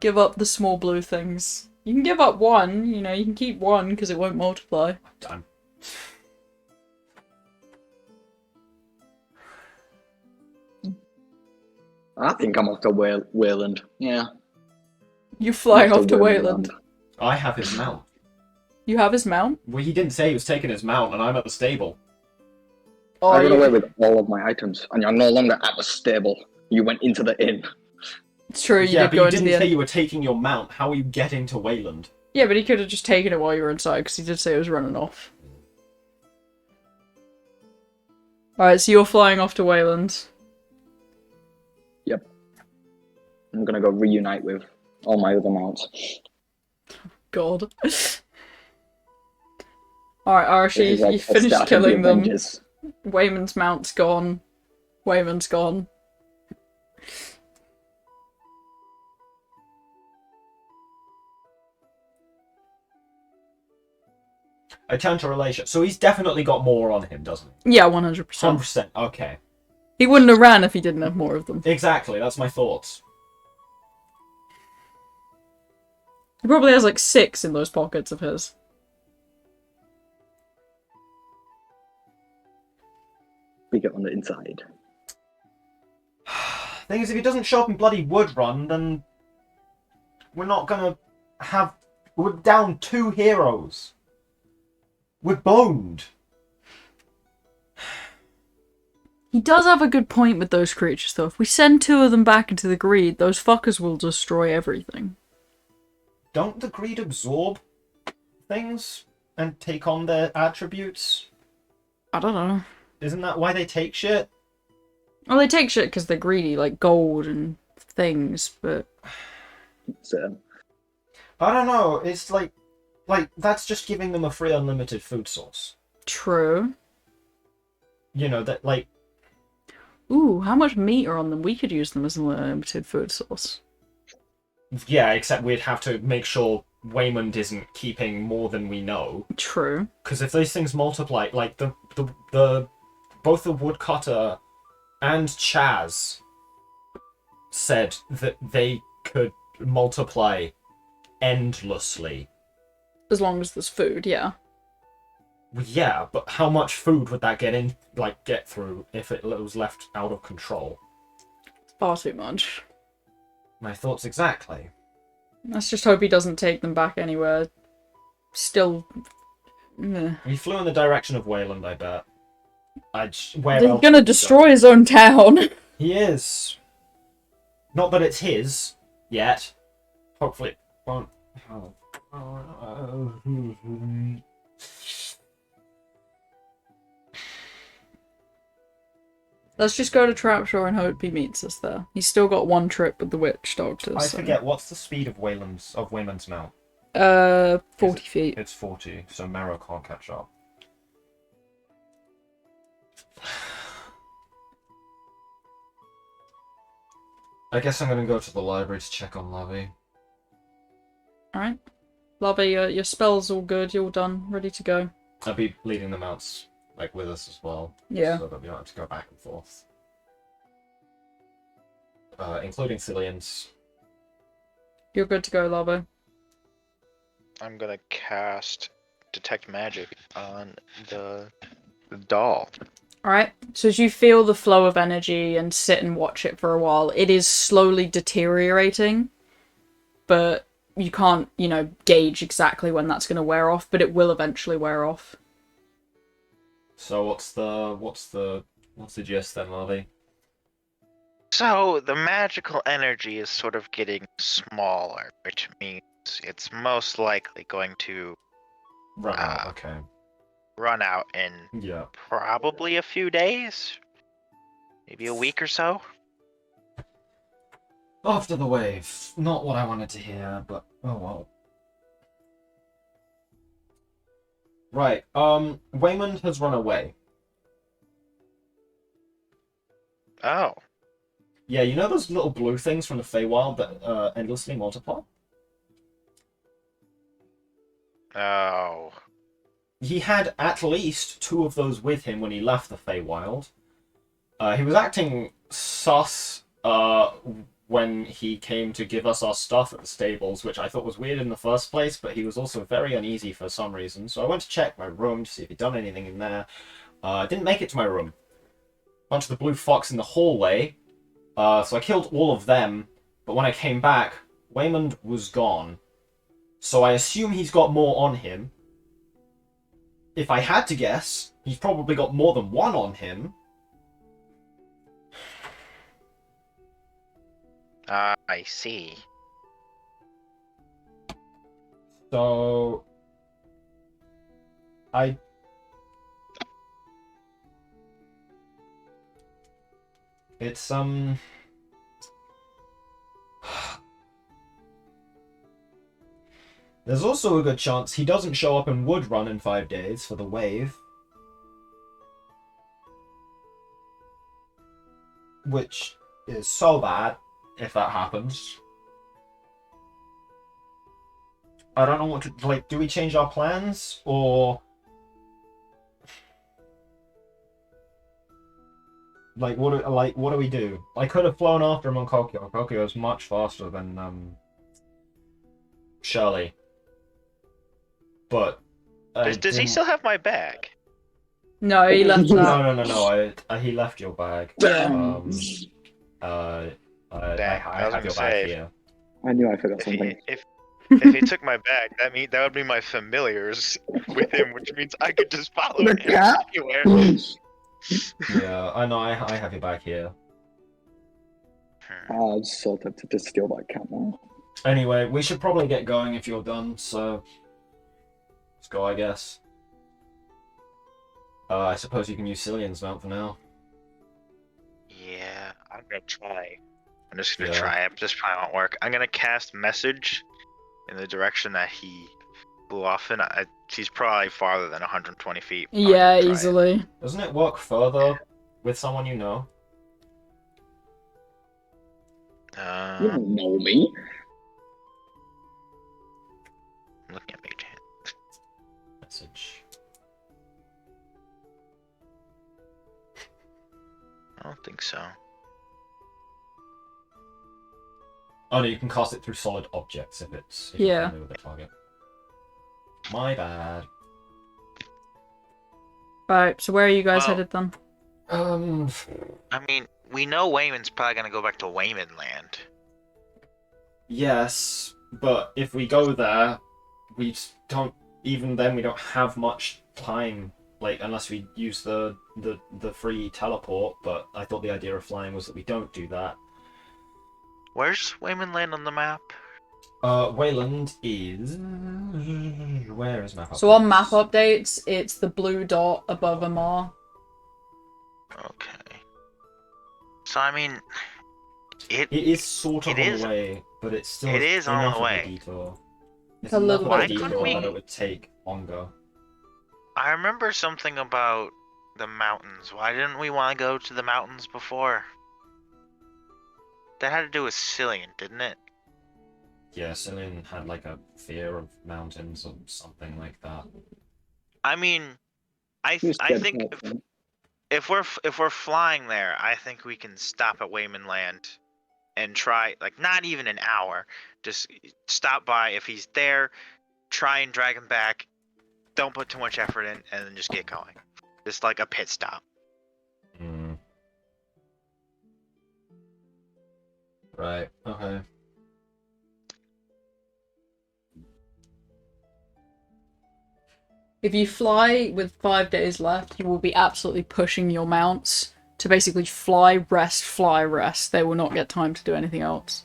give up the small blue things? You can give up one, you know, you can keep one because it won't multiply. I'm... I think I'm off to Wayland. Yeah. You're flying Off off to Wayland. I have his mount. You have his mount? Well, he didn't say he was taking his mount, and I'm at the stable. Oh, I ran you- away with all of my items, and you're no longer at the stable. You went into the inn. It's true, you Yeah, did but go you into didn't the say end. you were taking your mount. How are you getting to Wayland? Yeah, but he could have just taken it while you were inside, because he did say it was running off. Alright, so you're flying off to Wayland. Yep. I'm gonna go reunite with all my other mounts. God. Alright, Arashi, This is like you the finished start of the killing them. Avengers. Waymond's mount's gone. Waymond's gone. I turn to relation. So he's definitely got more on him, doesn't he? Yeah, 100%. 100%. Okay. He wouldn't have ran if he didn't have more of them. Exactly, that's my thoughts. He probably has like 6 in those pockets of his. Bigger on the inside. Thing is, if he doesn't show up in bloody Woodrun, then we're not gonna have... We're down 2 heroes. We're boned. He does have a good point with those creatures, though. If we send 2 of them back into the greed, those fuckers will destroy everything. Don't the greed absorb things and take on their attributes? I don't know. Isn't that why they take shit? Well, they take shit because they're greedy, like gold and things, but... So, I don't know. It's like that's just giving them a free unlimited food source. True. You know, that like... Ooh, how much meat are on them? We could use them as a limited food source. Yeah, except we'd have to make sure Waymond isn't keeping more than we know. True. Because if those things multiply, like the both the woodcutter and Chaz said that they could multiply endlessly. As long as there's food, yeah. Yeah, but how much food would that get through if it was left out of control? Far too much. My thoughts exactly. Let's just hope he doesn't take them back anywhere. Still... meh. He flew in the direction of Wayland, I bet. Where He's else gonna would he go? destroy his own town. He is. Not that it's his yet. Hopefully it won't. Let's just go to Trapshore and hope he meets us there. He's still got one trip with the witch doctor. I so. forget, what's the speed of Wayland's mount? 40 feet. It's 40, so Marrow can't catch up. I guess I'm gonna go to the library to check on Lavi. Alright. Lobby, your spell's all good, you're all done, ready to go. I'll be leading the mounts like with us as well. Yeah. So that we don't have to go back and forth. Including Cillian's. You're good to go, Lobby. I'm gonna cast detect magic on the doll. Alright, so as you feel the flow of energy and sit and watch it for a while, it is slowly deteriorating, but you can't, gauge exactly when that's going to wear off, but it will eventually wear off. So what's the gist then, Lavi? So the magical energy is sort of getting smaller, which means it's most likely going to Run out, okay. run out in Yeah. probably a few days, maybe a week or so. After the wave. Not what I wanted to hear, but oh well. Right, Waymond has run away. Oh. Yeah, you know those little blue things from the Feywild that endlessly multiply? Oh. He had at least 2 of those with him when he left the Feywild. He was acting sus when he came to give us our stuff at the stables, which I thought was weird in the first place, but he was also very uneasy for some reason. So I went to check my room to see if he'd done anything in there. I didn't make it to my room. Bunch of the blue fox in the hallway. So I killed all of them, but when I came back, Waymond was gone. So I assume he's got more on him. If I had to guess, he's probably got more than 1 on him. I see. So it's there's also a good chance he doesn't show up in Woodrun in 5 days for the wave. Which is so bad if that happens. I don't know what to, like, do we change our plans, or like what do we do? I could have flown after him on Kokyo. Kokyo is much faster than Shirley. But Does he still have my bag? No, he left that. No. He left your bag. Yeah. Dang, I have your bag here. I knew I forgot something. If he took my bag, that would be my familiars with him, which means I could just follow The him cat? anywhere. Yeah, I know. I have your bag here. I'm so tempted to steal that cat now. Anyway, we should probably get going if you're done. So let's go, I guess. I suppose you can use Cillian's mount for now. Yeah, I'm gonna try. I'm just gonna Yeah. try it. This probably won't work. I'm gonna cast message in the direction that he blew off in. He's probably farther than 120 feet. I'm Yeah, gonna try it. easily. Doesn't it work further with someone you know? You don't know me. I'm looking at Mage Hand. Message. I don't think so. Oh no, you can cast it through solid objects if Yeah. you're familiar with the target. My bad. Right, so where are you guys Well- headed then? I mean, we know Wayman's probably gonna go back to Wayman Land. Yes, but if we go there, we don't. Even then, we don't have much time. Like, unless we use the free teleport. But I thought the idea of flying was that we don't do that. Where's Wayman Land on the map? Wayland is. Where is map? So on map updates, it's the blue dot above Amar. Okay. So I mean, It is sort of It on is- the way, but it's still it is on enough the of way. a detour. It's A enough little of a bit of detour detour. that it would take longer. I remember something about the mountains. Why didn't we want to go to the mountains before? That had to do with Cillian, didn't it? Yeah, Cillian had like a fear of mountains or something like that. I mean, I He was I scared think of heights, if we're flying there, I think we can stop at Wayman Land and try, like, not even an hour. Just stop by. If he's there, try and drag him back. Don't put too much effort in, and then just get going. Just like a pit stop. Hmm. Right, okay. If you fly with 5 days left, you will be absolutely pushing your mounts to basically fly, rest. They will not get time to do anything else.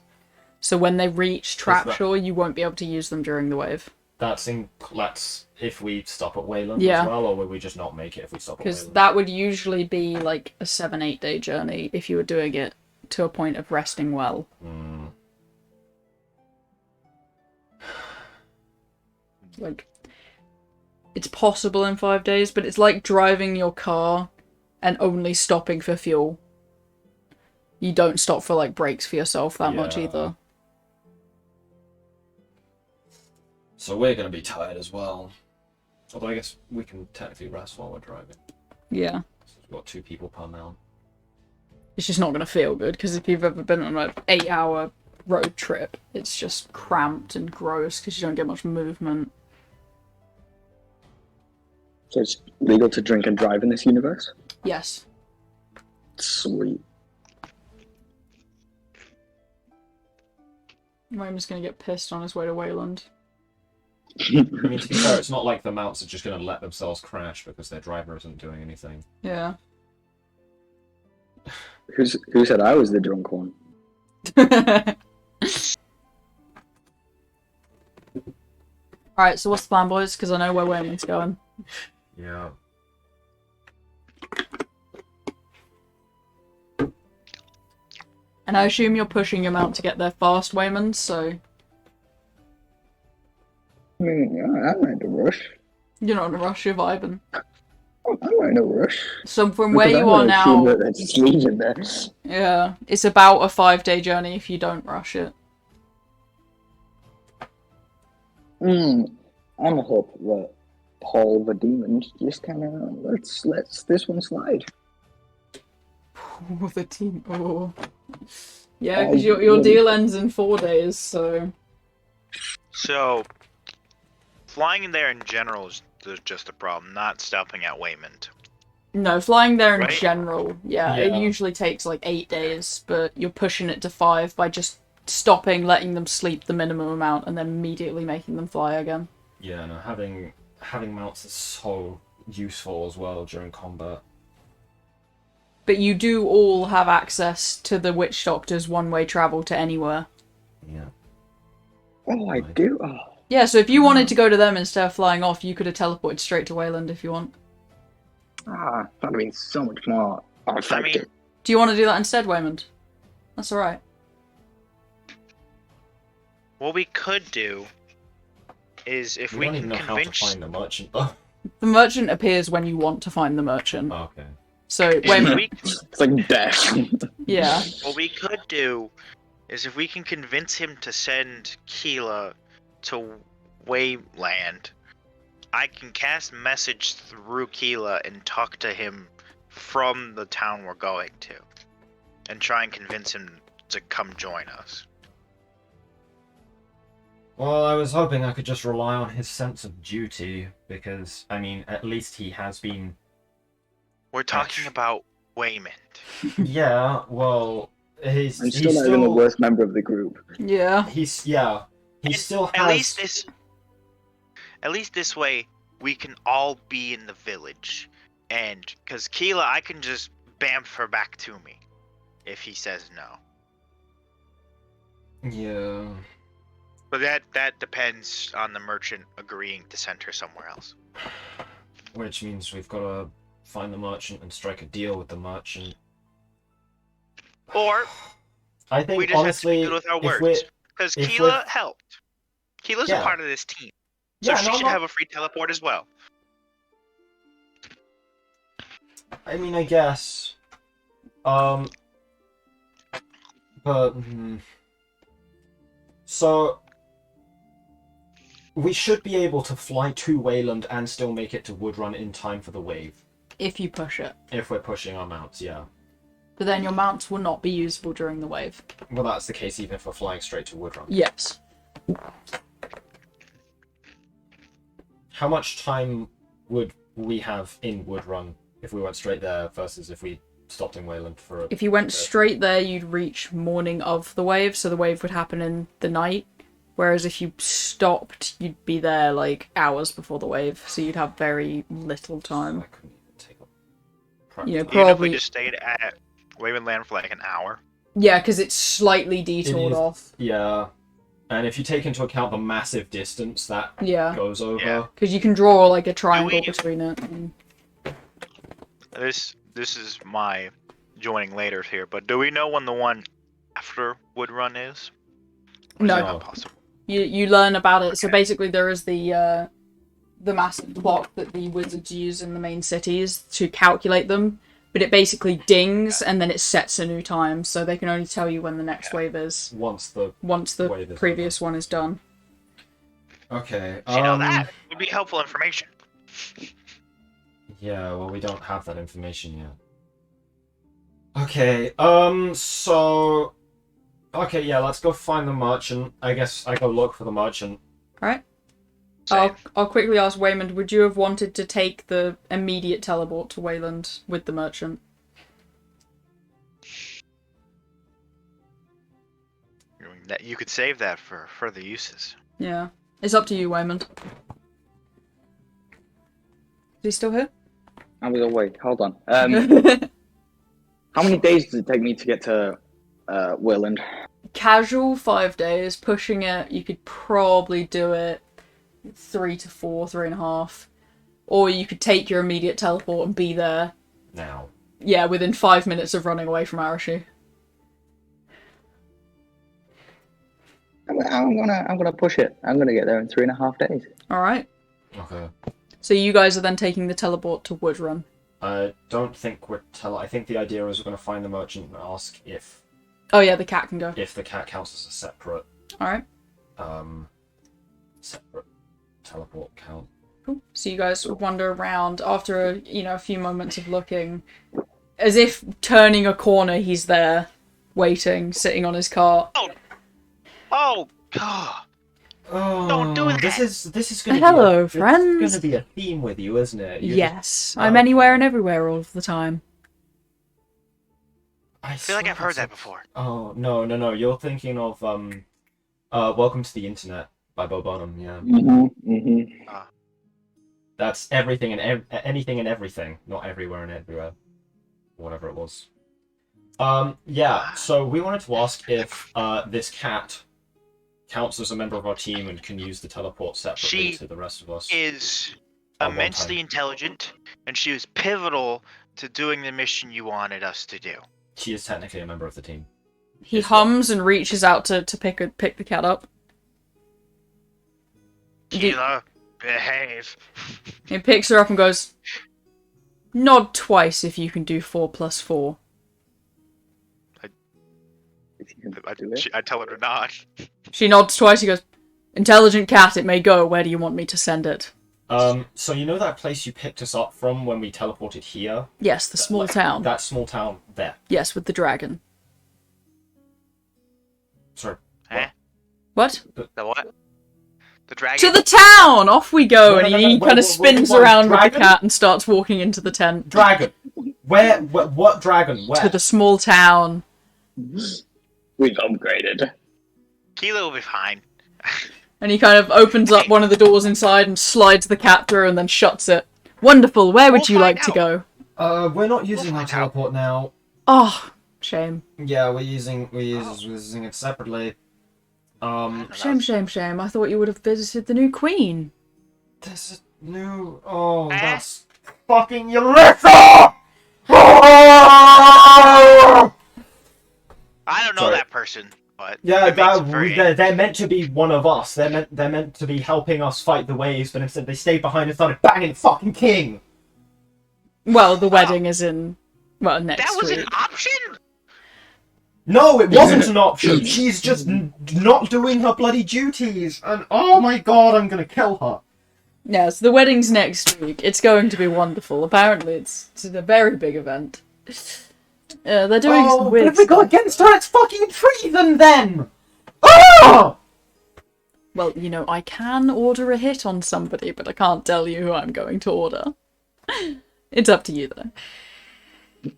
So when they reach Trapshore, you won't be able to use them during the wave. That's if we stop at Wayland Yeah. as well, or would we just not make it if we stop at Because Wayland? that would usually be like a 7-8 day journey if you were doing it to a point of resting well. Hmm. Like, it's possible in 5 days, but it's like driving your car and only stopping for fuel. You don't stop for like breaks for yourself that much Yeah. either. So we're gonna be tired as well. Although I guess we can technically rest while we're driving. Yeah. So we've got 2 people per mount. It's just not going to feel good, because if you've ever been on an 8-hour road trip, it's just cramped and gross because you don't get much movement. So it's legal to drink and drive in this universe? Yes. Sweet. Raymond's going to get pissed on his way to Wayland. I mean, to be fair, it's not like the mounts are just gonna let themselves crash because their driver isn't doing anything. Yeah. Who said I was the drunk one? Alright, so what's the plan, boys? Because I know where Wayland's going. Yeah. And I assume you're pushing your mount to get there fast, Waymond, so I mean, yeah, I'm not in a rush. you're not in a rush, you're vibing. I'm not in a rush. So from where Because you I'm are gonna assume now, that they're just leaving there. yeah, it's about a 5-day journey if you don't rush it. I'm a hope that Paul the demon just kind of lets this one slide. Oh, the team. Oh. Yeah, because your deal ends in 4 days, so. So, flying in there in general is just a problem, not stopping at Waymond. No, flying there in Right? general, yeah, it Yeah. usually takes like 8 days, but you're pushing it to 5 by just stopping, letting them sleep the minimum amount, and then immediately making them fly again. Yeah, no, having mounts is so useful as well during combat. But you do all have access to the Witch Doctor's one-way travel to anywhere. Yeah. Oh, I do? Oh. Yeah, so if you wanted to go to them instead of flying off, you could have teleported straight to Wayland if you want. That'd have been so much more effective. Do you want to do that instead, Waymond? That's alright. What we could do is if We we don't can even know how to convince find the merchant though. The merchant appears when you want to find the merchant. Oh, okay. So, if Waymond, we, It's like death. yeah. what we could do is if we can convince him to send Keela to Wayland, I can cast message through Keela and talk to him from the town we're going to, and try and convince him to come join us. Well, I was hoping I could just rely on his sense of duty, because, I mean, at least he has been... We're talking about Waymond. Yeah, well, he's I'm still not even the worst member of the group. Yeah. He still At has... least this way we can all be in the village, and because Keela, I can just bamf her back to me if he says no. Yeah. But that depends on the merchant agreeing to send her somewhere else. Which means we've got to find the merchant and strike a deal with the merchant. Or I think we just honestly, have to be good with our if words. Because Keela we're- helped. Keela's Yeah. a part of this team. So Yeah, she no, should no. have a free teleport as well. I mean, I guess. But so we should be able to fly to Wayland and still make it to Woodrun in time for the wave. If you push it. If we're pushing our mounts, yeah. But then your mounts will not be usable during the wave. Well, that's the case even if we're flying straight to Woodrun. Yes. How much time would we have in Woodrun if we went straight there versus if we stopped in Wayland for a If you went bit? straight there, you'd reach morning of the wave, so the wave would happen in the night. Whereas if you stopped, you'd be there like hours before the wave, so you'd have very little I time. couldn't even take up You know, practice. Even if we probably. just stayed at Wavenland for like an hour. Yeah, because it's slightly detoured is. off. Yeah. And if you take into account the massive distance that Yeah, goes over, Yeah. because you can draw like a triangle we- between it. And... This is my joining later here, but do we know when the one after Woodrun is? Or is No. that not possible? You learn about it. So Okay. basically, there is the massive clock that the wizards use in the main cities to calculate them, but it basically dings and then it sets a new time. So they can only tell you when the next wave is once the once the Wave is previous one is done. okay, You know, that would be helpful information. yeah, well, we don't have that information yet. Okay, so okay, yeah, let's go find the merchant. I guess I go look for the merchant. Right. Same. I'll quickly ask Waymond, would you have wanted to take the immediate teleport to Wayland with the merchant? That you could save that for further uses. Yeah. It's up to you, Waymond. Is he still here? I was away. Hold on. How many days does it take me to get to Wayland? Casual 5 days, pushing it, you could probably do it 3 to 4, 3.5. Or you could take your immediate teleport and be there, Now. yeah, within 5 minutes of running away from Arashi. I'm gonna push it. I'm gonna get there in 3.5 days. Alright. Okay. So you guys are then taking the teleport to Woodrun. I don't think I think the idea is we're going to find the merchant and ask if Oh yeah, the cat can go. the cat counts as a separate Alright. separate teleport count. Cool. So you guys wander around after a few moments of looking. As if turning a corner, he's there, waiting, sitting on his cart. Oh, God. Oh, Don't do that. This is going to Hello, be friends. It's going to be a theme with you, isn't it? You're Yes, just- I'm anywhere and everywhere all of the time. I feel like I've heard that before. Oh no! You're thinking of Welcome to the Internet by Bo Burnham. Yeah, that's everything and anything and everything, not everywhere and everywhere, whatever it was. Yeah. So we wanted to ask if this cat counts as a member of our team and can use the teleport separately She to the rest of us. Is At one immensely time. intelligent, and she was pivotal to doing the mission you wanted us to do. She is technically a member of the team. He hums and reaches out to pick the cat up. Keela, behave. He picks her up and goes, "Nod twice if you can do 4 + 4." I tell her to nod. She nods twice. He goes, "Intelligent cat, it may go. Where do you want me to send it?" So you know that place you picked us up from when we teleported here? Yes, the small Like, town. That small town there. Yes, with the dragon. Sorry. Eh? What? The what? The dragon? To the town! Off we go! No, And no, he no, kind wait, of spins wait, around with the dragon? cat and starts walking into the tent. Dragon. Where? What dragon? Where? To the small town. We've upgraded. Keela will be fine. And he kind of opens up one of the doors inside and slides the cat through and then shuts it. Wonderful, where would We'll you like find to out. go? We're not using our find out. teleport now. Oh, shame. Yeah, we're using it separately. Shame. I thought you would have visited the new queen. There's a new. Oh, Eh? that's fucking Alera! Oh! don't know Sorry. that person, but Yeah, it makes it very they're meant to be one of us. They're meant to be helping us fight the waves, but instead they stayed behind and started banging the fucking king. Well, the wedding is in that next was week. an option. No, it wasn't an option. She's just not doing her bloody duties, and oh my god, I'm gonna kill her. Yeah, so the wedding's next week. It's going to be wonderful. Apparently, it's a very big event. They're doing some But weird if we go stuff. against her, it's fucking treason then. Oh! Well, you know, I can order a hit on somebody, but I can't tell you who I'm going to order. It's up to you, though.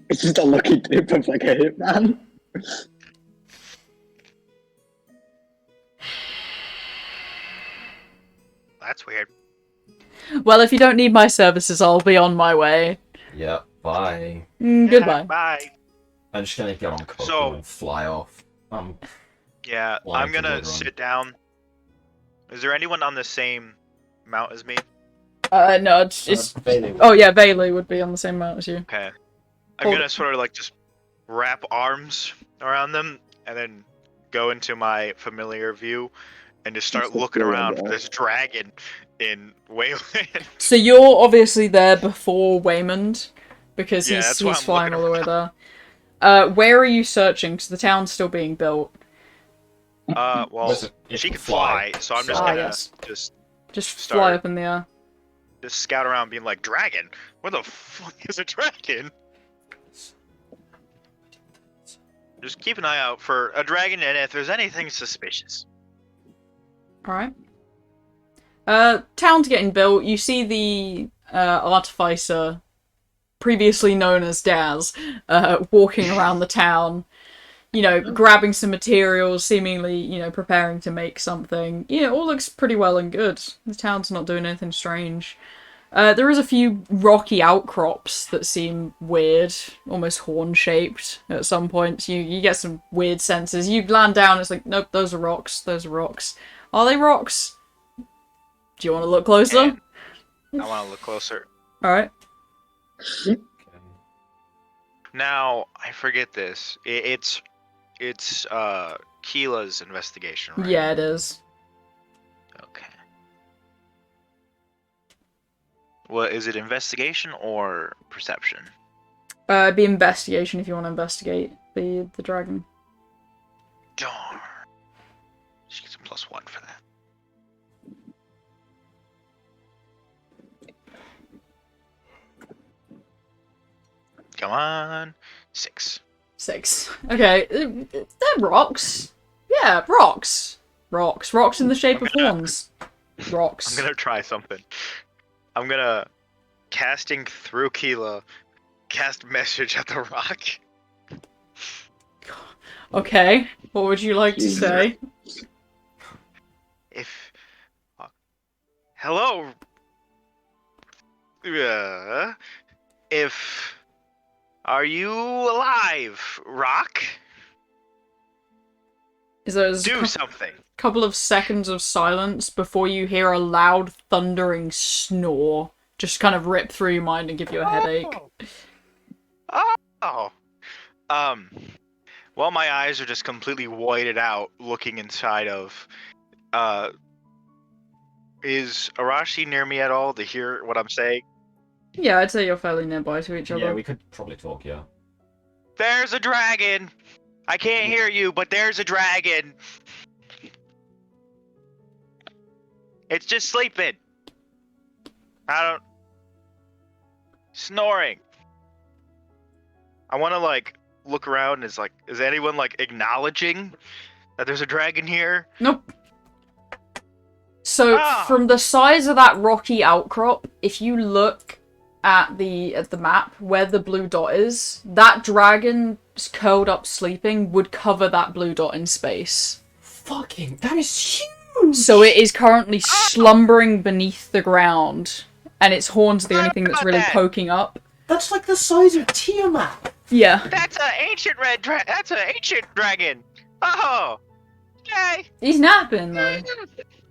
It's just a lucky dip of like a hitman. That's weird. Well, if you don't need my services, I'll be on my way. Yep, bye. Goodbye. Bye. I'm just gonna get on Coco So- and fly off. Yeah, Flying I'm to gonna Woodrun. sit down. Is there anyone on the same mount as me? No, it's... Bailey. Oh, yeah, Bailey would be on the same mount as you. Okay. I'm Hold- gonna sort of like just wrap arms around them and then go into my familiar view and just start That's the looking feeling, around for yeah. this dragon in Wayland. So you're obviously there before Waymond, because Yeah, he's that's why I'm flying all looking the way there. Where are you searching? Because the town's still being built. Well, Listen, it she can can fly, so I'm just so- gonna yes. just Just Start. fly up in the air. scout around, being like, "Dragon? Where the fuck is a dragon?" Just keep an eye out for a dragon, and if there's anything suspicious. Alright. Town's getting built. You see the artificer, previously known as Daz, walking around the town, you know, grabbing some materials, seemingly, you know, preparing to make something. You know, it all looks pretty well and good. The town's not doing anything strange. There is a few rocky outcrops that seem weird, almost horn-shaped at some points. You get some weird senses. You land down, it's like, nope, those are rocks, those are rocks. Are they rocks? Do you want to look closer? And I want to look closer. Alright. Now, I forget this. It's Keela's investigation, right? Yeah, it is. Okay. Well, is it investigation or perception? It'd be investigation if you want to investigate the dragon. Darn. She gets a +1 for that. Come on. 6. 6. Okay, they're rocks. Yeah, rocks. Rocks. Rocks in the shape of horns. Rocks. I'm gonna try something. I'm gonna casting through Keela, cast message at the rock. Okay, what would you like to say? If hello, if are you alive, rock? Is there Do something. couple of seconds of silence before you hear a loud thundering snore just kind of rip through your mind and give you a headache. Oh. Well, my eyes are just completely whited out looking inside of is Arashi near me at all to hear what I'm saying? Yeah, I'd say you're fairly nearby to each other. Yeah, we could probably talk, yeah. There's a dragon. I can't hear you, but there's a dragon. It's just sleeping. I don't snoring. I want to like look around. Is anyone like acknowledging that there's a dragon here? Nope. So, from the size of that rocky outcrop, if you look at the map where the blue dot is, that dragon curled up sleeping would cover that blue dot in space. Fucking, that is huge! So it is currently slumbering beneath the ground, and its horns are the only thing that's really poking up. That's like the size of Tiamat! Yeah. That's an ancient That's an ancient dragon. Oh, okay. He's napping, though.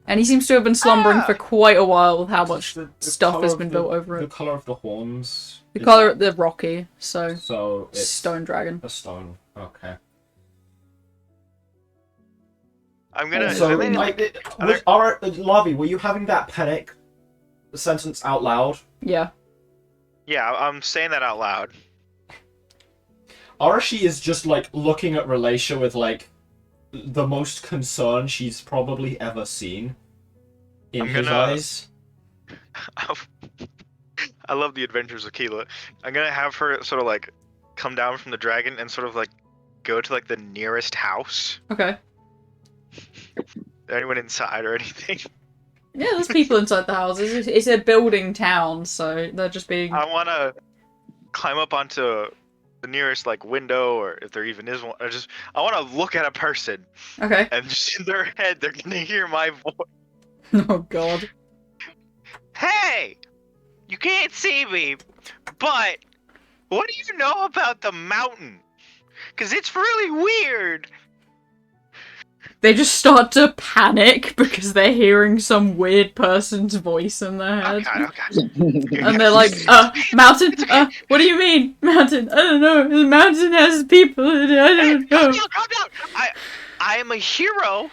And he seems to have been slumbering for quite a while with how much stuff has been built over The it. colour of the horns. The colour, they're rocky, so So it's stone dragon. a stone. Okay. I'm gonna. So, maybe, Lavi, were you having that panic sentence out loud? Yeah. yeah, I'm saying that out loud. Arashi is just like looking at Relasha with like the most concern she's probably ever seen in his eyes. I love the adventures of Keela. I'm gonna have her sort of like come down from the dragon and sort of like go to like the nearest house. Okay. Is there anyone inside or anything? Yeah, there's people inside the houses. It's a building town, so they're just being... I want to climb up onto the nearest like window, or if there even is one. I want to look at a person, Okay. and just in their head, they're gonna hear my voice. Oh god. Hey, you can't see me, but what do you know about the mountain? Cause it's really weird. They just start to panic because they're hearing some weird person's voice in their head. Oh god. And they're like, mountain? What do you mean? Mountain? I don't know. The mountain has people in it. I don't know. Calm down. I am a hero,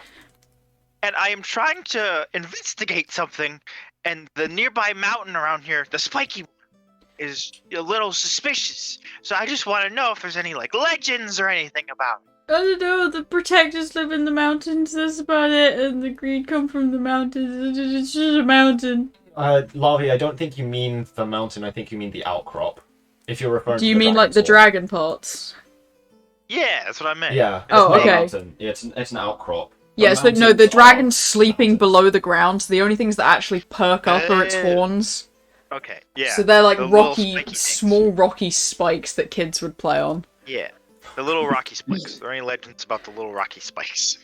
and I am trying to investigate something, and the nearby mountain around here, the spiky one, is a little suspicious. So I just want to know if there's any like legends or anything about it. I don't know. The protectors live in the mountains. That's about it. And the greed come from the mountains. It's just a mountain. Lavi, I don't think you mean the mountain. I think you mean the outcrop. If you're referring to Do you the mean like the dragon dragon parts? Yeah, that's what I meant. Yeah. It's Oh, not a okay. mountain. Yeah, it's an outcrop. Yeah, so no, the mountains dragon's are sleeping mountains. below the ground. So the only things that actually perk up are its horns. Okay. Yeah. So they're like the little rocky, spiky things. small rocky spikes that kids would play on. Yeah. The little rocky spikes. Are there any legends about the little rocky spikes?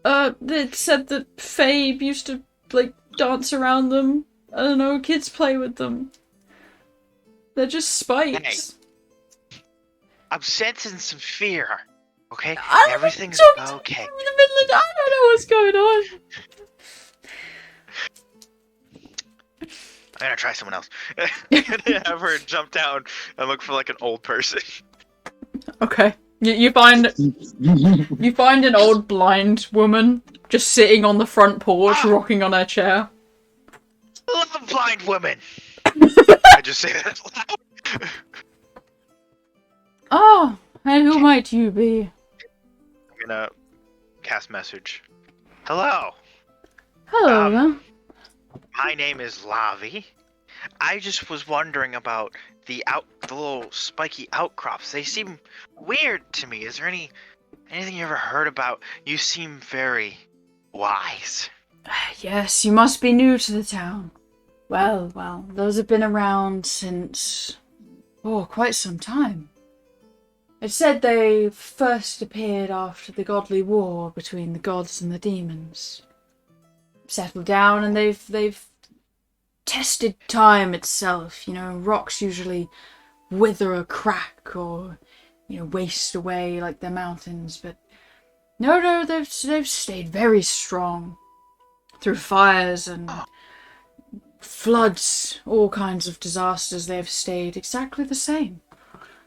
It said that Fae used to, like, dance around them. I don't know, kids play with them. They're just spikes. I'm sensing some fear. Okay? I don't Everything's know, okay. In the middle of, I don't know what's going on. I'm gonna try someone else. I'm gonna have her jump down and look for like an old person. Okay. You find an old blind woman just sitting on the front porch, rocking on her chair. Love blind women. I just say that out loud. Oh, and who might you be? I'm gonna cast message. Hello. Hello. My name is Lavi. I just was wondering about the little spiky outcrops. They seem weird to me. Is there anything you ever heard about? You seem very wise. Yes, you must be new to the town. Well, those have been around since, quite some time. It's said they first appeared after the godly war between the gods and the demons. Settled down and they've tested time itself. You know, rocks usually wither or crack or, waste away like the mountains, but no, they've stayed very strong through fires and floods, all kinds of disasters. They've stayed exactly the same.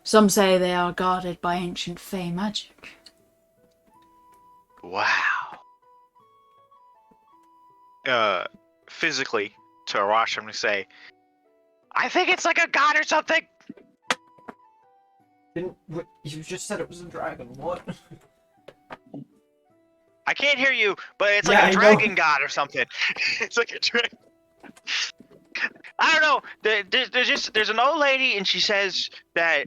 Some say they are guarded by ancient Fey magic. Wow. Physically, to Arash, I'm gonna say, I think it's like a god or something. You just said it was a dragon. What? I can't hear you, but it's Yeah, like I a know. dragon god or something. It's like a dragon. I don't know. There's an old lady, and she says that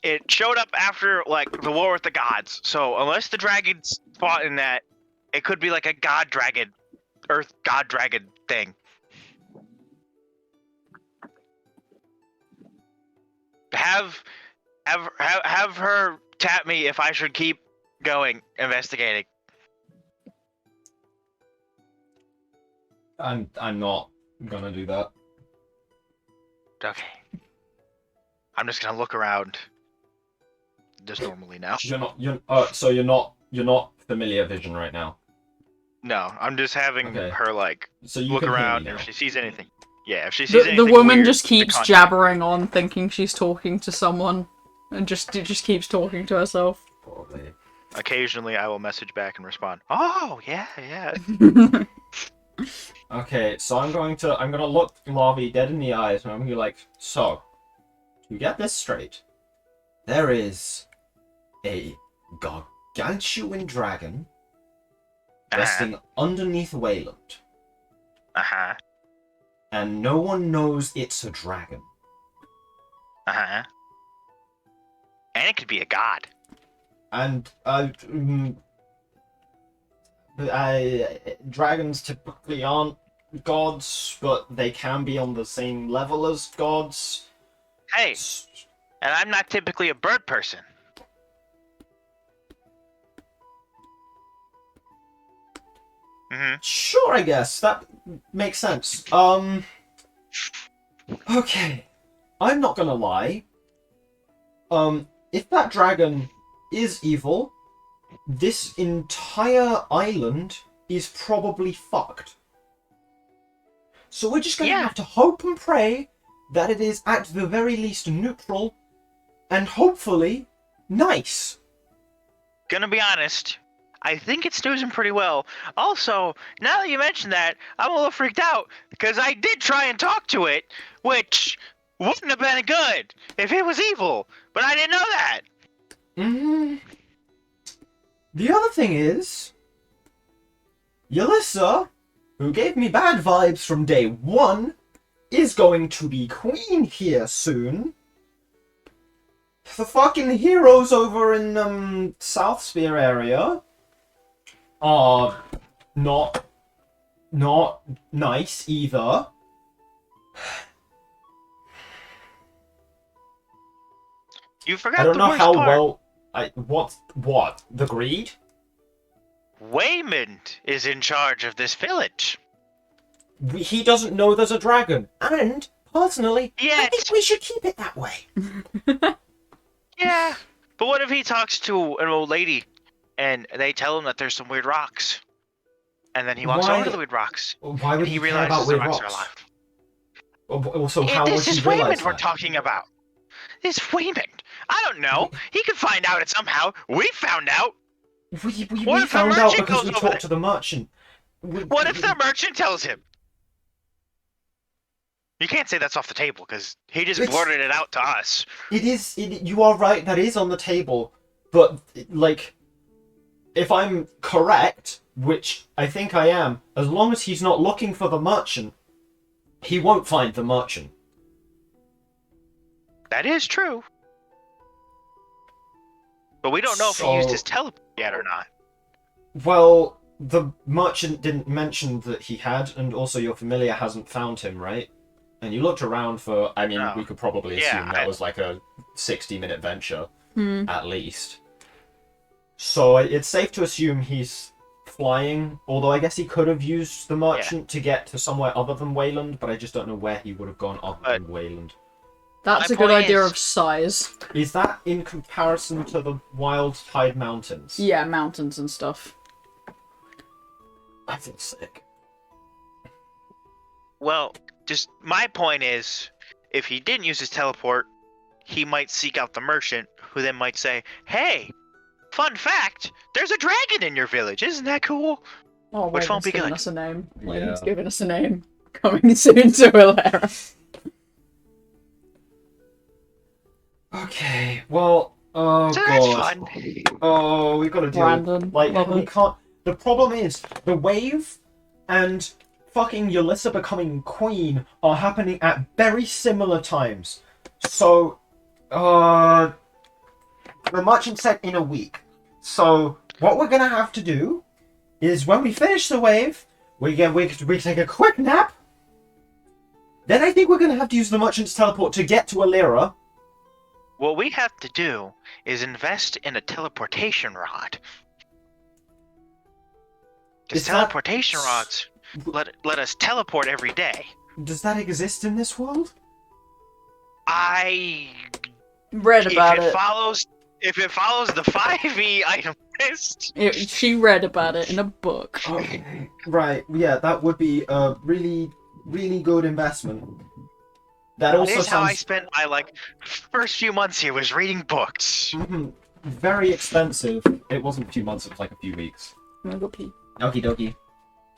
it showed up after like the war with the gods. So unless the dragons fought in that, it could be like a god dragon, earth god dragon thing. Have her tap me if I should keep going investigating. I'm not gonna do that. Okay. I'm just gonna look around. Just normally now. So you're not familiar vision right now. No, I'm just having Okay. her like So you look can hear around, me and now. if she sees anything. Yeah, if she sees The anything woman weird, just keeps contact. jabbering on, thinking she's talking to someone, and just keeps talking to herself. Probably. occasionally I will message back and respond. Oh yeah, yeah. Okay, so I'm gonna look Lavi dead in the eyes, and I'm gonna be like, so, to get this straight, there is a gargantuan dragon resting underneath Wayland, Uh-huh. and no one knows it's a dragon. Uh-huh. And it could be a god. And dragons typically aren't gods, but they can be on the same level as gods. Hey, and I'm not typically a bird person. Sure, I guess that makes sense. Okay, I'm not gonna lie. If that dragon is evil, this entire island is probably fucked. So we're just gonna have to hope and pray that it is at the very least neutral and hopefully nice. Gonna be honest, I think it's snoozing pretty well. Also, now that you mention that, I'm a little freaked out because I did try and talk to it, which wouldn't have been good if it was evil, but I didn't know that. The other thing is, Yalissa, who gave me bad vibes from day one, is going to be queen here soon. The fucking heroes over in South Spear area are not nice either. You forgot I don't the know worst how part. well what the greed. Waymond is in charge of this village. He doesn't know there's a dragon, and personally, I Yet. think we should keep it that way. Yeah, but what if he talks to an old lady and they tell him that there's some weird rocks? And then he walks Why- over to the weird rocks. Why And would he he care realizes about the weird rocks rocks? are alive. Also, how would This he is realize Waymond we're that? talking about. This Waymond. I don't know. He could find out it somehow. We found out. We What if the found out merchant because goes we over talked there? to the merchant. What if the merchant tells him? You can't say that's off the table because he just It's- blurted it out to us. You are right, that is on the table, but, like, if I'm correct, which I think I am, as long as he's not looking for the merchant, he won't find the merchant. That is true. But we don't know if he used his teleport yet or not. Well, the merchant didn't mention that he had, and also your familiar hasn't found him, right? And you looked around for, I mean, No. we could probably Yeah, assume that was like a 60-minute venture, Hmm. at least. So it's safe to assume he's flying, although I guess he could have used the merchant to get to somewhere other than Wayland, but I just don't know where he would have gone other than Wayland. That's My a good point idea is- of size. Is that in comparison to the Wild Tide Mountains? Yeah, mountains and stuff. I feel sick. Well, just my point is, if he didn't use his teleport, he might seek out the merchant, who then might say, "Hey, fun fact, there's a dragon in your village. Isn't that cool?" Oh, Which won't Wayland's be giving good. us a name. Yeah. Wayland's giving us a name. Coming soon to Alera. Okay, well, oh So that's god. fun. Oh, we've got to deal with, Brandon, like, love we it. can't, the problem is, the wave and fucking Yalissa becoming queen are happening at very similar times. So, the merchant said in a week. So, what we're gonna have to do is when we finish the wave, we take a quick nap. Then I think we're gonna have to use the merchant's teleport to get to Alera. What we have to do is invest in a teleportation rod. Because Is that- teleportation rods let us teleport every day. Does that exist in this world? I Read about it. If it follows the 5e item list. She read about it in a book. Okay, right. Yeah, that would be a really, really good investment. That also This is how I sounds. spent my first few months here was reading books. Mhm. very expensive. It wasn't a few months, it was like a few weeks. I'm gonna go pee. Okie dokie.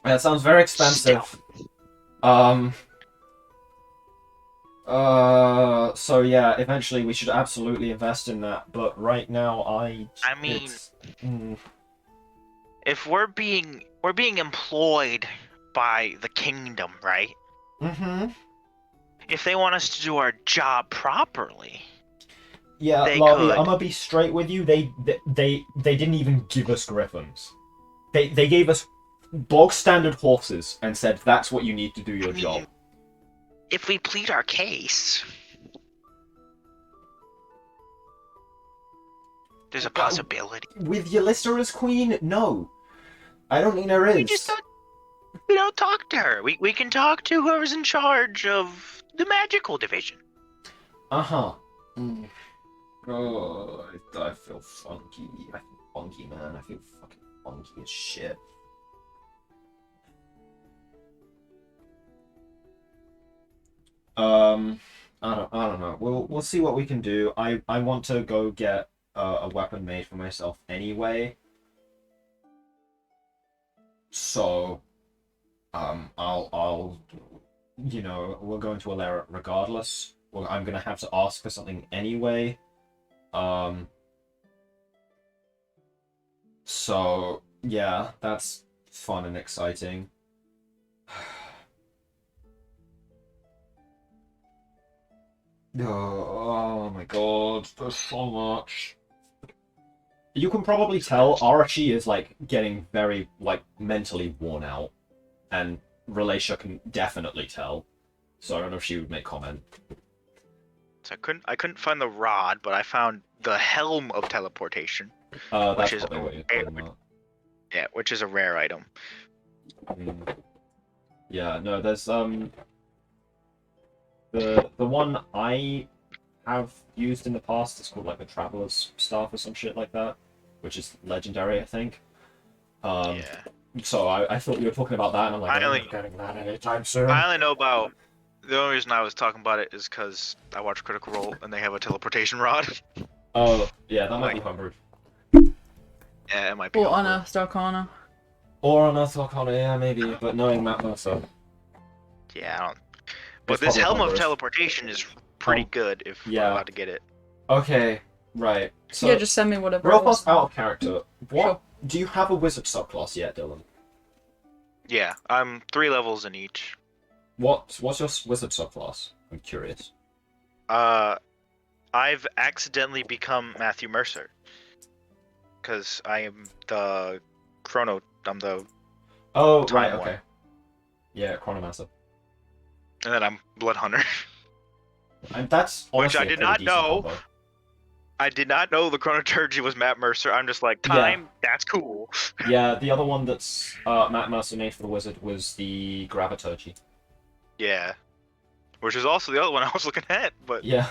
That sounds very expensive. So yeah, eventually we should absolutely invest in that, but right now I mean, it's- if we're being employed by the kingdom, right? Mhm. If they want us to do our job properly, Yeah, They Larby, could. I'm gonna be straight with you. They didn't even give us griffins. They gave us bog standard horses and said that's what you need to do your job. if we plead our case, there's a possibility. With Ylissa as queen, no. I don't think there is. We don't talk to her. We can talk to whoever's in charge of the magical division. Uh-huh. Oh, I feel funky. I feel funky, man. I feel fucking funky as shit. I don't know. We'll see what we can do. I want to go get a weapon made for myself anyway. So, I'll, you know, we're going to Alera regardless. Well, I'm gonna have to ask for something anyway. So yeah, that's fun and exciting. Oh my god, there's so much. You can probably tell Archie is like getting very like mentally worn out, and Relisha can definitely tell. So I don't know if she would make comment. So I couldn't find the rod, but I found the helm of teleportation. That's Which is probably what you're talking about. Yeah, which is a rare item. Yeah, no, there's the one I have used in the past is called like the Traveler's Staff or some shit like that, which is legendary, I think. Yeah. So I thought you were talking about that, and I'm like, I I'm only- not getting that anytime soon. I only know about. The only reason I was talking about it is because I watch Critical Role and they have a teleportation rod. Oh, yeah, that might be Humbered. Yeah, it might be. Or helpful. Unearthed Arcana. Or Unearthed Arcana, yeah, maybe, but knowing Matt Mercer. Yeah, I don't. But It's this probably helm of Humbered. teleportation is pretty good if yeah. we're allowed to get it. Okay, right. So, Yeah, just send me whatever. real it is. fast out of character. What? Sure. Do you have a wizard subclass yet, Dylan? Yeah, I'm 3 levels in each. What's your wizard subclass? I'm curious. I've accidentally become Matthew Mercer. Because I am the I'm the. Oh, Time right, one. okay. Yeah, Chronomancer. And then I'm Blood Hunter. And that's Which honestly I a did pretty not decent know. combo. I did not know the Chronoturgy was Matt Mercer. I'm just like, Yeah. time, that's cool. Yeah, the other one that's Matt Mercer made for the wizard was the Graviturgy. Yeah. Which is also the other one I was looking at, but. Yeah.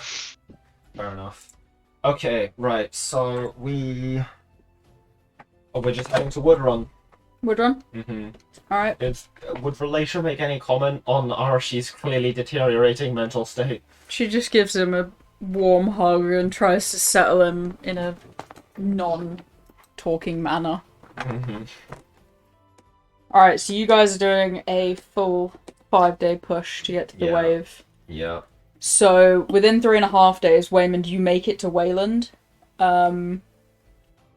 Fair enough. Okay, right, so we're just heading to Woodrun. Woodrun? Mm-hmm. Alright. Would Relisha make any comment on Archie's clearly deteriorating mental state? She just gives him a warm hug and tries to settle him in a non-talking manner. Mm-hmm. Alright, so you guys are doing a full 5-day push to get to the Yeah. wave. Yeah. So, within 3.5 days, Waymond, you make it to Wayland.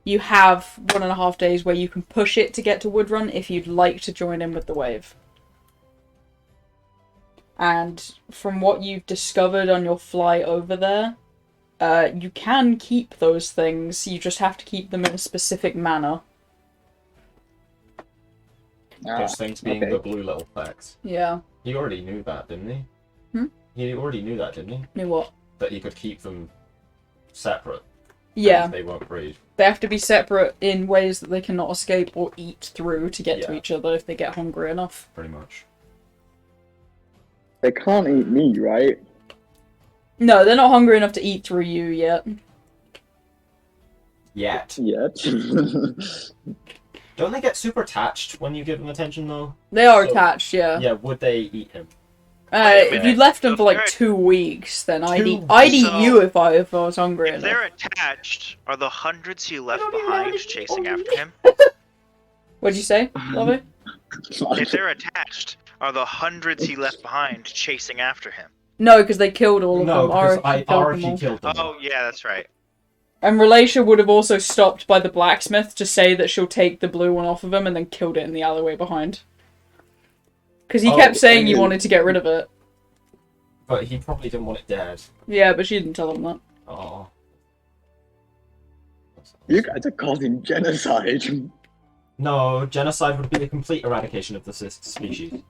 You have 1.5 days where you can push it to get to Woodrun if you'd like to join in with the wave. And from what you've discovered on your fly over there, you can keep those things, you just have to keep them in a specific manner. Those things being okay. the blue little flecks. Yeah. He already knew that, didn't he? Hmm? He already knew that, didn't he? Knew what? That he could keep them separate. Yeah. And they won't breed. They have to be separate in ways that they cannot escape or eat through to get to Yeah. each other if they get hungry enough. Pretty much. They can't eat me, right? No, they're not hungry enough to eat through you yet. Yet. Yet. Don't they get super attached when you give them attention, though? They are So- attached, yeah. Yeah, would they eat him? Wait a If you minute. left them So for like if 2 weeks, then I'd eat, Two- I'd eat so you if I was hungry If enough. they're attached, are the hundreds he left behind chasing after him? What'd you say, Lovey? If they're attached, are the hundreds he left behind chasing after him? No, because they killed all of No, them. because Arashi killed them all. killed them. Oh, yeah, that's right. And Relatia would have also stopped by the blacksmith to say that she'll take the blue one off of him and then killed it in the alleyway behind. Because he kept saying you wanted to get rid of it. But he probably didn't want it dead. Yeah, but she didn't tell him that. Oh. You guys are causing genocide. No, genocide would be the complete eradication of the species.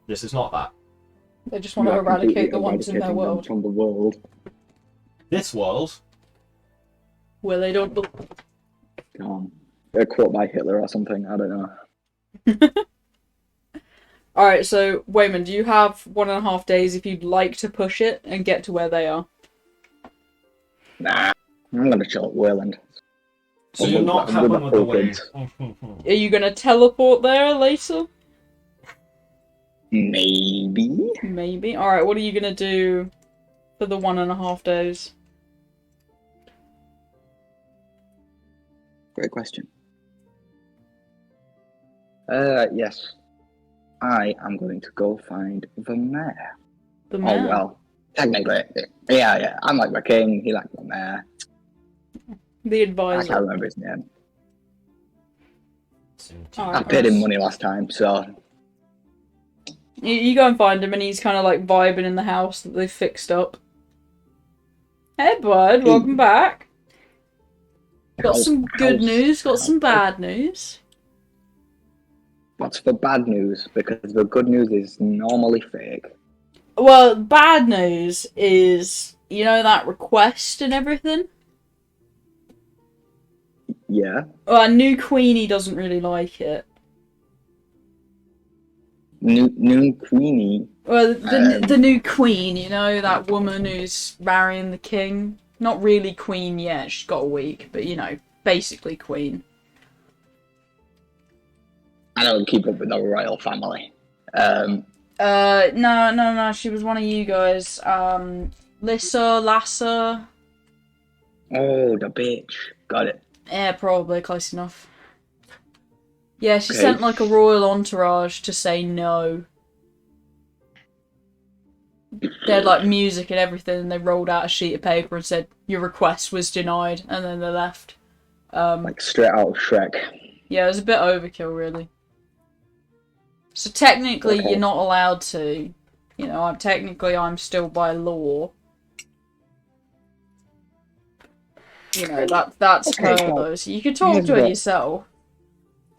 This is not that. They just want to You are completely eradicate the ones in their eradicating them world. from the world. This world? Where they don't... They're quote by Hitler or something, I don't know. Alright, so, Wayman, do you have 1.5 days if you'd like to push it and get to where they are? Nah, I'm gonna chill at Wayland. So you're not With having the with the way. Hawkins. Are you gonna teleport there later? Maybe? Maybe. Alright, what are you gonna do for the 1.5 days? Great question. Yes. I am going to go find the mayor. The Oh, man? well. Technically, yeah. I'm like the king, he like the mayor. The I advisor. can't remember his name. I Alright, paid him nice. money last time, so... You go and find him and he's kind of like vibing in the house that they've fixed up. Hey bud, welcome back. Got some good news, got some bad news. What's the bad news? Because the good news is normally fake. Well, bad news is, you know that request and everything? Yeah. Well, new Queenie doesn't really like it. New Queenie. Well, the new queen, you know, that woman who's marrying the king. Not really queen yet, she's got a week, but you know, basically queen. I don't keep up with the royal family. No, she was one of you guys. Lassa. Oh, the bitch. Got it. Yeah, probably, close enough. Yeah, she Okay. sent like a royal entourage to say no. They had like music and everything, and they rolled out a sheet of paper and said, your request was denied, and then they left. Like straight out of Shrek. Yeah, it was a bit overkill, really. So technically, Okay. you're not allowed to. You know, I'm still by law. You know, that's Okay, her well, though. So you can talk here's to her what- yourself.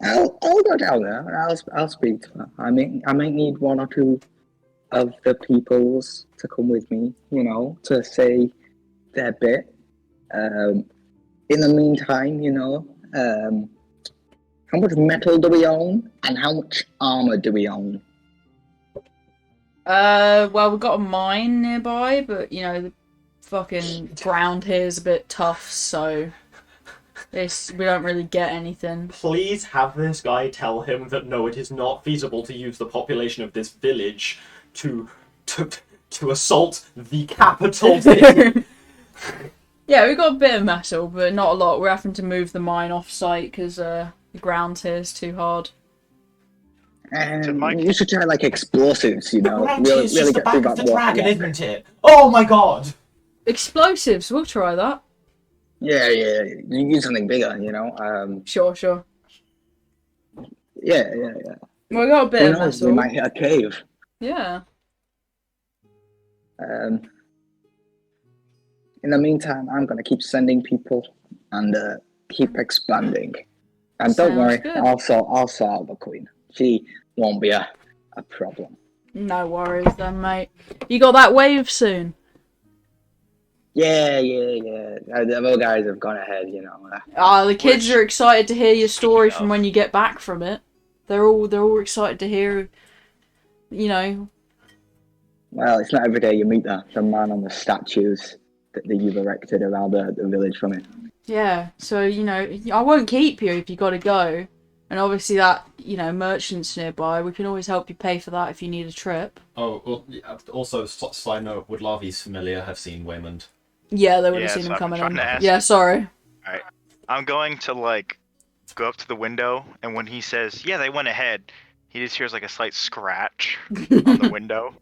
I'll go down there. I'll speak to her. I might need one or two of the peoples to come with me, you know, to say their bit. In the meantime, you know, how much metal do we own and how much armor do we own? Well, we've got a mine nearby, but you know, the fucking ground here is a bit tough, so we don't really get anything. Please have this guy tell him that no, it is not feasible to use the population of this village to assault the capital city. Yeah, we got a bit of metal, but not a lot. We're having to move the mine off site because the ground here is too hard. You should try like explosives, you know. Around Really, here's really just the get through back of that the water dragon, walk. isn't it? Oh my god! Explosives, we'll try that. Yeah. You use something bigger, you know. Sure. Yeah. We got a bit Who of knows? We metal. might hit a cave. Yeah. In the meantime, I'm gonna keep sending people and keep expanding. And don't Sounds worry, good. I'll sort out the queen. She won't be a problem. No worries then, mate. You got that wave soon? Yeah. The other guys have gone ahead, you know. The kids Which- are excited to hear your story Speaking from of- when you get back from it. They're all excited to hear, you know. Well, it's not every day you meet the man on the statues that you've erected around the village from it. Yeah, so, you know, I won't keep you if you gotta go. And obviously that, merchant's nearby. We can always help you pay for that if you need a trip. Oh, well, yeah, also, side note, would Lavi's familiar have seen Waymond? Yeah, they would have Yeah, seen so him I've been coming trying in. to ask Yeah, you. sorry. Alright. I'm going to, go up to the window, and when he says, yeah, they went ahead, he just hears, a slight scratch on the window.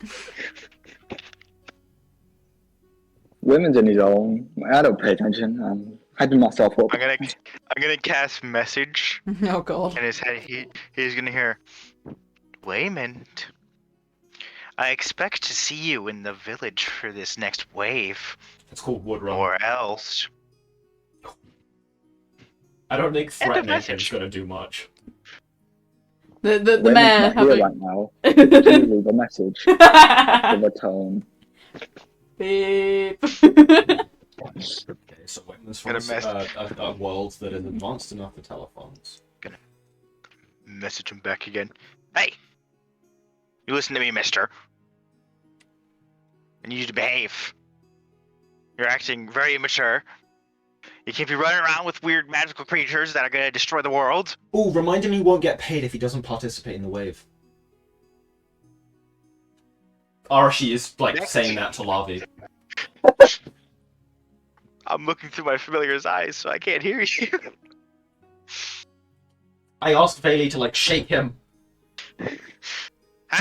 Women's in his own. I don't pay attention. I'm hyping myself up. I'm gonna cast message, Oh, God. in his head, he's gonna hear, Waymond, I expect to see you in the village for this next wave, It's called Woodrun. or else. I don't think End of threatening message. him's gonna do much. The Women's mayor not here having... right now. Please leave a message with a tone. Beep. Okay, so Waymond's Gonna from a world that is advanced enough for telephones. Message him back again. Hey! You listen to me, mister. I need you to behave. You're acting very immature. You can't be running around with weird magical creatures that are gonna destroy the world. Ooh, remind him he won't get paid if he doesn't participate in the wave. Arashi is, saying that to Lavi. I'm looking through my familiar's eyes, so I can't hear you. I asked Vayli to, shake him. To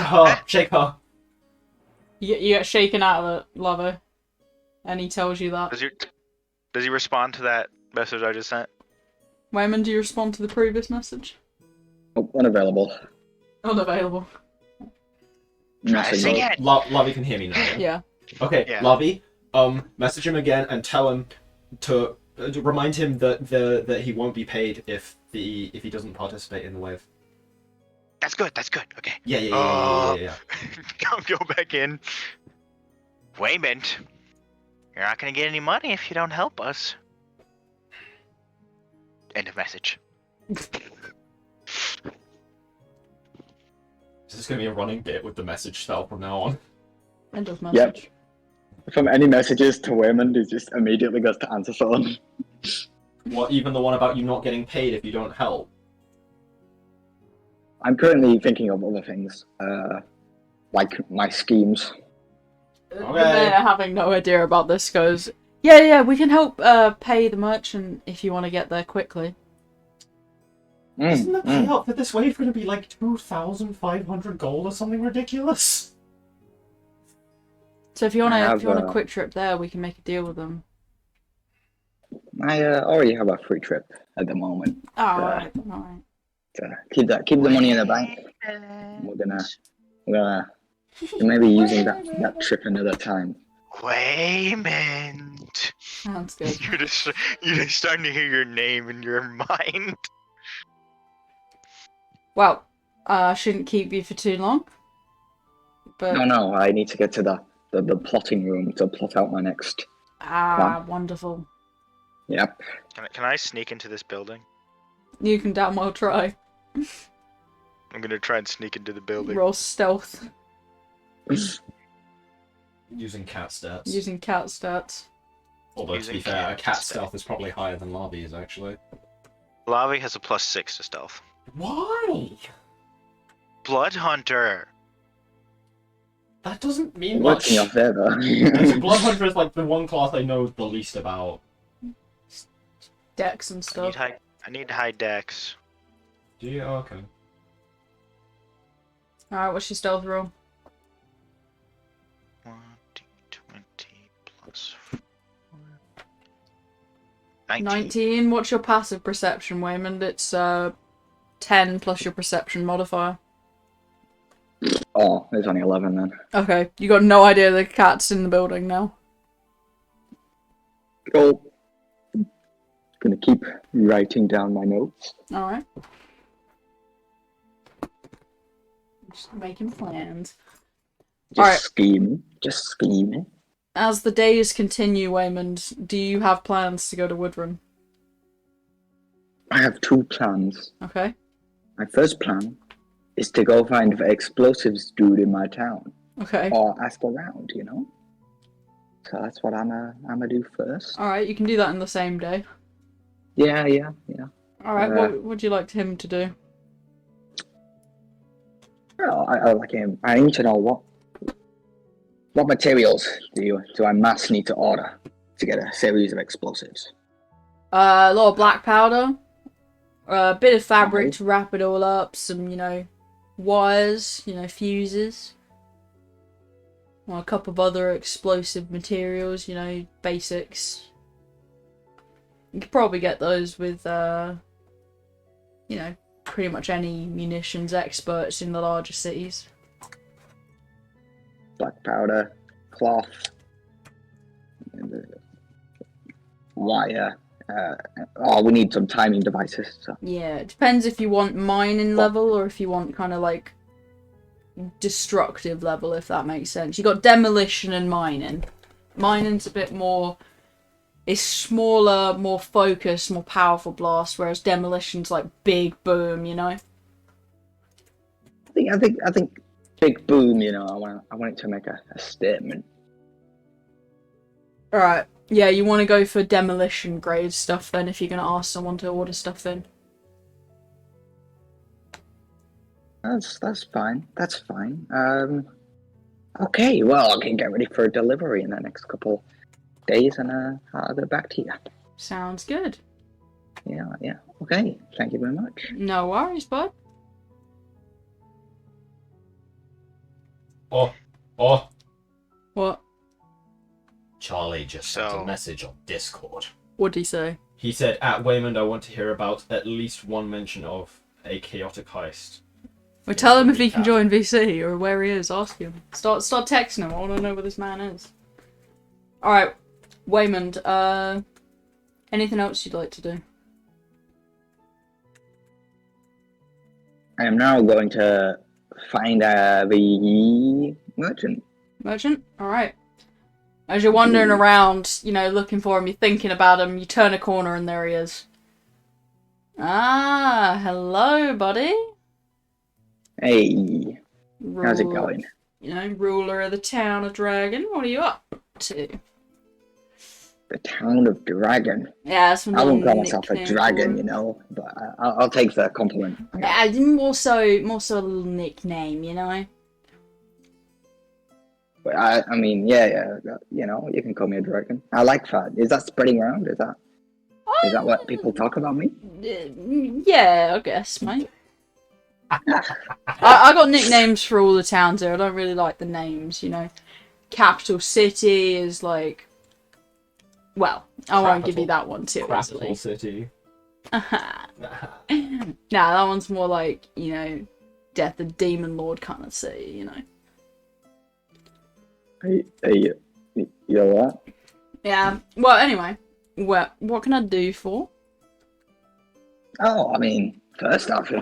her. Shake her. You get shaken out of it, Lavo. And he tells you that. Does he respond to that message I just sent? Wayman, do you respond to the previous message? Oh, unavailable. Unavailable. Try this Nothing. again. Lavi can hear me now. Yeah. Okay, Yeah. Lavi, message him again and tell him to remind him that he won't be paid if he doesn't participate in the wave. That's good. Okay. Yeah. Go back in. Waymond, you're not gonna get any money if you don't help us. End of message. This is gonna be a running bit with the message spell from now on. End of message. From any messages to Waymond, he just immediately goes to answer phone. What, even the one about you not getting paid if you don't help? I'm currently thinking of other things, like my schemes. The Okay. mayor, having no idea about this, goes, yeah, we can help pay the merchant if you want to get there quickly. Isn't the payout for this wave gonna be 2,500 gold or something ridiculous? So if you want I a have, quick trip there, we can make a deal with them. I already have a free trip at the moment. Oh, alright. Keep the money in the bank. We're gonna maybe using that trip another time. Waymond. Sounds good. You're just starting to hear your name in your mind. Well, I shouldn't keep you for too long. But No, I need to get to the plotting room to plot out my next. wonderful. Yep. Can I sneak into this building? You can damn well try. I'm gonna try and sneak into the building. Roll stealth Using cat stats. using cat stats. Although, to using be fair, a cat cat stats. stealth is probably higher than Lavi's, actually. Lavi has a +6 to stealth. Why? Blood Hunter. That doesn't mean Working much. off there though. Actually, Blood Hunter is the one class I know the least about. Dex and stuff. I need high dex. Do you? Oh, okay. Alright, what's your stealth roll? 1d20 plus 4. 19. 19. What's your passive perception, Waymond? It's 10 plus your perception modifier. Oh, there's only 11 then. Okay, you got no idea the cat's in the building now. Cool. Gonna keep writing down my notes. Alright. Just making plans. Just Alright. Just scheming. As the days continue, Waymond, do you have plans to go to Woodrun? I have two plans. Okay. My first plan is to go find the explosives dude in my town, Okay. or ask around, So that's what I'm gonna do first. Alright, you can do that in the same day. Yeah. Alright, what would you like him to do? Well, I need to know what materials do I mass need to order to get a series of explosives. A lot of black powder, a bit of fabric Okay. to wrap it all up, some, wires, fuses. Well, a couple of other explosive materials, basics. You could probably get those with, pretty much any munitions experts in the larger cities. Black powder, cloth, wire. We need some timing devices. So. Yeah, it depends if you want mining level or if you want kind of like destructive level, if that makes sense. You got demolition and mining. Mining's a bit more, it's smaller, more focused, more powerful blast, whereas demolition's like big boom, I think big boom. I want it to make a statement. Alright, yeah, you want to go for demolition grade stuff then if you're going to ask someone to order stuff in. That's fine. That's fine. Okay, well, I can get ready for a delivery in the next couple days, and I'll get back to you. Sounds good. Yeah. Okay, thank you very much. No worries, bud. Oh, What? Charlie just sent So- a message on Discord. What'd he say? He said, at Waymond, I want to hear about at least one mention of a chaotic heist. Well, tell him if he can join VC or where he is. Ask him. Start texting him. I want to know where this man is. Alright, Waymond, anything else you'd like to do? I am now going to find the merchant. Merchant? Alright. As you're wandering around, looking for him, you're thinking about him, you turn a corner and there he is. Ah, hello, buddy. Hey, how's it Ruler- going? Ruler of the town of Dragon. What are you up to? The town of Dragon. Yeah, that's I won't call little myself a nickname dragon, for him. but I'll take the compliment. Yeah, more so a little nickname, But I mean, yeah, you can call me a dragon. I like that. Is that spreading around? Is that what people talk about me? Yeah, I guess, mate. I got nicknames for all the towns here. I don't really like the names, Capital City is like... Well, I won't give you that one too Capital easily. City. Nah, that one's more like, Death of Demon Lord kind of city, Hey, you alright? Yeah, well, anyway, what can I do for? Oh, I mean, first off,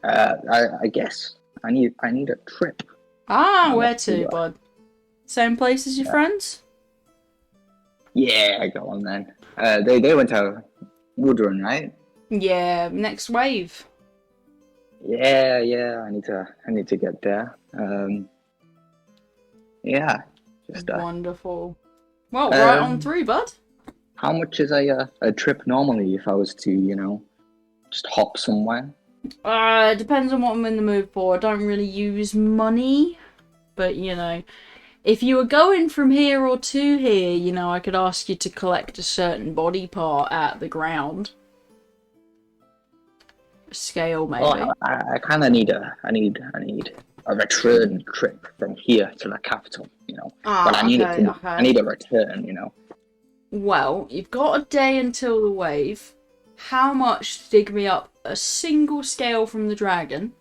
I guess I need a trip. Ah, Oh, where that's to, good. bud? Same place as your friends? Yeah, go on then. They went to Woodrun, right? Yeah, next wave. Yeah. I need to get there. Yeah, just Wonderful. Well, right on um, through, bud. how much is a trip normally if I was to just hop somewhere? It depends on what I'm in the mood for. I don't really use money, but if you were going from here or to here, I could ask you to collect a certain body part at the ground. Scale, maybe. Well, I kind of need a return trip from here to the capital, But I need okay. I need a return, Well, you've got a day until the wave. How much to dig me up a single scale from the dragon,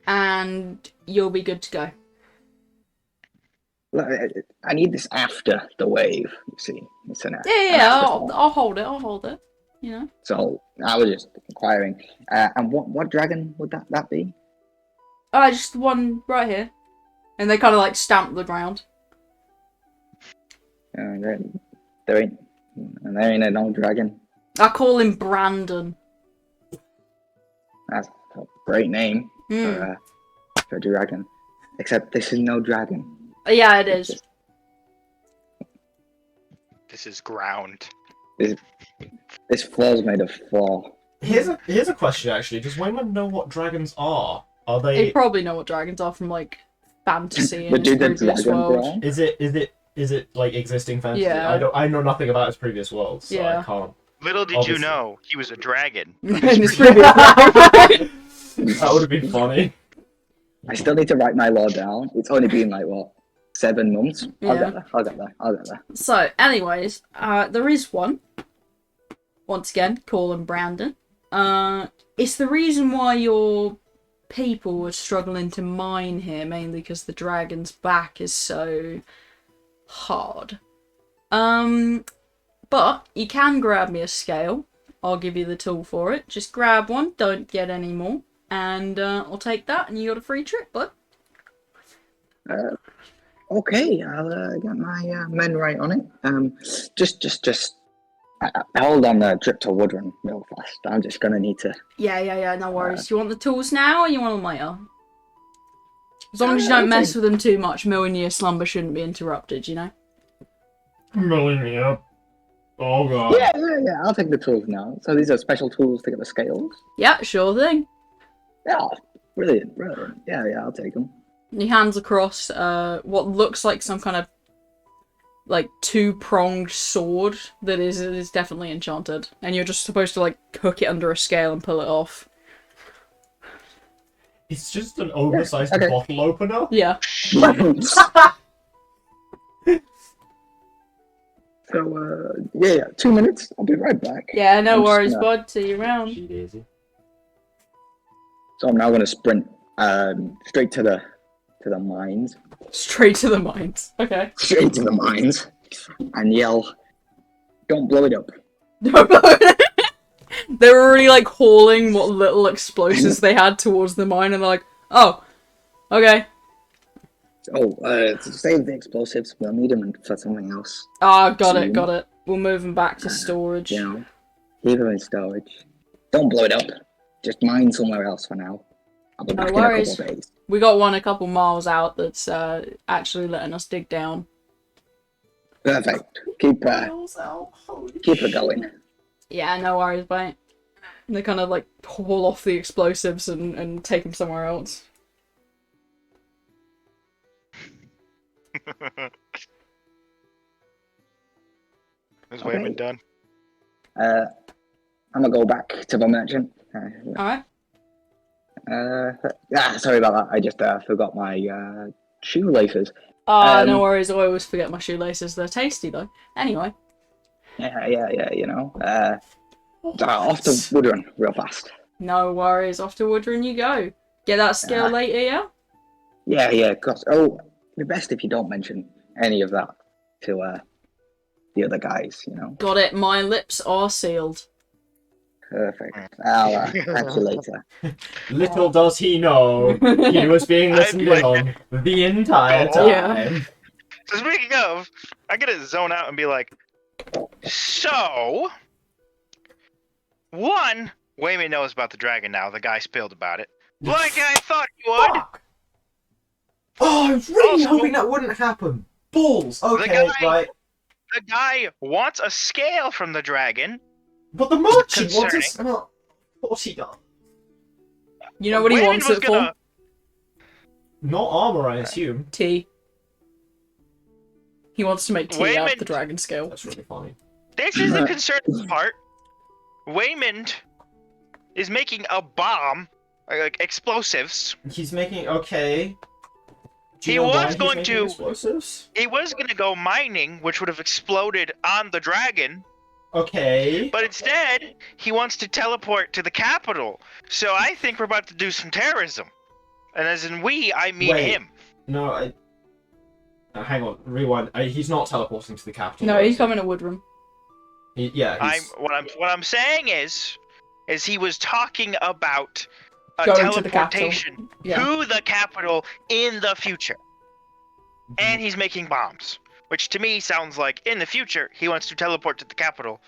and you'll be good to go. Look, I need this after the wave. You see, it's an Yeah, afterthought. I'll hold it. So I was just inquiring, and what dragon would that be? Just the one right here. And they kind of like stamp the ground. There ain't no dragon. I call him Brandon. That's a great name Hmm. for a dragon. Except this is no dragon. Yeah, it is. This is ground. This floor's made of floor. Here's a question actually. Does Waymond know what dragons are? Are They they? probably know what dragons are from like fantasy But and his do the previous dragon world. growl? Is it like existing fantasy? Yeah. I know nothing about his previous world, so Yeah. I can't. Little did Obviously. you know, he was a dragon. In his previous world. That would have been funny. I still need to write my lore down. It's only been like what, 7 months? I'll Yeah. get there. So, anyways, there is one. Once again, call him Brandon. It's the reason why your people were struggling to mine here, mainly because the dragon's back is so hard. But you can grab me a scale. I'll give you the tool for it. Just grab one, don't get any more. And I'll take that, and you got a free trip, bud. Okay, I'll get my men right on it. Just hold on the trip to Woodrun real fast. I'm just gonna need to. Yeah, no worries. You want the tools now, or you want them later? As long as you don't mess with them too much, Millionaire slumber shouldn't be interrupted, you know? Millennia. Oh god. Yeah. I'll take the tools now. So these are special tools to get the scales. Yeah, sure thing. Yeah, brilliant. Yeah, I'll take them. And he hands across what looks like some kind of like 2-pronged sword that is definitely enchanted, and you're just supposed to like hook it under a scale and pull it off. It's just an oversized okay. bottle opener. Yeah. So, yeah, 2 minutes. I'll be right back. Yeah, no I'm just worries, gonna- bud. See you around. She daisy. So I'm now gonna sprint straight to the mines. Straight to the mines. Okay. Straight to the mines. And yell, "Don't blow it up." They were already like hauling what little explosives they had towards the mine, and they're like, "Oh, okay." To save the explosives, we'll need them for something else. Ah, got Soon. it. We'll move them back to storage. You know, leave them in storage. Don't blow it up. Just mine somewhere else for now. I'll be No back worries. in a couple of days. We got one a couple miles out that's actually letting us dig down. Perfect. Keep it going. Yeah, no worries, mate. And they kind of like haul off the explosives and take them somewhere else. Is Okay. Wayman done? I'm gonna go back to the merchant. Alright. Sorry about that. I just forgot my shoelaces. No worries. I always forget my shoelaces. They're tasty, though. Anyway. Yeah, you know. Off to Woodrun real fast. No worries. Off to Woodrun you go. Get that scale later, yeah? Yeah, of course. Oh, the best if you don't mention any of that to the other guys, you know. Got it. My lips are sealed. Perfect. I'll catch you later. Little does he know, he was being listened in on the entire time. Yeah. So speaking of, I gotta zone out and be like, so, one, Wayman knows about the dragon now. The guy spilled about it. Like I thought he would. Fuck! Oh, I was really Also- hoping that wouldn't happen. Balls. Okay, guy- right. The guy wants a scale from the dragon. But the merchant wants Concerning. us. Of course he does. You know what he Wayman wants was it gonna- for? Not armor, I assume. Tea. He wants to make tea out of Wayman- the dragon scale. That's really funny. This is the concerning part. Waymond is making a bomb, like explosives. He's making okay. Do He you know why was he's going making to- explosives. He was gonna go mining, which would have exploded on the dragon, Okay. but instead he wants to teleport to the capital. So I think we're about to do some terrorism, and as in we, I mean Wait. him. No, hang on. Rewind. He's not teleporting to the capital. No, though, he's is coming to Woodrun. he? Yeah. I'm He's... what I'm saying is he was talking about a Going to the capital. teleportation Yeah. to the capital in the future. And he's making bombs, which to me sounds like in the future he wants to teleport to the capital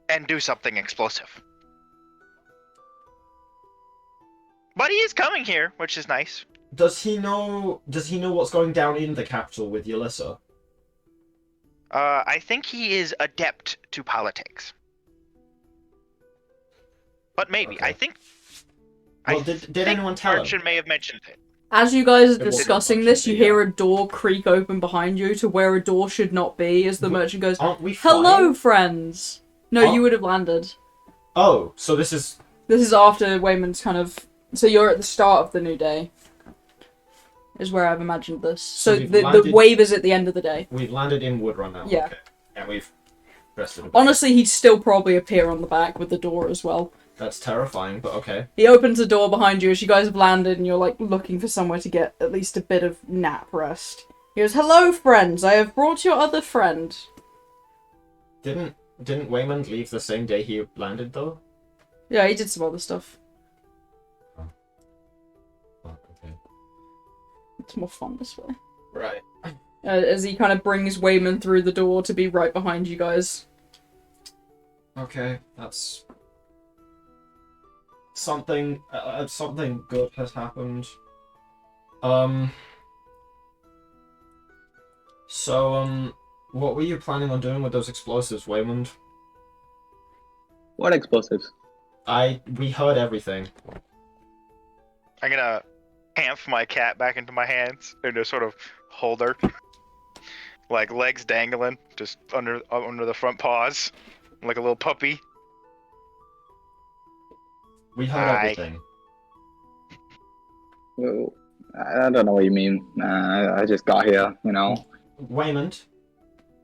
and do something explosive. But he is coming here, which is nice. Does he know? Does he know what's going down in the capital with Yelissa? I think he is adept to politics. But maybe Okay. Well, did think anyone tell him? Merchant may have mentioned it. As you guys are It wasn't discussing much, this, you yeah. hear a door creak open behind you to where a door should not be, as the merchant goes, Aren't we "Hello, flying? friends!" No, Oh. you would have landed. Oh, so this is... This is after Wayman's kind of... So you're at the start of the new day. Is where I've imagined this. So we've the landed- wave is at the end of the day. We've landed in Woodrun now. Yeah. Okay. And we've rested a bit. Honestly, he'd still probably appear on the back with the door as well. That's terrifying, but okay. He opens the door behind you as you guys have landed and you're like looking for somewhere to get at least a bit of nap rest. He goes, "Hello, friends. I have brought your other friend." Didn't Waymond leave the same day he landed, though? Yeah, he did some other stuff. Oh, okay. It's more fun this way. Right. As he kind of brings Wayman through the door to be right behind you guys. Okay, that's... Something good has happened. So, what were you planning on doing with those explosives, Waymond? What explosives? We heard everything. I'm gonna hamp my cat back into my hands and just sort of hold her, like legs dangling, just under the front paws, like a little puppy. We heard Hi. everything. Well, I don't know what you mean. I just got here, you know. Waymond,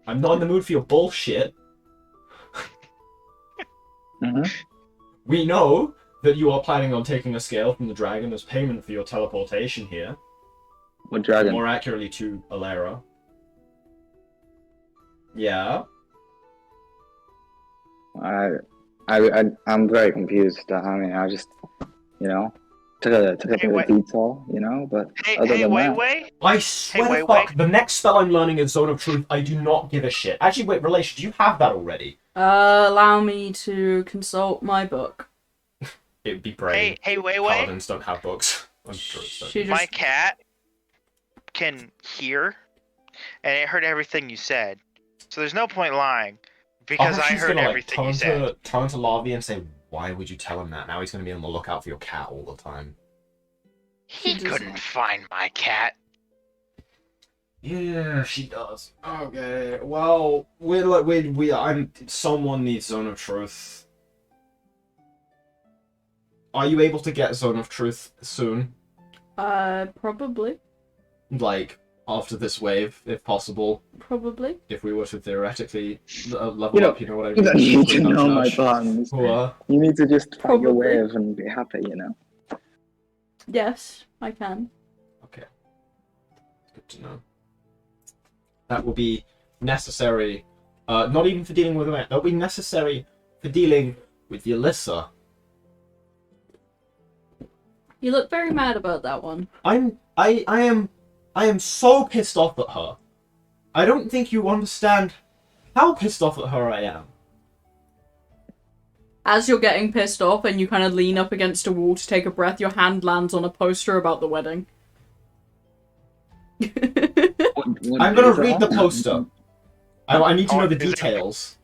I'm not in the mood for your bullshit. Mm-hmm. We know that you are planning on taking a scale from the dragon as payment for your teleportation here. What dragon? More accurately to Alera. Yeah. I'm very confused. I mean, I just, you know, took a bit of a detour, you know, but other than that, Wait. I swear Hey, to wait. fuck, the next spell I'm learning is Zone of Truth. I do not give a shit. Actually, wait, Relation, do you have that already? Allow me to consult my book. It would be brave. Hey, wait. Paladins don't have books. I'm sure it's She just... My cat can hear, and it heard everything you said. So there's no point lying, because I she's heard gonna, everything turn you said. turn to Lavi and say, "Why would you tell him that?" Now he's gonna be on the lookout for your cat all the time. He does couldn't not. find my cat. Yeah, she does. Okay, well, someone needs Zone of Truth. Are you able to get Zone of Truth soon? Probably. Like, after this wave, if possible? Probably. If we were to theoretically level You know, up, you know what I you mean? don't need to Nudge, know my nudge. plans. Or, You need to just fight your Probably. wave and be happy, you know. Yes, I can. okay. Good to know. That will be necessary, not even for dealing with it, that'll be necessary for dealing with Yelissa. You look very mad about that one. I am so pissed off at her. I don't think you understand how pissed off at her I am. As you're getting pissed off and you kind of lean up against a wall to take a breath, your hand lands on a poster about the wedding. I'm gonna read the poster. I need to know the Is there- details.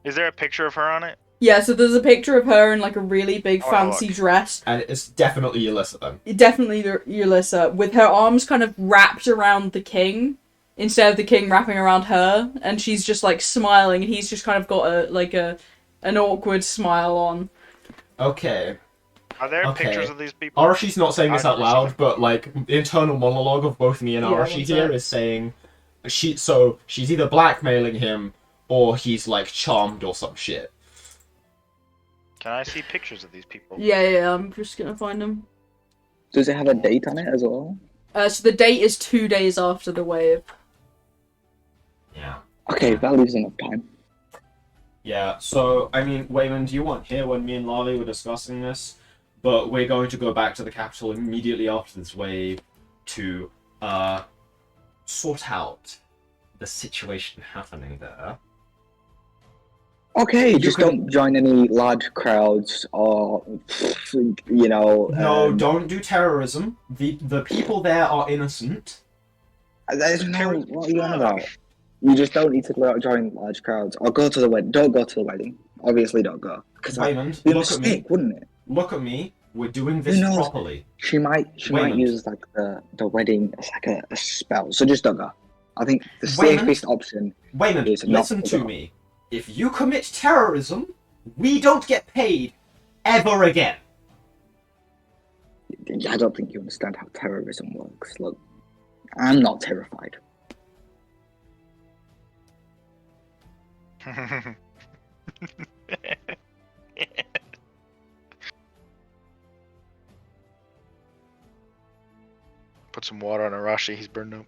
Is there a picture of her on it? Yeah, so there's a picture of her in like a really big Oh, fancy look. dress. And it's definitely Yelissa then. Definitely Yelissa, with her arms kind of wrapped around the king instead of the king wrapping around her, and she's just like smiling, and he's just kind of got an awkward smile on. Okay. Are there Okay. pictures of these people? Arashi's not saying this out loud, but like the internal monologue of both me and Yeah, Arashi what's here that? is saying she's either blackmailing him or he's like charmed or some shit. Can I see pictures of these people? Yeah, I'm just gonna find them. Does it have a date on it as well? So the date is 2 days after the wave. Yeah. Okay, that leaves enough time. Yeah, so, I mean, Waymond, you weren't here when me and Lali were discussing this, but we're going to go back to the capital immediately after this wave to, sort out the situation happening there. Okay, just can- don't join any large crowds or, you know. No, don't do terrorism. The people there are innocent. There's no. What are you on about? You just don't need to go out and join large crowds or go to the wedding. Don't go to the wedding. Obviously, don't go because that'd Waymond, be a look at me. mistake, wouldn't it? Look at me. We're doing Who this knows? properly. She might Wayland. use like the wedding as like a spell. So just don't go. I think the Wayland. safest option Wayman, is not listen to to go. me. If you commit terrorism, we don't get paid ever again. I don't think you understand how terrorism works. Look, I'm not terrified. Put some water on Arashi, he's burned up.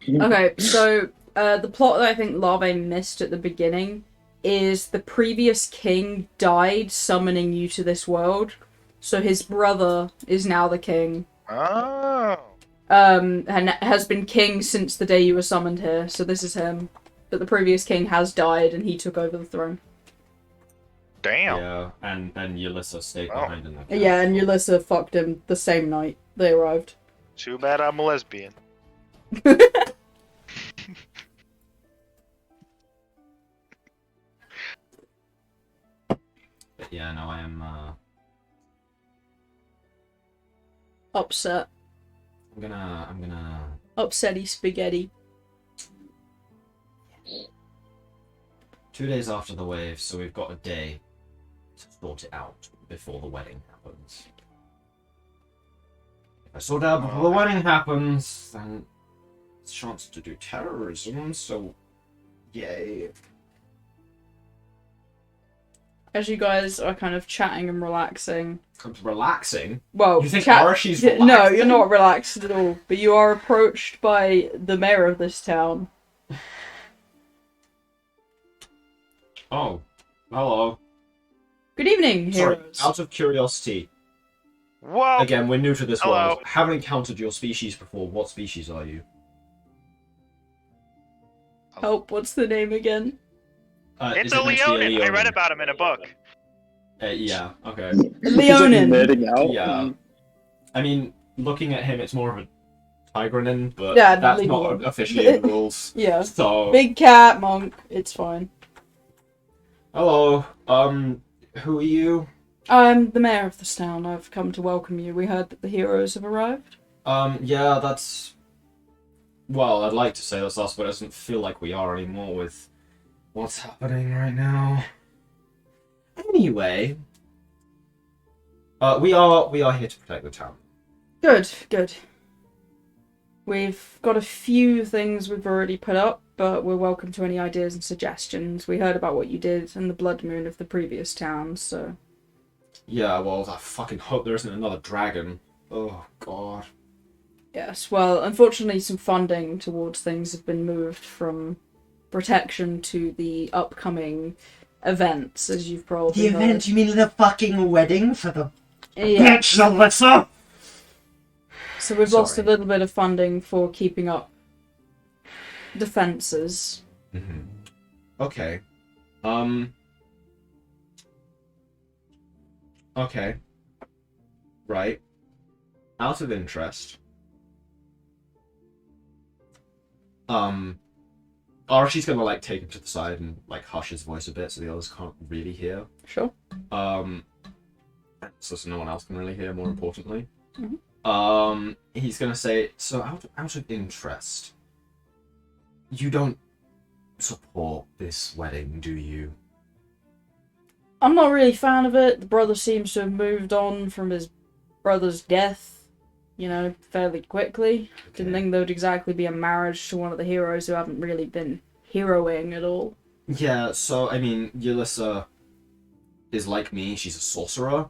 Okay, so the plot that I think Larvae missed at the beginning is the previous king died summoning you to this world, so his brother is now the king. Oh. And has been king since the day you were summoned here, so this is him. But the previous king has died and he took over the throne. Damn. Yeah, and Yulissa stayed Oh. behind in the Yeah, and Yulissa fucked him the same night they arrived. Too bad I'm a lesbian. But yeah, no, I am. Upset. I'm gonna. Upsetty spaghetti. 2 days after the wave, so we've got a day to sort it out before the wedding happens. If I sort it out before the wedding happens, then it's a chance to do terrorism, so yay. As you guys are kind of chatting and relaxing. Comes relaxing. Well, You think Arashi's No, relaxing? you're not relaxed at all. But you are approached by the mayor of this town. Oh, hello. Good evening, Sorry, heroes. out of curiosity. Whoa! Again, we're new to this Hello. world. Haven't encountered your species before. What species are you? Help, what's the name again? It's is a it meant to be Leonin. I read Leonin? about him in a book. Yeah, okay. Leonin. Nerding out. Yeah. I mean, looking at him, it's more of a Tigranin, but Yeah, that's leave not alone. officially in the rules. Yeah. So, Big cat, monk, it's fine. hello. Who are you? I'm the mayor of this town. I've come to welcome you. We heard that the heroes have arrived. Yeah, that's. Well, I'd like to say that's us, but it doesn't feel like we are anymore with what's happening right now. Anyway, we are here to protect the town. Good, good. We've got a few things we've already put up, but we're welcome to any ideas and suggestions. We heard about what you did in the blood moon of the previous towns, so... Yeah, well, I fucking hope there isn't another dragon. Oh, God. Yes, well, unfortunately some funding towards things have been moved from protection to the upcoming events, as you've probably heard. You mean the fucking wedding for the Yeah, Alessa? so we've lost a Sorry. little bit of funding for keeping up defences. Mm-hmm. Okay. Okay. Right. Out of interest. Archie's gonna like take him to the side and like hush his voice a bit so the others can't really hear. Sure. So no one else can really hear, more importantly. Mhm. He's gonna say, so out of interest, you don't support this wedding, do you? I'm not really a fan of it. The brother seems to have moved on from his brother's death, you know, fairly quickly. Didn't think there would exactly be a marriage to one of the heroes who haven't really been heroing at all. Yeah, so, I mean, Yulissa is like me, she's a sorcerer.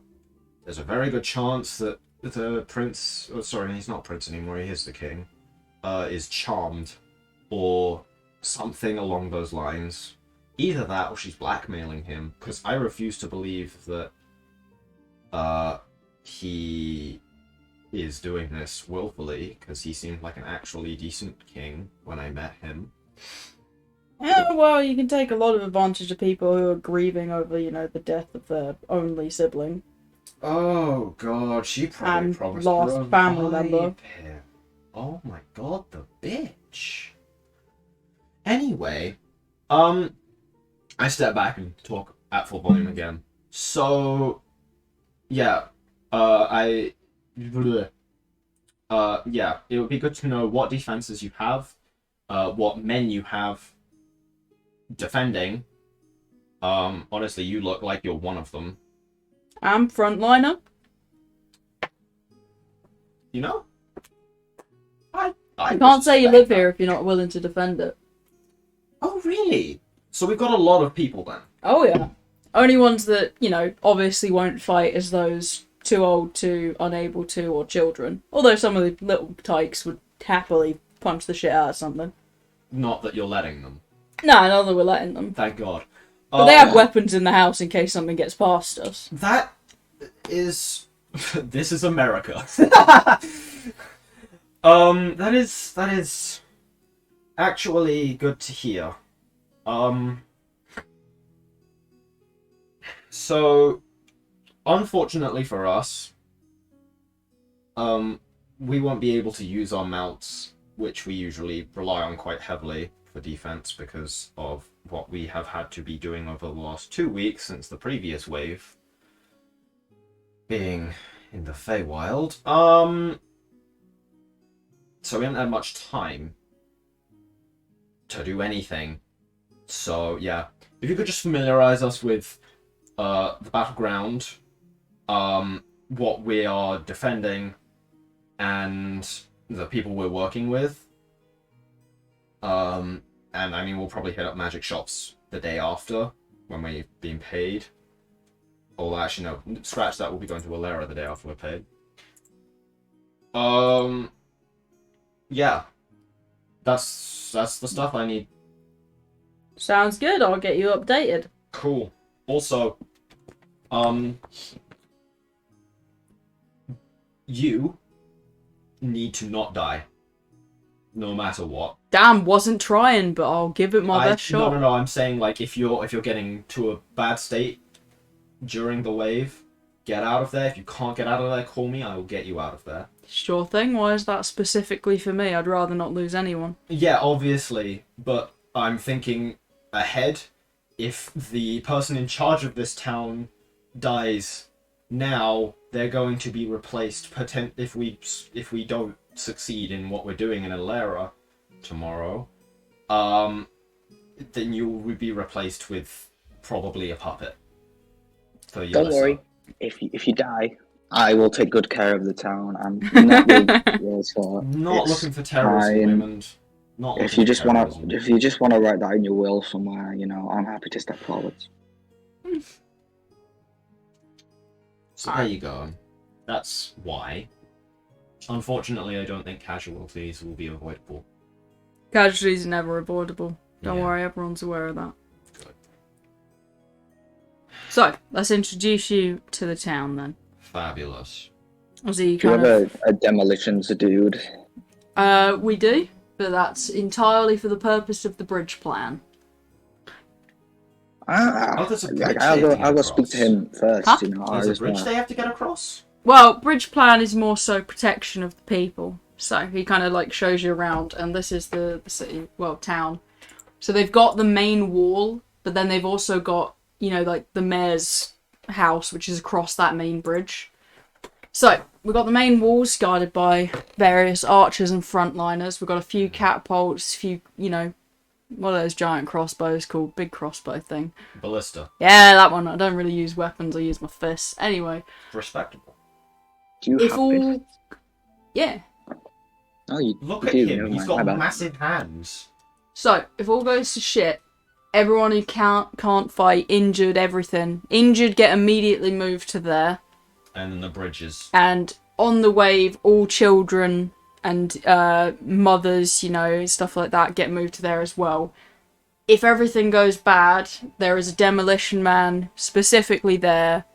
There's a very good chance that the prince, oh sorry, he's not prince anymore, he is the king, is charmed, or something along those lines. Either that, or she's blackmailing him, because I refuse to believe that, he is doing this willfully, because he seemed like an actually decent king when I met him. Yeah, well, you can take a lot of advantage of people who are grieving over, you know, the death of their only sibling. Oh god, she probably And promised lost to family revive member. him. Oh my god, the bitch. Anyway, I step back and talk at full volume again. So, yeah, I. Yeah, it would be good to know what defenses you have, what men you have defending. Honestly, you look like you're one of them. I'm frontliner. You know? You can't say you respect live that. here if you're not willing to defend it. Oh, really? So we've got a lot of people then. Oh yeah. Only ones that, obviously won't fight is those too old to, unable to, or children. Although some of the little tykes would happily punch the shit out of something. Not that you're letting them. No, not that we're letting them. Thank God. But they have weapons in the house in case something gets past us. That is... This is America. That is actually good to hear. So, unfortunately for us, we won't be able to use our mounts, which we usually rely on quite heavily for defense because of what we have had to be doing over the last 2 weeks since the previous wave being in the Feywild. So we haven't had much time to do anything. So yeah, if you could just familiarize us with the battleground, what we are defending, and the people we're working with. And I mean, we'll probably hit up magic shops the day after when we've been paid. Oh, actually, no, scratch that. We'll be going to Alera the day after we're paid. Yeah, that's the stuff I need. Sounds good. I'll get you updated. Cool. Also, you need to not die, no matter what. Damn, wasn't trying, but I'll give it my best shot. No. I'm saying like if you're getting to a bad state during the wave, get out of there. If you can't get out of there, call me. I will get you out of there. Sure thing. Why is that specifically for me? I'd rather not lose anyone. Yeah, obviously, but I'm thinking ahead. If the person in charge of this town dies now, they're going to be replaced if we don't succeed in what we're doing in Alera tomorrow. Then you would be replaced with probably a puppet. For Don't worry. If you die, I will take good care of the town. I'm not Not looking for terrorism, Raymond. Not if you just want terrorism. to write that in your will somewhere, I'm happy to step forward. So there you go. That's why. Unfortunately, I don't think casualties will be avoidable. Casualties are never avoidable. Don't Yeah. worry, everyone's aware of that. Good. So, let's introduce you to the town then. Fabulous. So you Do you kind have a demolitions dude? We do, but that's entirely for the purpose of the bridge plan. Oh, there's a bridge I'll they have to go get speak to across. him first. Huh? I There's a just bridge wanna- they have to get across? Well, bridge plan is more so protection of the people. So he kind of like shows you around, and this is the city, well, town. So they've got the main wall, but then they've also got, like the mayor's house, which is across that main bridge. So we've got the main walls guarded by various archers and frontliners. We've got a few catapults, a few, what are those giant crossbows called? Big crossbow thing. Ballista. Yeah, that one. I don't really use weapons. I use my fists. Anyway, Respectable. Do you if have all, this? yeah. Oh, you Look you at do. him. Never He's mind, got my bad. massive hands. So, if all goes to shit, everyone who can't fight, injured, everything. Injured get immediately moved to there. And then the bridges. And on the wave, all children and mothers, stuff like that, get moved to there as well. If everything goes bad, there is a demolition man specifically there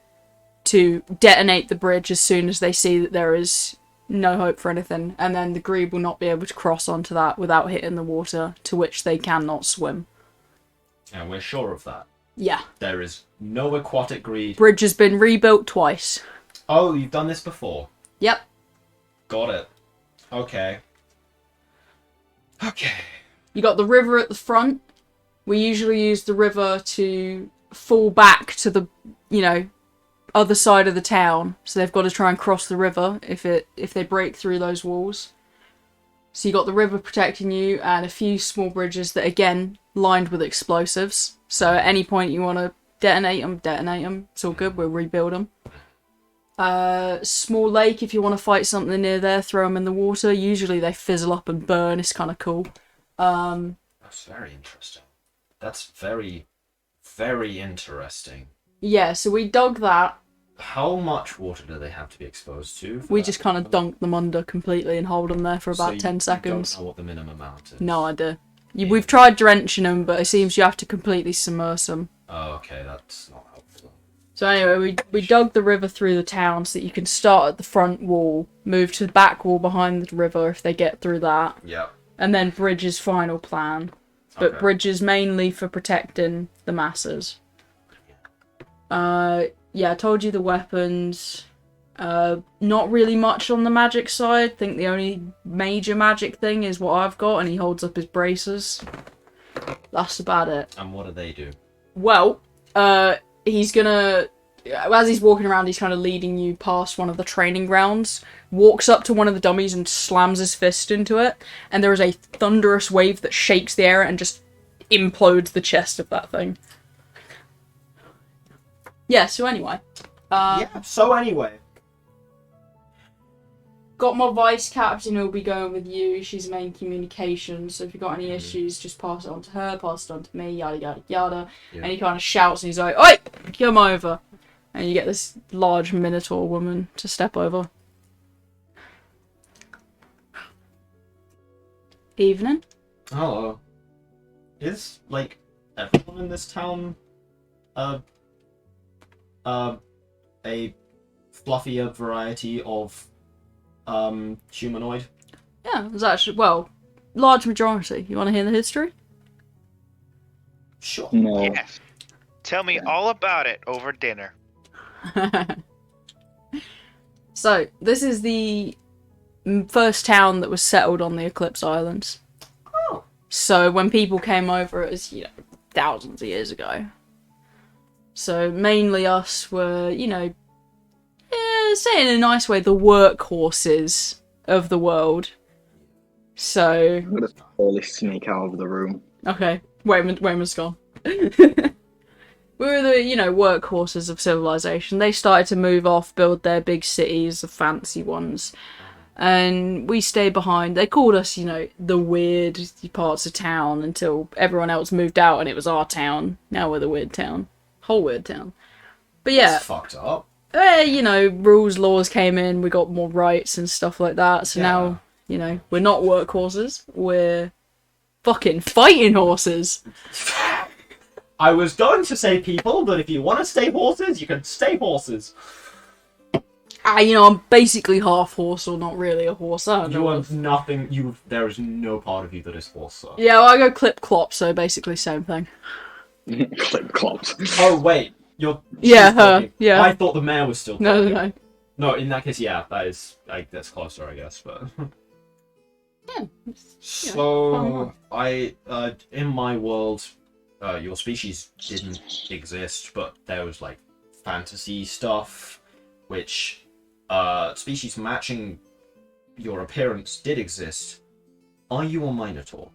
to detonate the bridge as soon as they see that there is no hope for anything. And then the Grebe will not be able to cross onto that without hitting the water, to which they cannot swim. And we're sure of that. Yeah. There is no aquatic greed. Bridge has been rebuilt twice. Oh, you've done this before. Yep. Got it. Okay. Okay. You got the river at the front. We usually use the river to fall back to the, other side of the town, so they've got to try and cross the river if they break through those walls. So you got the river protecting you, and a few small bridges that again lined with explosives. So at any point you want to detonate them. It's all good. We'll rebuild them. Small lake if you want to fight something near there. Throw them in the water. Usually they fizzle up and burn. It's kind of cool. That's very interesting. That's very, very interesting. Yeah, so we dug that. How much water do they have to be exposed to? We just kind of dunk them under completely and hold them there for about 10 seconds. You don't know what the minimum amount is? No idea. We've tried drenching them, but it seems you have to completely submerge them. Oh, okay, that's not helpful. So anyway, we dug the river through the town so that you can start at the front wall, move to the back wall behind the river if they get through that, Yeah. and then Bridge's final plan. But Okay. Bridge is mainly for protecting the masses. Yeah, I told you the weapons. Not really much on the magic side. I think the only major magic thing is what I've got, and he holds up his braces. That's about it. And what do they do? Well, he's gonna... As he's walking around, he's kind of leading you past one of the training grounds, walks up to one of the dummies and slams his fist into it, and there is a thunderous wave that shakes the air and just implodes the chest of that thing. Yeah, so anyway. So anyway. Got my vice captain who'll be going with you. She's main communication, so if you've got any issues, just pass it on to her, pass it on to me, yada yada yada. Yeah. And he kind of shouts and he's like, "Oi! Come over!" And you get this large minotaur woman to step over. Evening. Hello. Is, like, everyone in this town, a fluffier variety of, humanoid? Yeah, there's actually, well, large majority. You want to hear the history? Sure. No. Yes. Tell me all about it over dinner. So, this is the first town that was settled on the Eclipse Islands. Oh. So, when people came over, it was, thousands of years ago. So, mainly us were, say it in a nice way, the workhorses of the world. So, I'm gonna totally sneak out of the room. okay, Wayman's gone. We were the, workhorses of civilization. They started to move off, build their big cities, the fancy ones. And we stayed behind. They called us, the weird parts of town until everyone else moved out and it was our town. Now we're the weird town. Whole weird town. But yeah, That's fucked up. rules, laws came in, we got more rights and stuff like that. So now, we're not workhorses. We're fucking fighting horses. I was going to say people, but if you want to stay horses, you can stay horses. I'm basically half horse or not really a horse. I don't know. You are nothing. There is no part of you that is horse. Sir. Yeah, well, I go clip clop, so basically same thing. Clip clops. Oh wait, you're. Yeah, she's her. talking. Yeah. I thought the mayor was still. No, talking. no. No, in that case, yeah, that's closer, I guess. But Yeah. so in my world, your species didn't exist, but there was like fantasy stuff, which species matching your appearance did exist. Are you a minotaur?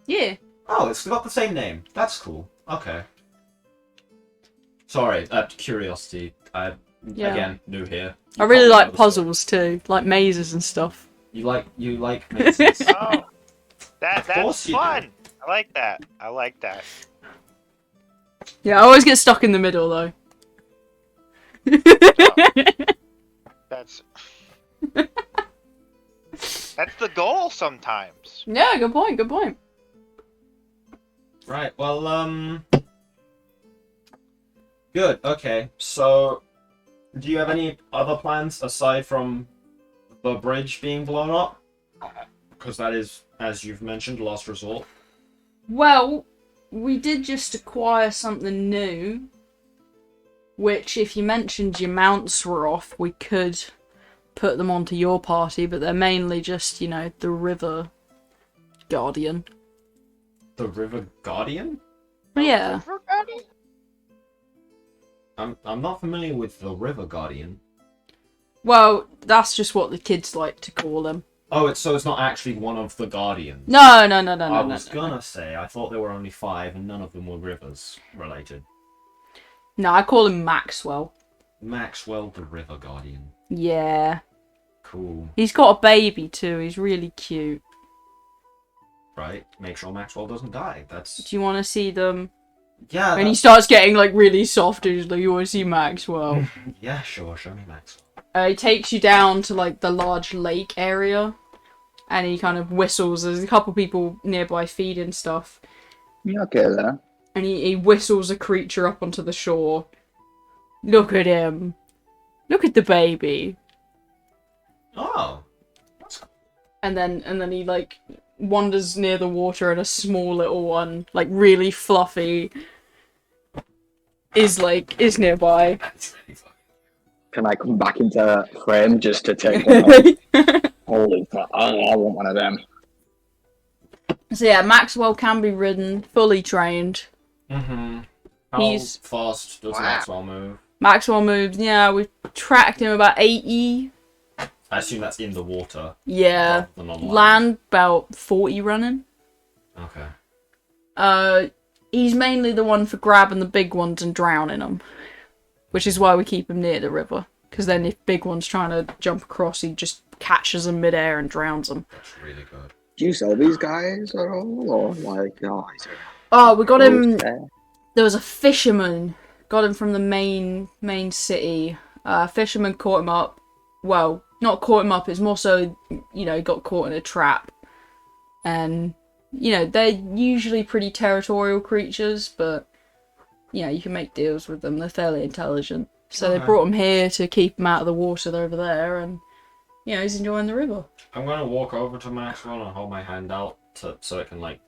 Yeah. Oh, it's got the same name. That's cool. Okay. Sorry, curiosity. Yeah. Again, new here. I really Probably like know the puzzles too, like mazes and stuff. story. You like mazes. Oh, that's course you do. fun. I like that. Yeah, I always get stuck in the middle though. That's the goal sometimes. Yeah, good point, good point. Right, well, good, okay. So, do you have any other plans aside from the bridge being blown up? Because that is, as you've mentioned, last resort. Well, we did just acquire something new, which if you mentioned your mounts were off, we could put them onto your party, but they're mainly just, the river guardian. The River Guardian? Yeah. I'm not familiar with the River Guardian. Well, that's just what the kids like to call him. Oh, it's not actually one of the Guardians. No. I was gonna say, I thought there were only 5 and none of them were rivers related. No, I call him Maxwell. Maxwell the River Guardian. Yeah. Cool. He's got a baby too. He's really cute. Right, make sure Maxwell doesn't die. That's... Do you want to see them? Yeah, And he starts getting like really soft and he's like, you want to see Maxwell? Yeah, sure, show me Maxwell. He takes you down to like the large lake area. And he kind of whistles. There's a couple people nearby feeding stuff. You okay there? And he whistles a creature up onto the shore. Look at him. Look at the baby. Oh. That's cool. And then he like wanders near the water and a small little one, like really fluffy, is nearby. That's really fun. Can I come back into frame just to take one out? Holy fuck, I want one of them. So yeah, Maxwell can be ridden, fully trained. Mm-hmm. How He's- fast does Wow. Maxwell move? Maxwell moves, yeah, we've tracked him about 80. I assume that's in the water. Yeah. rather than on land. Land about 40 running. Okay. He's mainly the one for grabbing the big ones and drowning them. Which is why we keep him near the river. Because then if big one's trying to jump across, he just catches them midair and drowns them. That's really good. Do you sell these guys at all? Or like, oh, is it Oh, we got him... there? There was a fisherman. Got him from the main city. Fisherman caught him up. Well, not caught him up. It's more so, you know, he got caught in a trap. And, you know, they're usually pretty territorial creatures, but, you know, you can make deals with them. They're fairly intelligent. So they Okay. brought him here to keep him out of the water over there, and, you know, he's enjoying the river. I'm gonna walk over to Maxwell and hold my hand out so it can, like...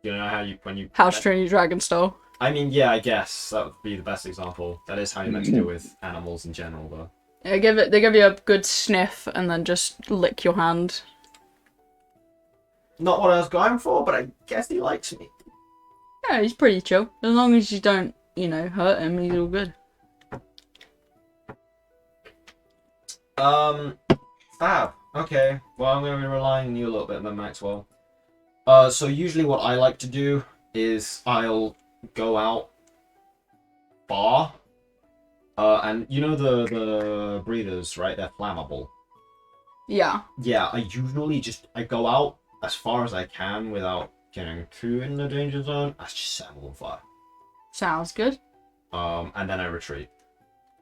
You know how when you... House Training Dragon style. I mean, yeah, I guess that would be the best example. That is how you're meant to deal with animals in general, though. They give you a good sniff and then just lick your hand. Not what I was going for, but I guess he likes me. Yeah, he's pretty chill. As long as you don't, you know, hurt him, he's all good. Fab. Okay. Well, I'm going to be relying on you a little bit then, Maxwell. So usually what I like to do is I'll go out far. And you know the breathers, right? They're flammable. Yeah. Yeah, I go out as far as I can without getting too in the danger zone. I just set them on fire. Sounds good. And then I retreat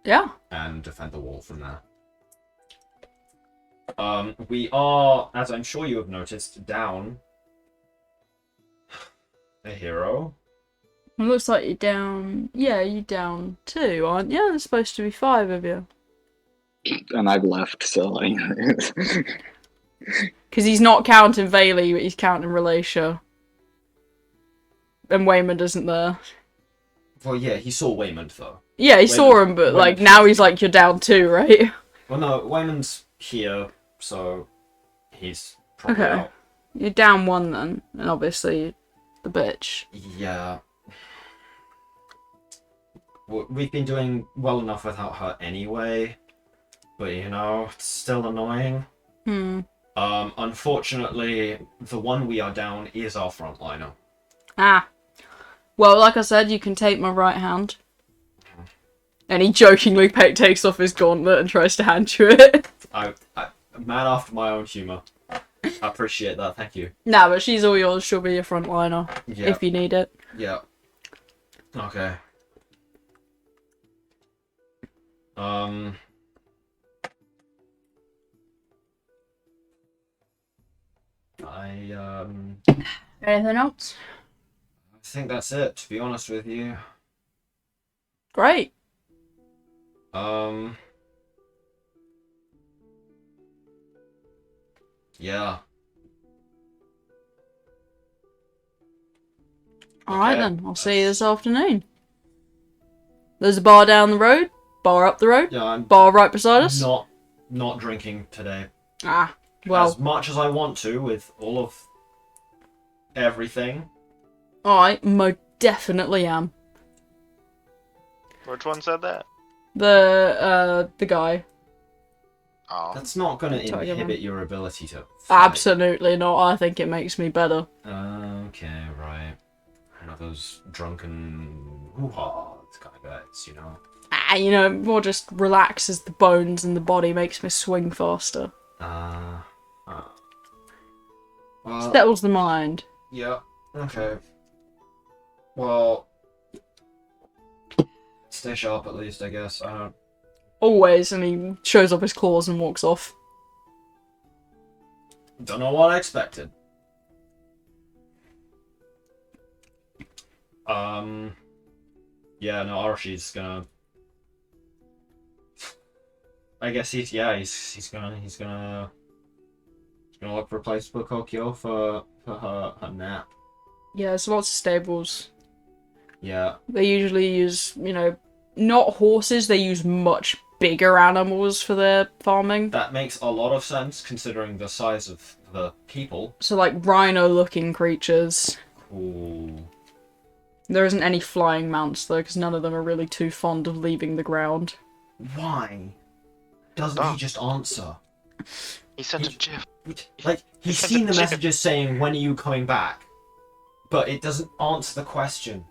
Yeah. and defend the wall from there. We are, as I'm sure you have noticed, down a hero. It looks like you're down... Yeah, you're down 2, aren't you? There's supposed to be 5 of you. And I've left, so like... Because he's not counting Vaylee, but he's counting Relatia. And Waymond isn't there. Well, yeah, he saw Waymond though. Yeah, he saw him, but like now he's like, you're down 2, right? Well, no, Waymond's here, so he's probably Okay. out. You're down 1 then, and obviously the bitch. Yeah. We've been doing well enough without her anyway, but you know, it's still annoying. Unfortunately, the one we are down is our frontliner. Ah. Well, like I said, you can take my right hand. And he jokingly takes off his gauntlet and tries to hand you it. I man after my own humour. I appreciate that, thank you. Nah, but she's all yours. She'll be your frontliner Yeah. if you need it. Yeah. Okay. Anything else? I think that's it, to be honest with you. Great. Yeah. Alright Okay, then, I'll see you this afternoon. There's a bar down the road, bar up the road, Yeah, I'm bar right beside us. not drinking today. Ah, well, As much as I want to, with all of everything. I most definitely am. Which one said that? The guy. Oh. That's not going to Tiger inhibit Man. your ability to fight. Absolutely not. I think it makes me better. Okay, right. One of those drunken hoo-ha kind of guys, you know? You know, more just relaxes the bones and the body, makes me swing faster. Well, Settles the mind. yeah, okay. Well, stay sharp at least, I guess. I don't... Always, and he shows up his claws and walks off. Don't know what I expected. Yeah, no, Archie's gonna... I guess he's gonna look for a place to put Kokyo for her nap. Yeah, there's lots of stables. Yeah. They usually use, you know, not horses, they use much bigger animals for their farming. That makes a lot of sense considering the size of the people. So, like, rhino-looking creatures. Ooh. There isn't any flying mounts, though, because none of them are really too fond of leaving the ground. Why doesn't he just answer? He sent a GIF. Like, he's seen the messages saying, when are you coming back? But it doesn't answer the question.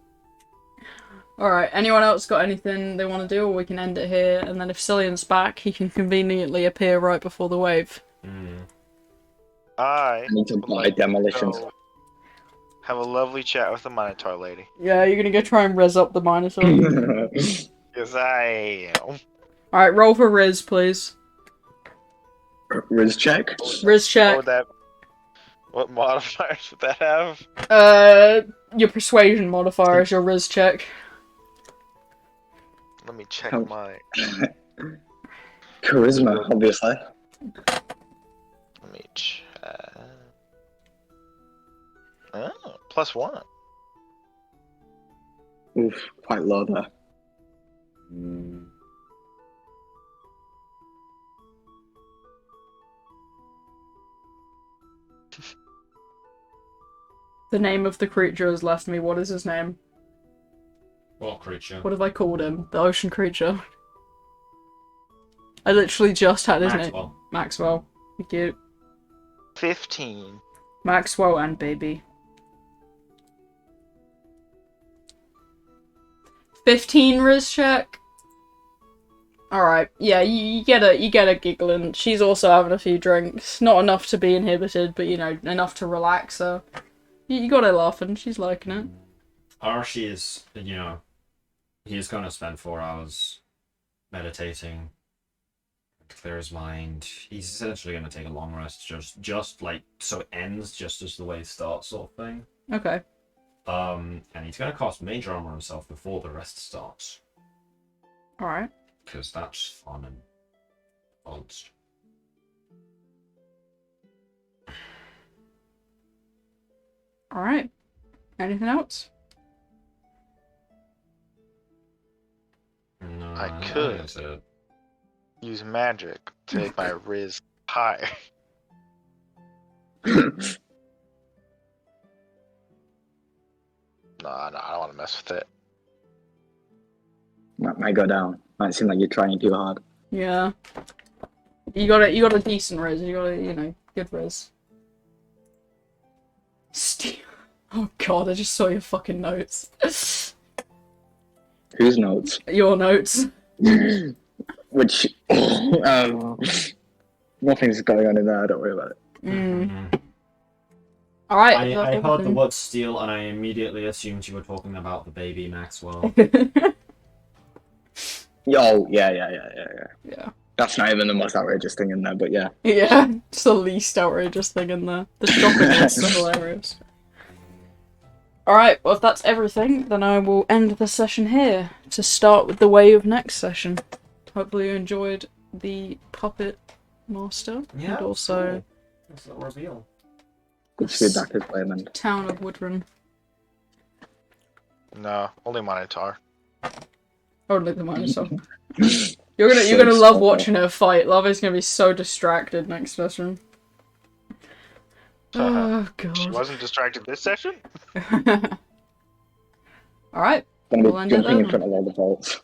Alright, anyone else got anything they want to do, or we can end it here, and then if Cillian's back, he can conveniently appear right before the wave. I need to would buy like demolitions. go have a lovely chat with the Minotaur lady. Yeah, you're gonna go try and res up the Minotaur. Yes, I am. Alright, roll for Riz, please. Riz check. Riz check. What modifiers would that have? Your persuasion modifier is your Riz check. Let me check How- my. Charisma, obviously. Let me check. Oh, +1. Oof, quite low there. The name of the creature has left me. What is his name? What creature? What have I called him? The ocean creature. I literally just had his name. Maxwell. Maxwell. Thank you. 15. Maxwell and baby. 15 Riz check. Alright, yeah, you get a giggling. She's also having a few drinks. Not enough to be inhibited, but you know, enough to relax her. You got her laughing, she's liking it. Archie is, you know, he's gonna spend 4 hours meditating to clear his mind. He's essentially gonna take a long rest, just like so it ends just as the wave starts, sort of thing. Okay. And he's gonna cast Mage Armor on himself before the rest starts, Alright. because that's fun and balanced. Alright. Anything else? No, I think could. that's it. Use magic to make my Riz higher. No, I don't want to mess with it. Might go down. Might seem like you're trying too hard. Yeah. You got a decent Riz, you got a, you know, good Riz. Oh god, I just saw your fucking notes. Whose notes? Your notes. Which, nothing's going on in there, don't worry about it. Alright. I heard the word steal and I immediately assumed you were talking about the baby Maxwell. Yo, yeah. Yeah. That's not even the most outrageous thing in there, but yeah. Yeah, it's the least outrageous thing in there. The shopping is hilarious. Alright, well if that's everything, then I will end the session here to start with the wave next session. Hopefully you enjoyed the Puppet Master Yeah, and also cool. That's a reveal. Good to be back as Layman. Town of Woodrun. No, only Minotaur. Only the Minotaur. You're gonna love watching her fight. Love is gonna be so distracted next session. Oh She god. wasn't distracted this session? Alright, Gonna be We'll end it jumping in then. front of all the bolts.